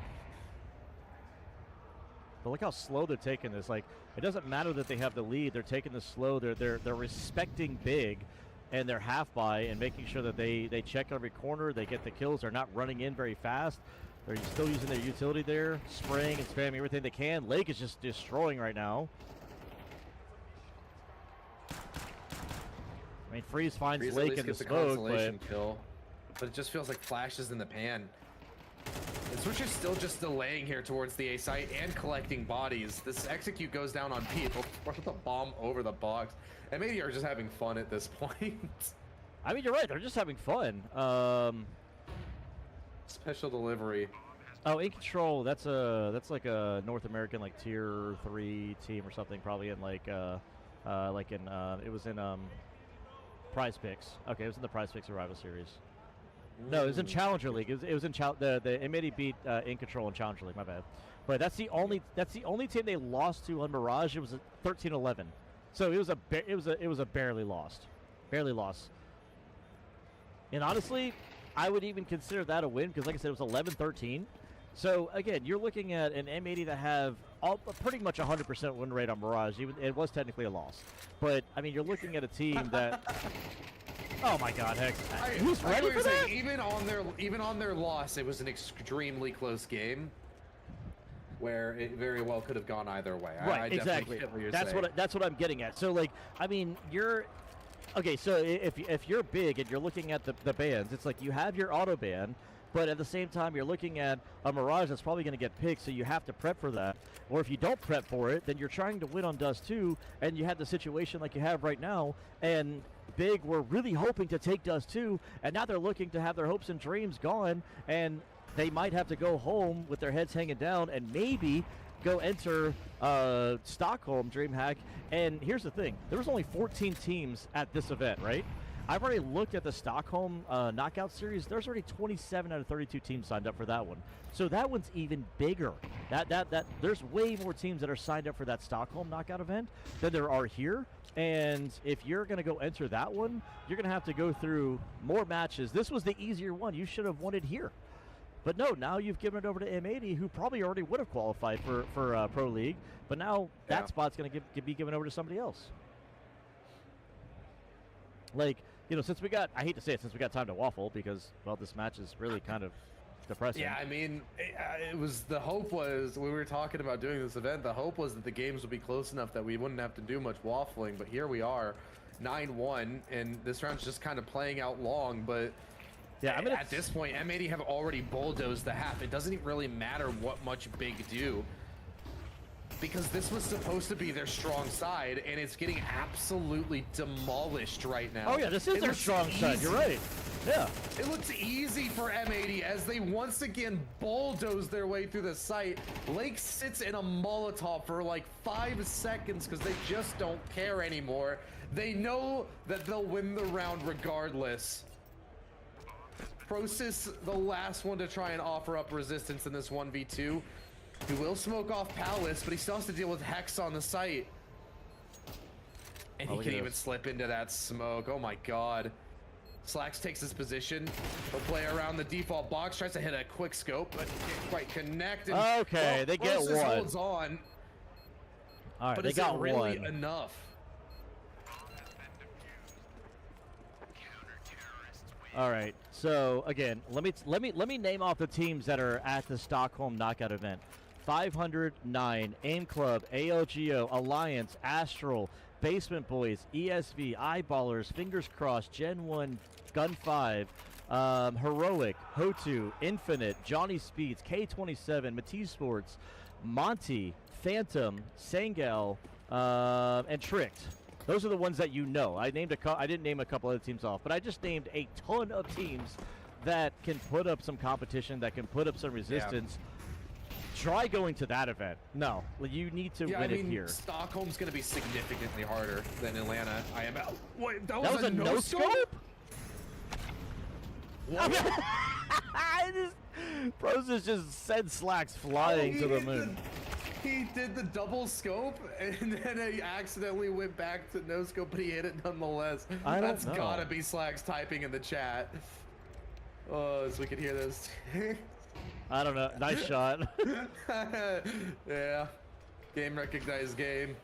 But look how slow they're taking this. Like, it doesn't matter that they have the lead. They're taking this slow. They're respecting Big and their half buy and making sure that they check every corner. They get the kills. They're not running in very fast. They're still using their utility there, spraying and spamming everything they can. Lake is just destroying right now. I mean, Freeze finds Freeze Lake in the smoke, but it just feels like flashes in the pan. And Switcher's still just delaying here towards the A site and collecting bodies. This execute goes down on Pete. They'll throw the bomb over the box. And maybe are just having fun at this point. I mean, you're right. They're just having fun. Special delivery. Oh, In Control. That's like a North American like tier 3 team or something. Probably in it was in Prize Picks. Okay, it was in the Prize Picks Arrival Series. No, it was in Challenger League. It was in the M80 beat In Control in Challenger League. My bad. But that's the only team they lost to on Mirage. It was a 13-11. So it was a barely lost. And honestly, I would even consider that a win because, like I said, it was 11-13. So again, you're looking at an M80 that have pretty much 100% win rate on Mirage. Even it was technically a loss, but I mean, you're looking at a team that. Oh my God, Hex! Who's ready for that? Even on their loss, it was an extremely close game, where it very well could have gone either way. Right, exactly. That's what I'm getting at. So, like, I mean, you're okay. So if you're Big and you're looking at the bans, it's like you have your auto ban, but at the same time you're looking at a Mirage that's probably going to get picked, so you have to prep for that. Or if you don't prep for it, then you're trying to win on Dust 2, and you have the situation like you have right now, and Big were really hoping to take Dust 2, and now they're looking to have their hopes and dreams gone, and they might have to go home with their heads hanging down and maybe go enter Stockholm DreamHack. And here's the thing, there was only 14 teams at this event, right? I've already looked at the Stockholm knockout series. There's already 27 out of 32 teams signed up for that one. So that one's even bigger. That there's way more teams that are signed up for that Stockholm knockout event than there are here. And if you're going to go enter that one, you're going to have to go through more matches. This was the easier one. You should have won it here. But no, now you've given it over to M80, who probably already would have qualified for Pro League. But now that spot's going to be given over to somebody else. Like, you know, since we got, I hate to say it, since we got time to waffle, because, well, this match is really kind of depressing. Yeah, I mean, it was the hope was when we were talking about doing this event. The hope was that the games would be close enough that we wouldn't have to do much waffling. But here we are, 9-1, and this round's just kind of playing out long. But Yeah, I mean, at this point, M80 have already bulldozed the half. It doesn't even really matter what much Big do, because this was supposed to be their strong side, and it's getting absolutely demolished right now. oh yeah, this is It their looks strong side. easy. You're right. Yeah. It looks easy for M80 as they once again bulldoze their way through the site. Lake sits in a Molotov for like 5 seconds because they just don't care anymore. They know that they'll win the round regardless. Prosis, the last one to try and offer up resistance in this 1v2. He will smoke off Palace, but he still has to deal with Hex on the site. And Oh, he look can at even this. slip into that smoke. Oh my god. Slacks takes his position. He'll play around the default box, tries to hit a quick scope, but can't quite connect. And, Okay, they get Prosis one. holds on, All right, but they is got it really one. enough? All right. So again, let me name off the teams that are at the Stockholm Knockout event. 509, Aim Club, ALGO, Alliance, Astral, Basement Boys, ESV, Eyeballers, Fingers Crossed, Gen 1, Gun 5, Heroic, Hotu, Infinite, Johnny Speeds, K27, Matisse Sports, Monty, Phantom, Sangel, and Tricked. Those are the ones that you know. I didn't name a couple other teams off, but I just named a ton of teams that can put up some competition, that can put up some resistance. Try going to that event. No, you need to Yeah, I win mean, it here. Stockholm's going to be significantly harder than Atlanta. Wait, that That was a no scope? What? Prosis just sent Slacks flying to the moon. He did the double scope, and then he accidentally went back to no scope, but he hit it nonetheless. I don't That's know. gotta be Slacks typing in the chat. Oh, so we can hear this. I don't know. Nice shot. Yeah. Game recognized game.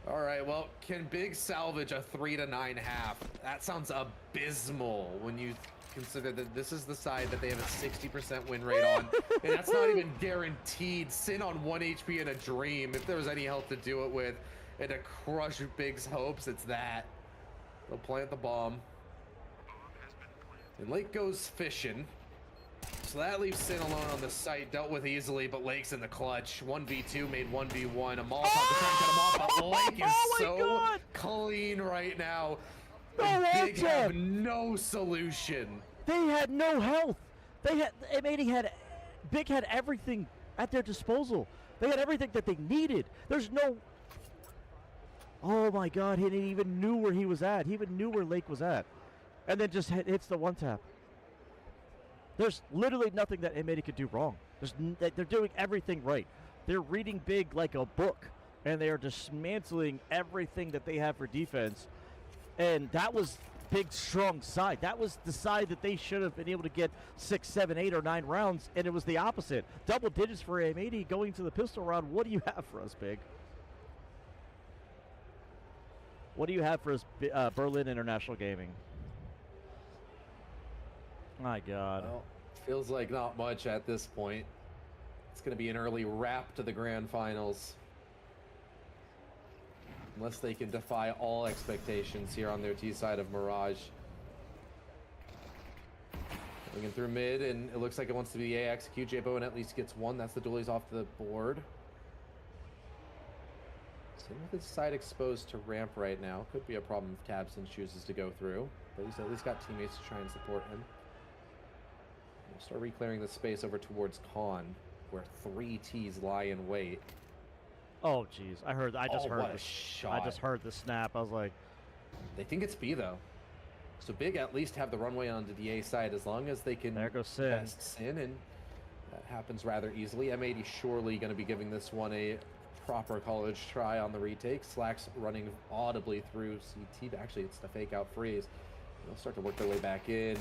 All right, well, can Big salvage a 3-9 half? That sounds abysmal when you consider that this is the side that they have a 60% win rate on, and that's not even guaranteed. Sin on 1 HP in a dream. If there was any health to do it with, and to crush Big's hopes, it's that. They'll plant the bomb. And Lake goes fishing. So that leaves Sin alone on the site, dealt with easily, but Lake's in the clutch. 1v2 made 1v1. A Molotov to try and cut him off, but Lake is Oh my so God! clean right now. No And Big have answer. no solution. They had no health. Big had everything at their disposal. They had everything that they needed. There's no. Oh my God! He didn't even knew where he was at. He even knew where Lake was at, and then just hits the one tap. There's literally nothing that M80 could do wrong. They're doing everything right. They're reading Big like a book, and they are dismantling everything that they have for defense. And that was Big's strong side. That was the side that they should have been able to get 6, 7, 8, or 9 rounds, and it was the opposite. Double digits for M80 going to the pistol round. What do you have for us, Big? What do you have for us, Berlin International Gaming? My God. Well, feels like not much at this point. It's going to be an early wrap to the grand finals. Unless they can defy all expectations here on their T side of Mirage. Looking through mid, and it looks like it wants to be A execute. J-Bowen at least gets one. That's the dualies off the board. Same with his side exposed to ramp right now. Could be a problem if Tabson chooses to go through. But he's at least got teammates to try and support him. We'll start reclearing the space over towards Khan, where 3 Ts lie in wait. Oh, jeez. I just heard what a the shot. I just heard the snap. I was like, They think it's B though. So Big at least have the runway onto the A side as long as they can There goes Sin. best Sin, and that happens rather easily. M80 surely going to be giving this one a proper college try on the retake. Slacks running audibly through CT, but actually it's the fake out freeze. They'll start to work their way back in.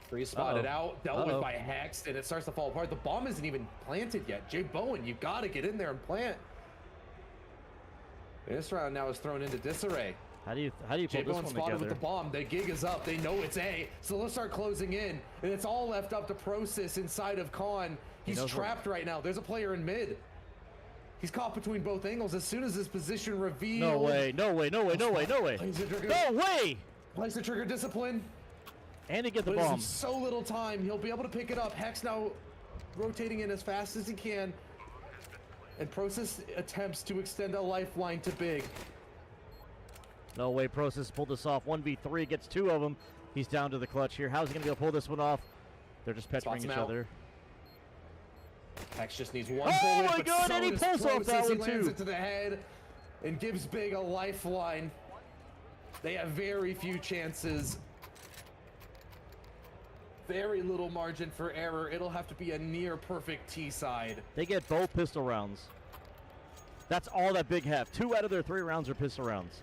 Freeze spotted out, dealt with by Hex, and it starts to fall apart. The bomb isn't even planted yet. J-Bowen, you got to get in there and plant. This round now is thrown into disarray. How do you pull this J-Bone one spotted with together? the bomb. The gig is up. They know it's A. So let's start closing in. And it's all left up to Process inside of Khan. He's knows what- trapped right now. There's a player in mid. He's caught between both angles. As soon as his position revealed. No way, no way, no way, no way, no way. Plays the trigger. No way! Plays the trigger discipline. And he get the But it's bomb. so little time. He'll be able to pick it up. Hex now rotating in as fast as he can. And Process attempts to extend a lifeline to Big. No way, Process pulled this off. 1v3, gets 2 of them. He's down to the clutch here. How's he going to be able to pull this one off? They're just peppering Spots each him out. other. Hex just needs one Oh bullet, my but God, so and he does pulls off that Process. He one lands too. it to the head and gives Big a lifeline. They have very few chances. Very little margin for error. It'll have to be a near perfect T side. They get both pistol rounds. That's all that Big have. 2 out of their 3 rounds are pistol rounds.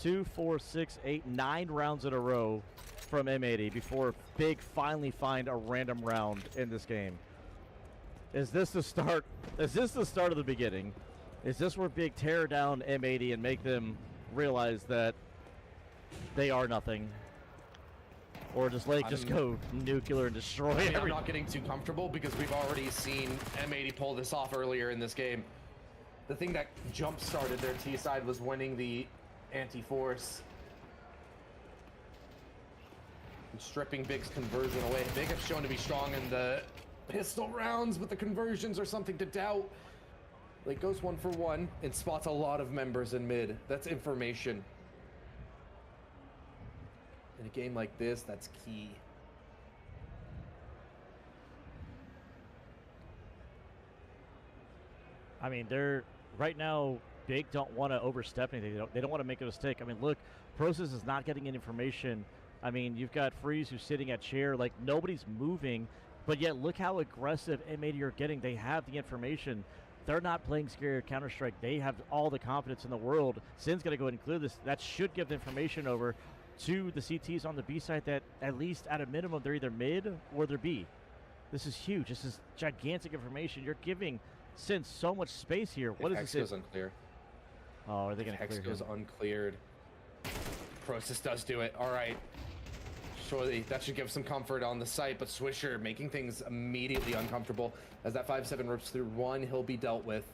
2, 4, 6, 8, 9 rounds in a row from M80 before Big finally find a random round in this game. Is this the start? Is this the start of the beginning? Is this where Big tear down M80 and make them realize that they are nothing? Or does Lake just go nuclear and destroy I mean, I'm everything? not getting too comfortable because we've already seen M80 pull this off earlier in this game. The thing that jump-started their T side was winning the anti-force. And stripping Big's conversion away. Big have shown to be strong in the pistol rounds, but the conversions are something to doubt. Lake goes 1 for 1 and spots a lot of members in mid. That's information. In a game like this, that's key. I mean, they're right now. Big don't want to overstep anything. They don't want to make a mistake. I mean, look, Process is not getting any information. I mean, you've got Freeze who's sitting at chair, like nobody's moving, but yet look how aggressive M80 are getting. They have the information. They're not playing scary Counter-Strike. They have all the confidence in the world. Sin's going to go ahead and clear this. That should give the information over to the CTs on the B side that at least at a minimum they're either mid or they're B. This is huge. This is gigantic information. You're giving Sin so much space here. What is Hex this? goes unclear. Oh, are they going to Hex clear goes him? uncleared. Process does do it. All right. Surely that should give some comfort on the site, but Swisher making things immediately uncomfortable. As that 5-7 rips through 1, he'll be dealt with.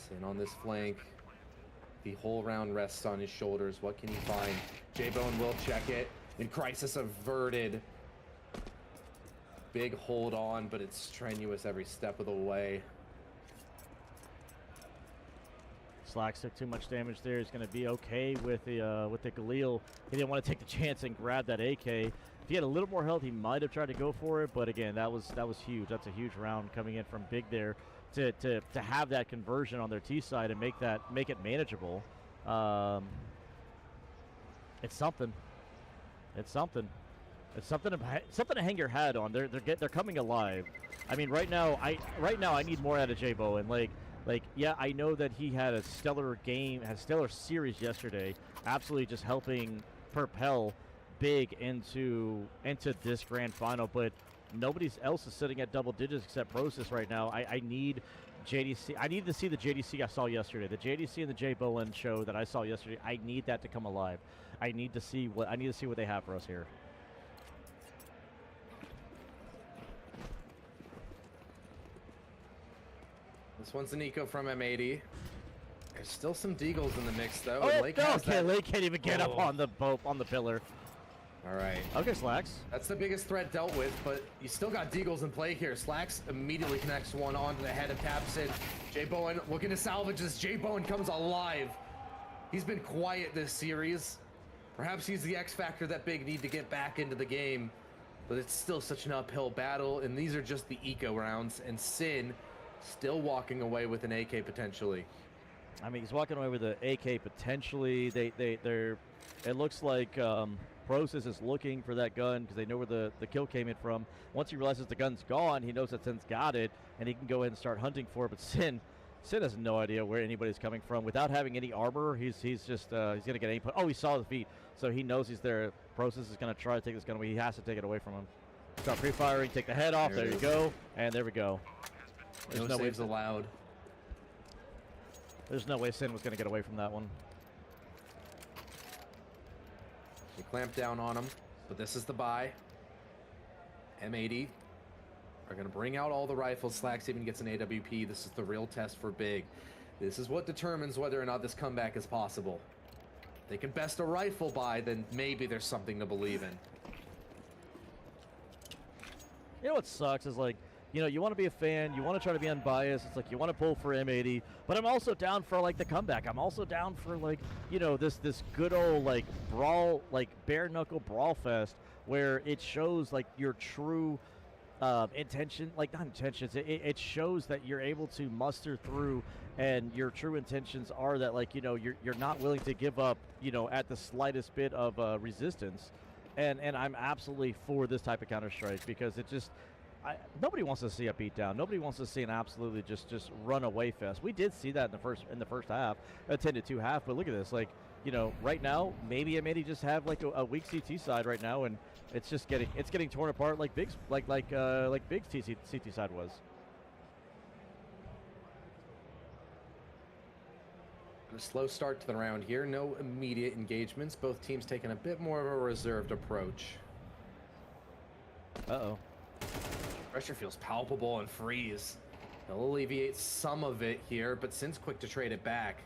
Sin on this flank. The whole round rests on his shoulders. What can he find? J-Bone will check it. And Crisis averted. Big hold on, but it's strenuous every step of the way. Slacks took too much damage there. He's going to be okay with the Galil. He didn't want to take the chance and grab that AK. If he had a little more health, he might have tried to go for it. But again, that was huge. That's a huge round coming in from Big there to have that conversion on their T side and make it manageable. It's something. It's something. It's something to hang your hat on. They're coming alive. I mean, right now I need more out of J-Bo, and like, yeah, I know that he had a stellar game, had a stellar series yesterday, absolutely just helping propel Big into this grand final, but nobody else is sitting at double digits except Process right now. I need JDC. I need to see the JDC I saw yesterday. The JDC and the J Bowen show that I saw yesterday. I need that to come alive. I need to see what they have for us here. This one's an eco from M80. There's still some Deagles in the mix, though. Oh, and Lake has okay, that. Lake can't even get up Oh. on the boat, on the pillar. All right. Okay, Slacks. That's the biggest threat dealt with, but you still got Deagles in play here. Slacks immediately connects one onto the head and taps it. J Bowen looking to salvage this. J Bowen comes alive. He's been quiet this series. Perhaps he's the X factor that Big need to get back into the game, but it's still such an uphill battle, and these are just the eco rounds, and Sin still walking away with an AK potentially. I mean, he's walking away with an AK potentially. They're. It looks like Process is looking for that gun because they know where the kill came in from. Once he realizes the gun's gone, he knows that Sin's got it, and he can go ahead and start hunting for it. But Sin has no idea where anybody's coming from. Without having any armor, he's just he's gonna get any. Oh, he saw the feet, so he knows he's there. Process is gonna try to take this gun away. He has to take it away from him. Start pre-firing, take the head off. There There it you is. go, and there we go. There's No no way saves to- allowed. There's no way Sin was going to get away from that one. They clamp down on him, but this is the buy. M80 are going to bring out all the rifles. Slacks even gets an AWP. This is the real test for Big. This is what determines whether or not this comeback is possible. If they can best a rifle buy, then maybe there's something to believe in. You know what sucks is, like, you know, you want to be a fan, you want to try to be unbiased. It's like you want to pull for M80, but I'm also down for like the comeback. I'm also down for, like, you know, this good old like brawl, like bare knuckle brawl fest where it shows like your true intention, like not intentions. It shows that you're able to muster through, and your true intentions are that, like, you know, you're not willing to give up, you know, at the slightest bit of resistance. And I'm absolutely for this type of Counter-Strike because it just, nobody wants to see a beatdown. Nobody wants to see an absolutely just runaway fest. We did see that in the first half, a 10-2 half. But look at this, like, you know, right now maybe Amity just have like a weak CT side right now, and it's just getting torn apart like Big's Big's CT side was. A slow start to the round here. No immediate engagements. Both teams taking a bit more of a reserved approach. Uh-oh. Pressure feels palpable and Freeze. They'll alleviate some of it here, but Sin's quick to trade it back.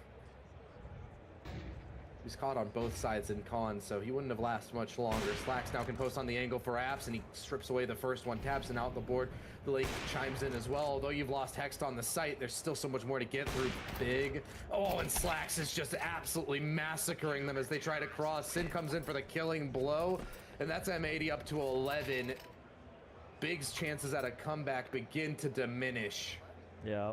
He's caught on both sides in con, so he wouldn't have lasted much longer. Slacks now can post on the angle for Apps, and he strips away the first one. Tabson out the board. The Lake chimes in as well. Although you've lost Hext on the site, there's still so much more to get through. Big. Oh, and Slacks is just absolutely massacring them as they try to cross. Sin comes in for the killing blow, and that's M80 up to 11. Big's chances at a comeback begin to diminish. Yeah.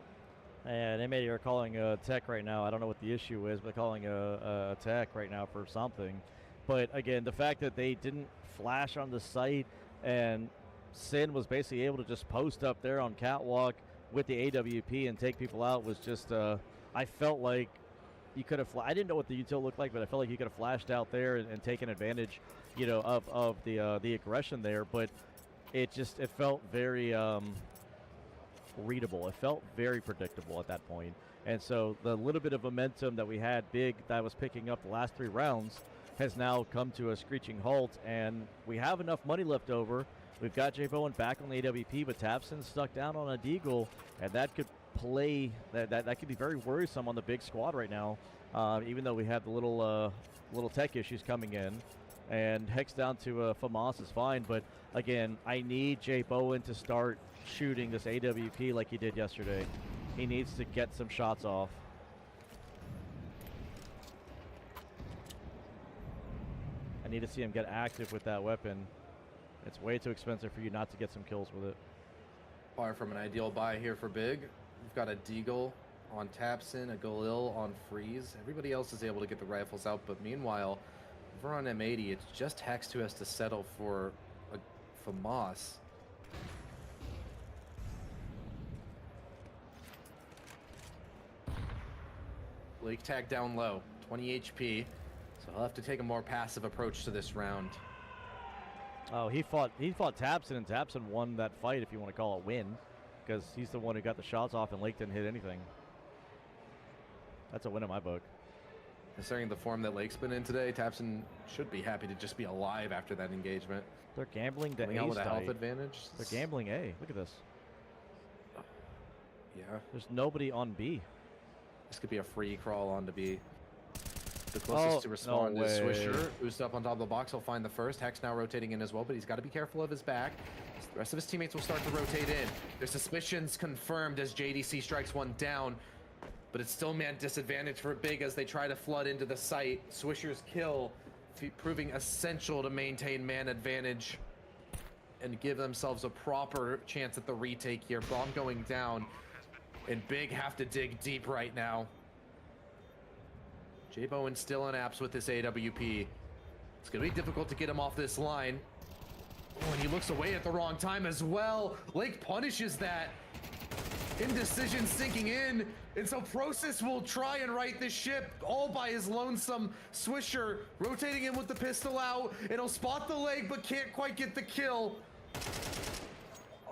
And M80 are calling a tech right now. I don't know what the issue is, but calling a tech right now for something. But again, the fact that they didn't flash on the site and Sin was basically able to just post up there on catwalk with the AWP and take people out was just, I felt like you could have, I didn't know what the util looked like, but I felt like you could have flashed out there and taken advantage, you know, of the aggression there. But it felt very, readable. It felt very predictable at that point. And so the little bit of momentum that we had Big that was picking up the last 3 rounds has now come to a screeching halt, and we have enough money left over. We've got Jay Bowen back on the AWP, but Tabson stuck down on a Deagle, and that could play, that could be very worrisome on the Big squad right now, even though we have the little tech issues coming in. And Hex down to FAMAS is fine, but again, I need Jay Bowen to start shooting this AWP like he did yesterday. He needs to get some shots off. I need to see him get active with that weapon. It's way too expensive for you not to get some kills with it. Far from an ideal buy here for Big. We've got a Deagle on Tabson, a Galil on Freeze. Everybody else is able to get the rifles out, but meanwhile, over on M80, it's just Hex who has to settle for FAMAS. Lake tag down low, 20 HP, so he'll have to take a more passive approach to this round. Oh, he fought Tabson, and Tabson won that fight, if you want to call it win, because he's the one who got the shots off and Lake didn't hit anything. That's a win in my book. Considering the form that Lake's been in today, Tabson should be happy to just be alive after that engagement. They're gambling the Coming A out with a health site. advantage. They're gambling A. Look at this. Yeah, There's nobody on B. this could be a free crawl onto B. The closest to respond no is way. Swisher. Boost up on top of the box, he'll find the first. Hex now rotating in as well, but he's got to be careful of his back. The rest of his teammates will start to rotate in. Their suspicions confirmed as JDC strikes one down, but it's still man disadvantage for Big as they try to flood into the site. Swisher's kill proving essential to maintain man advantage and give themselves a proper chance at the retake here. Bomb going down, and Big have to dig deep right now. Jay Bowen still on Apps with this AWP. It's going to be difficult to get him off this line. Oh, and he looks away at the wrong time as well. Lake punishes that. Indecision sinking in. And so Prosis will try and right this ship all by his lonesome. Swisher rotating in with the pistol out. It'll spot the leg, but can't quite get the kill.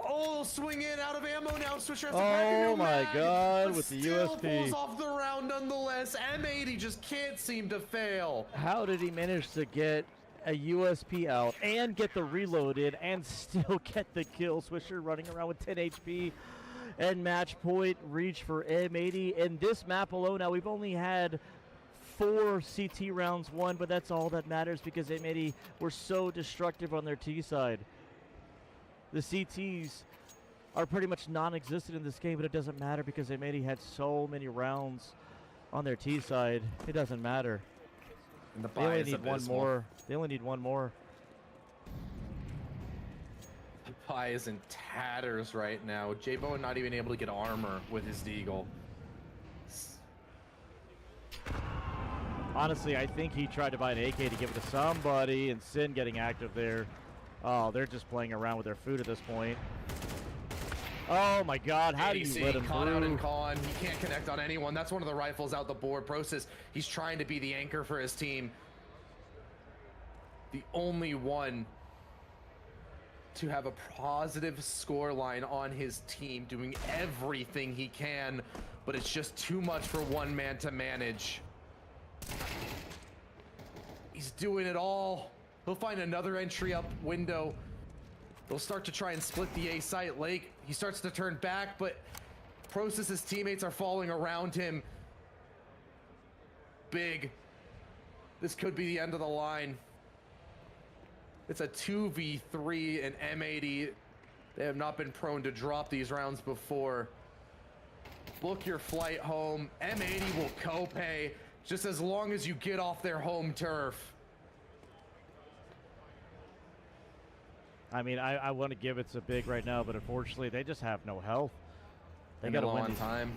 Oh, swing in out of ammo now. Swisher has to Oh back a new my mag, God, but with the still USP. pulls off the round nonetheless. M80 just can't seem to fail. How did he manage to get a USP out and get the reload in and still get the kill? Swisher running around with 10 HP and match point reach for M80. In this map alone, now we've only had 4 CT rounds won, but that's all that matters because M80 were so destructive on their T side. The CTs are pretty much non-existent in this game, but it doesn't matter because M80 had so many rounds on their T side. It doesn't matter. And the They only buy is need one abysmal. more. They only need one more. The buy is in tatters right now. J-Bowen not even able to get armor with his Deagle. Honestly, I think he tried to buy an AK to give it to somebody, and Sin getting active there. Oh, they're just playing around with their food at this point. Oh my God, how do you ADC, let him caught out and through? con. He can't connect on anyone. That's one of the rifles out the board. Process, he's trying to be the anchor for his team. The only one to have a positive score line on his team, doing everything he can, but it's just too much for one man to manage. He's doing it all. He'll find another entry up window. They'll start to try and split the A site. Lake, he starts to turn back, but Process's teammates are falling around him. Big. This could be the end of the line. It's a 2v3 and M80. They have not been prone to drop these rounds before. Book your flight home. M80 will co-pay just as long as you get off their home turf. I mean, I want to give it to Big right now, but unfortunately, they just have no health. They And got to low win on these. time.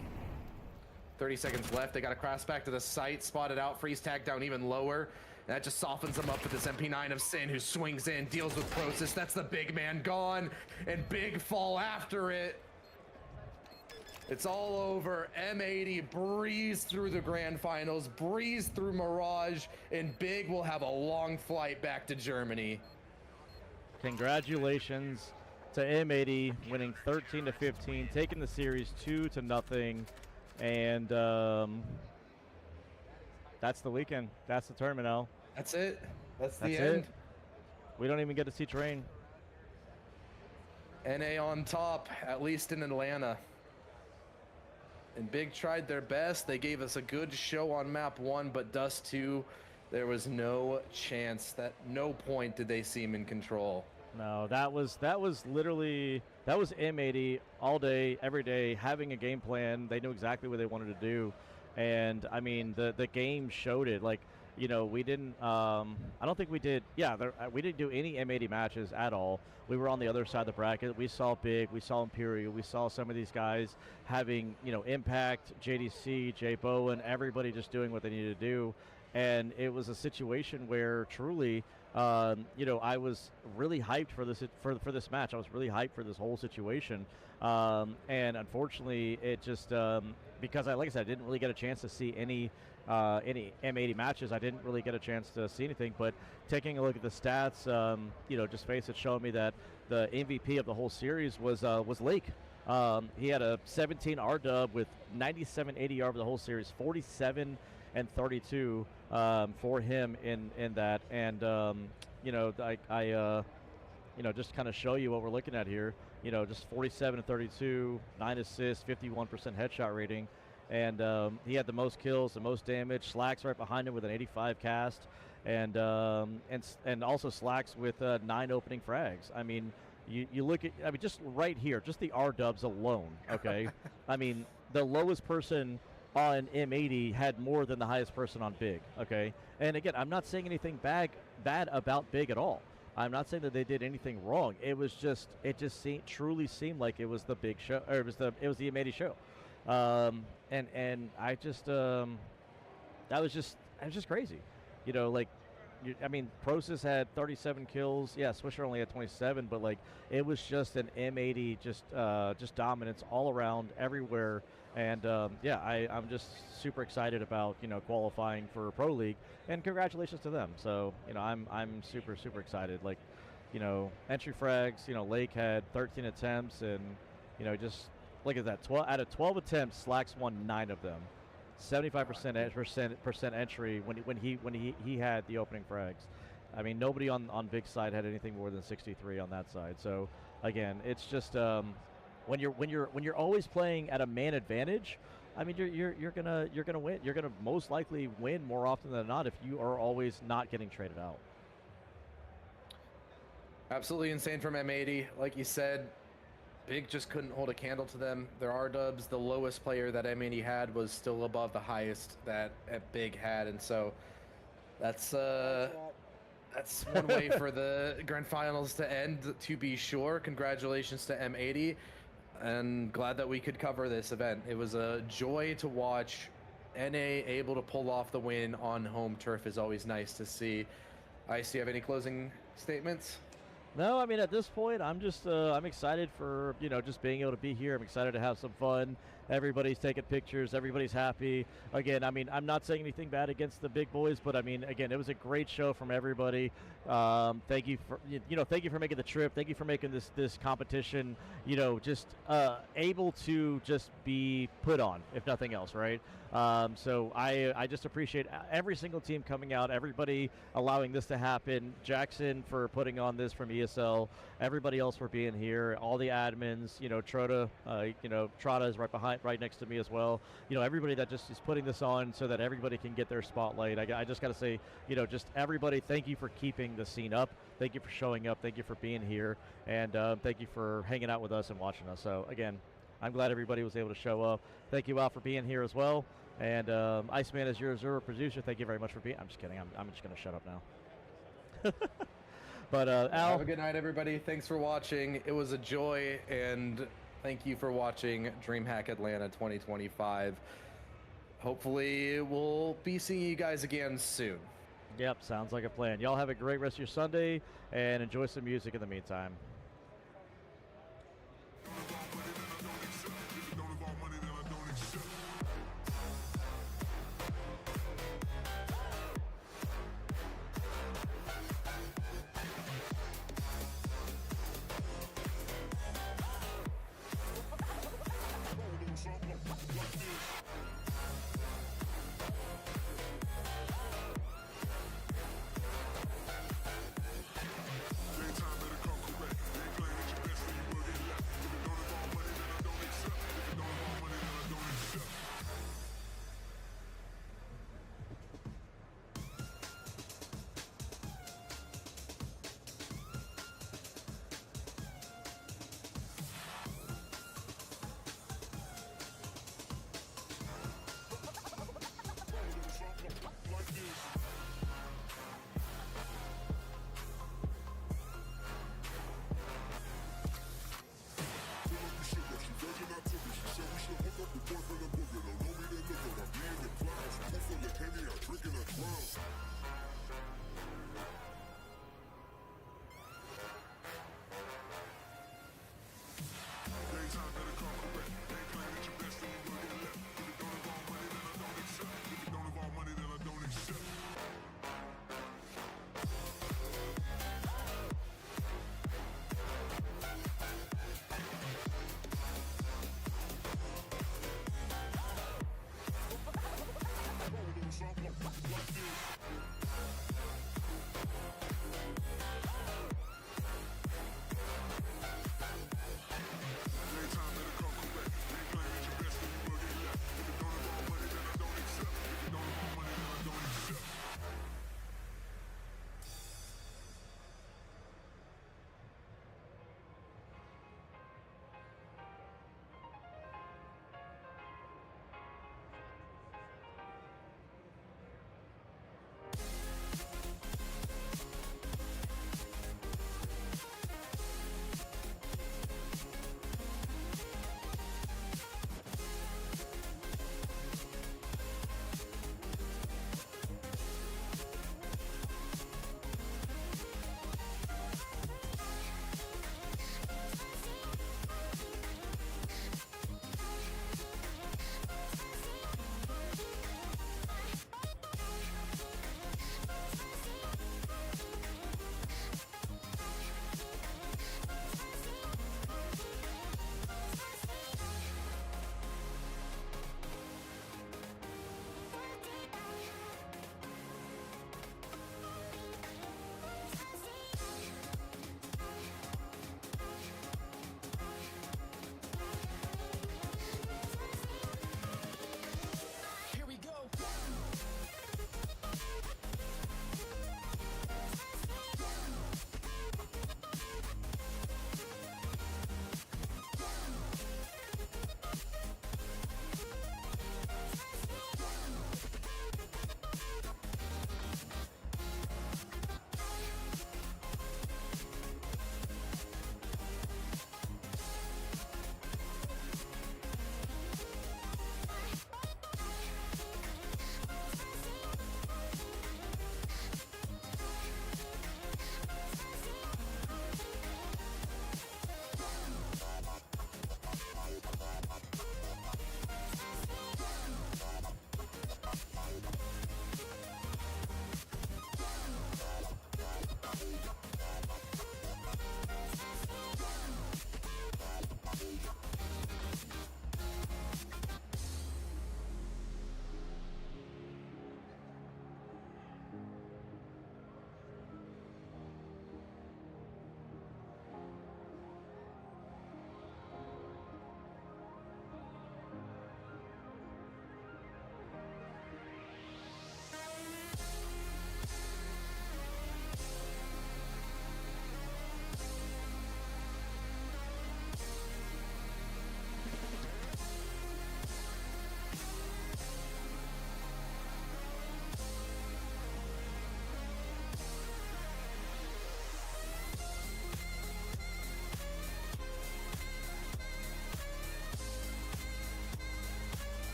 30 seconds left. They got to cross back to the site, spot it out, freeze tag down even lower. And that just softens them up with this MP9 of Sin, who swings in, deals with Process. That's the big man gone, and Big fall after it. It's all over. M80 breeze through the grand finals, breeze through Mirage, and Big will have a long flight back to Germany. Congratulations to M80 winning 13-15, taking the series 2-0, and that's the weekend. That's the tournament, Al. That's it. That's the That's end. it. We don't even get to see Train. NA on top, at least in Atlanta. And Big tried their best. They gave us a good show on map 1, but Dust 2, there was no chance. That no point did they seem in control. No, that was literally M80 all day, every day, having a game plan. They knew exactly what they wanted to do, and I mean the game showed it. Like, you know, we didn't. I don't think we did. Yeah, we didn't do any M80 matches at all. We were on the other side of the bracket. We saw Big, we saw Imperial, we saw some of these guys having, you know, Impact, JDC, J-Bowen, everybody just doing what they needed to do, and it was a situation where truly. You know, I was really hyped for this match. I was really hyped for this whole situation, and unfortunately, it just because like I said, I didn't really get a chance to see any M80 matches. I didn't really get a chance to see anything. But taking a look at the stats, you know, just face it, showed me that the MVP of the whole series was Lake. He had a 17 R dub with 97 ADR over the whole series, 47 and 32 for him in that, and you know, I you know, just kind of show you what we're looking at here. You know, just 47 and 32, 9 assists, 51% headshot rating, and he had the most kills, the most damage. Slacks right behind him with an 85 cast, and also Slacks with 9 opening frags. I mean, you look at, I mean, just right here, just the R dubs alone. Okay, I mean, the lowest person on M80 had more than the highest person on Big. Okay, and again, I'm not saying anything bad about Big at all. I'm not saying that they did anything wrong. It just truly seemed like it was the Big show, or it was the M80 show, and I just that was just crazy, you know, like. I mean, Process had 37 kills. Yeah, Swisher only had 27, but like it was just an M80, just dominance all around, everywhere. And yeah, I'm just super excited about, you know, qualifying for Pro League, and congratulations to them. So, you know, I'm super excited. Like, entry frags. Lake had 13 attempts, and just look at that. 12 out of 12 attempts, Slacks won 9 of them. 75% entry when he had the opening frags. I mean, nobody on Vic's side had anything more than 63 on that side. So again, it's just when you're always playing at a man advantage, I mean, you're gonna win. You're gonna most likely win more often than not if you are always not getting traded out. Absolutely insane from M80. Like you said, Big just couldn't hold a candle to them. There are dubs. The lowest player that M80 had was still above the highest that Big had, and so that's one way for the grand finals to end, to be sure. Congratulations to M80, and glad that we could cover this event. It was a joy to watch. NA able to pull off the win on home turf is always nice to see. Ice, do you have any closing statements? No, I mean, at this point, I'm just I'm excited for just being able to be here. I'm excited to have some fun. Everybody's taking pictures. Everybody's happy. Again, I mean, I'm not saying anything bad against the big boys, but I mean, again, it was a great show from everybody. Thank you for thank you for making the trip. Thank you for making this competition just able to just be put on, if nothing else, right? So I just appreciate every single team coming out, everybody allowing this to happen. Jackson for putting on this from ESL, everybody else for being here, all the admins, Trotta, Trotta is right next to me as well. Everybody that just is putting this on so that everybody can get their spotlight. I just got to say, just everybody, thank you for keeping the scene up. Thank you for showing up. Thank you for being here. And thank you for hanging out with us and watching us. So again, I'm glad everybody was able to show up. Thank you, Al, for being here as well. And Iceman, as your observer producer, thank you very much for being. I'm just kidding. I'm just going to shut up now. But Al, have a good night, everybody. Thanks for watching. It was a joy, and thank you for watching DreamHack Atlanta 2025. Hopefully, we'll be seeing you guys again soon. Yep, sounds like a plan. Y'all have a great rest of your Sunday, and enjoy some music in the meantime.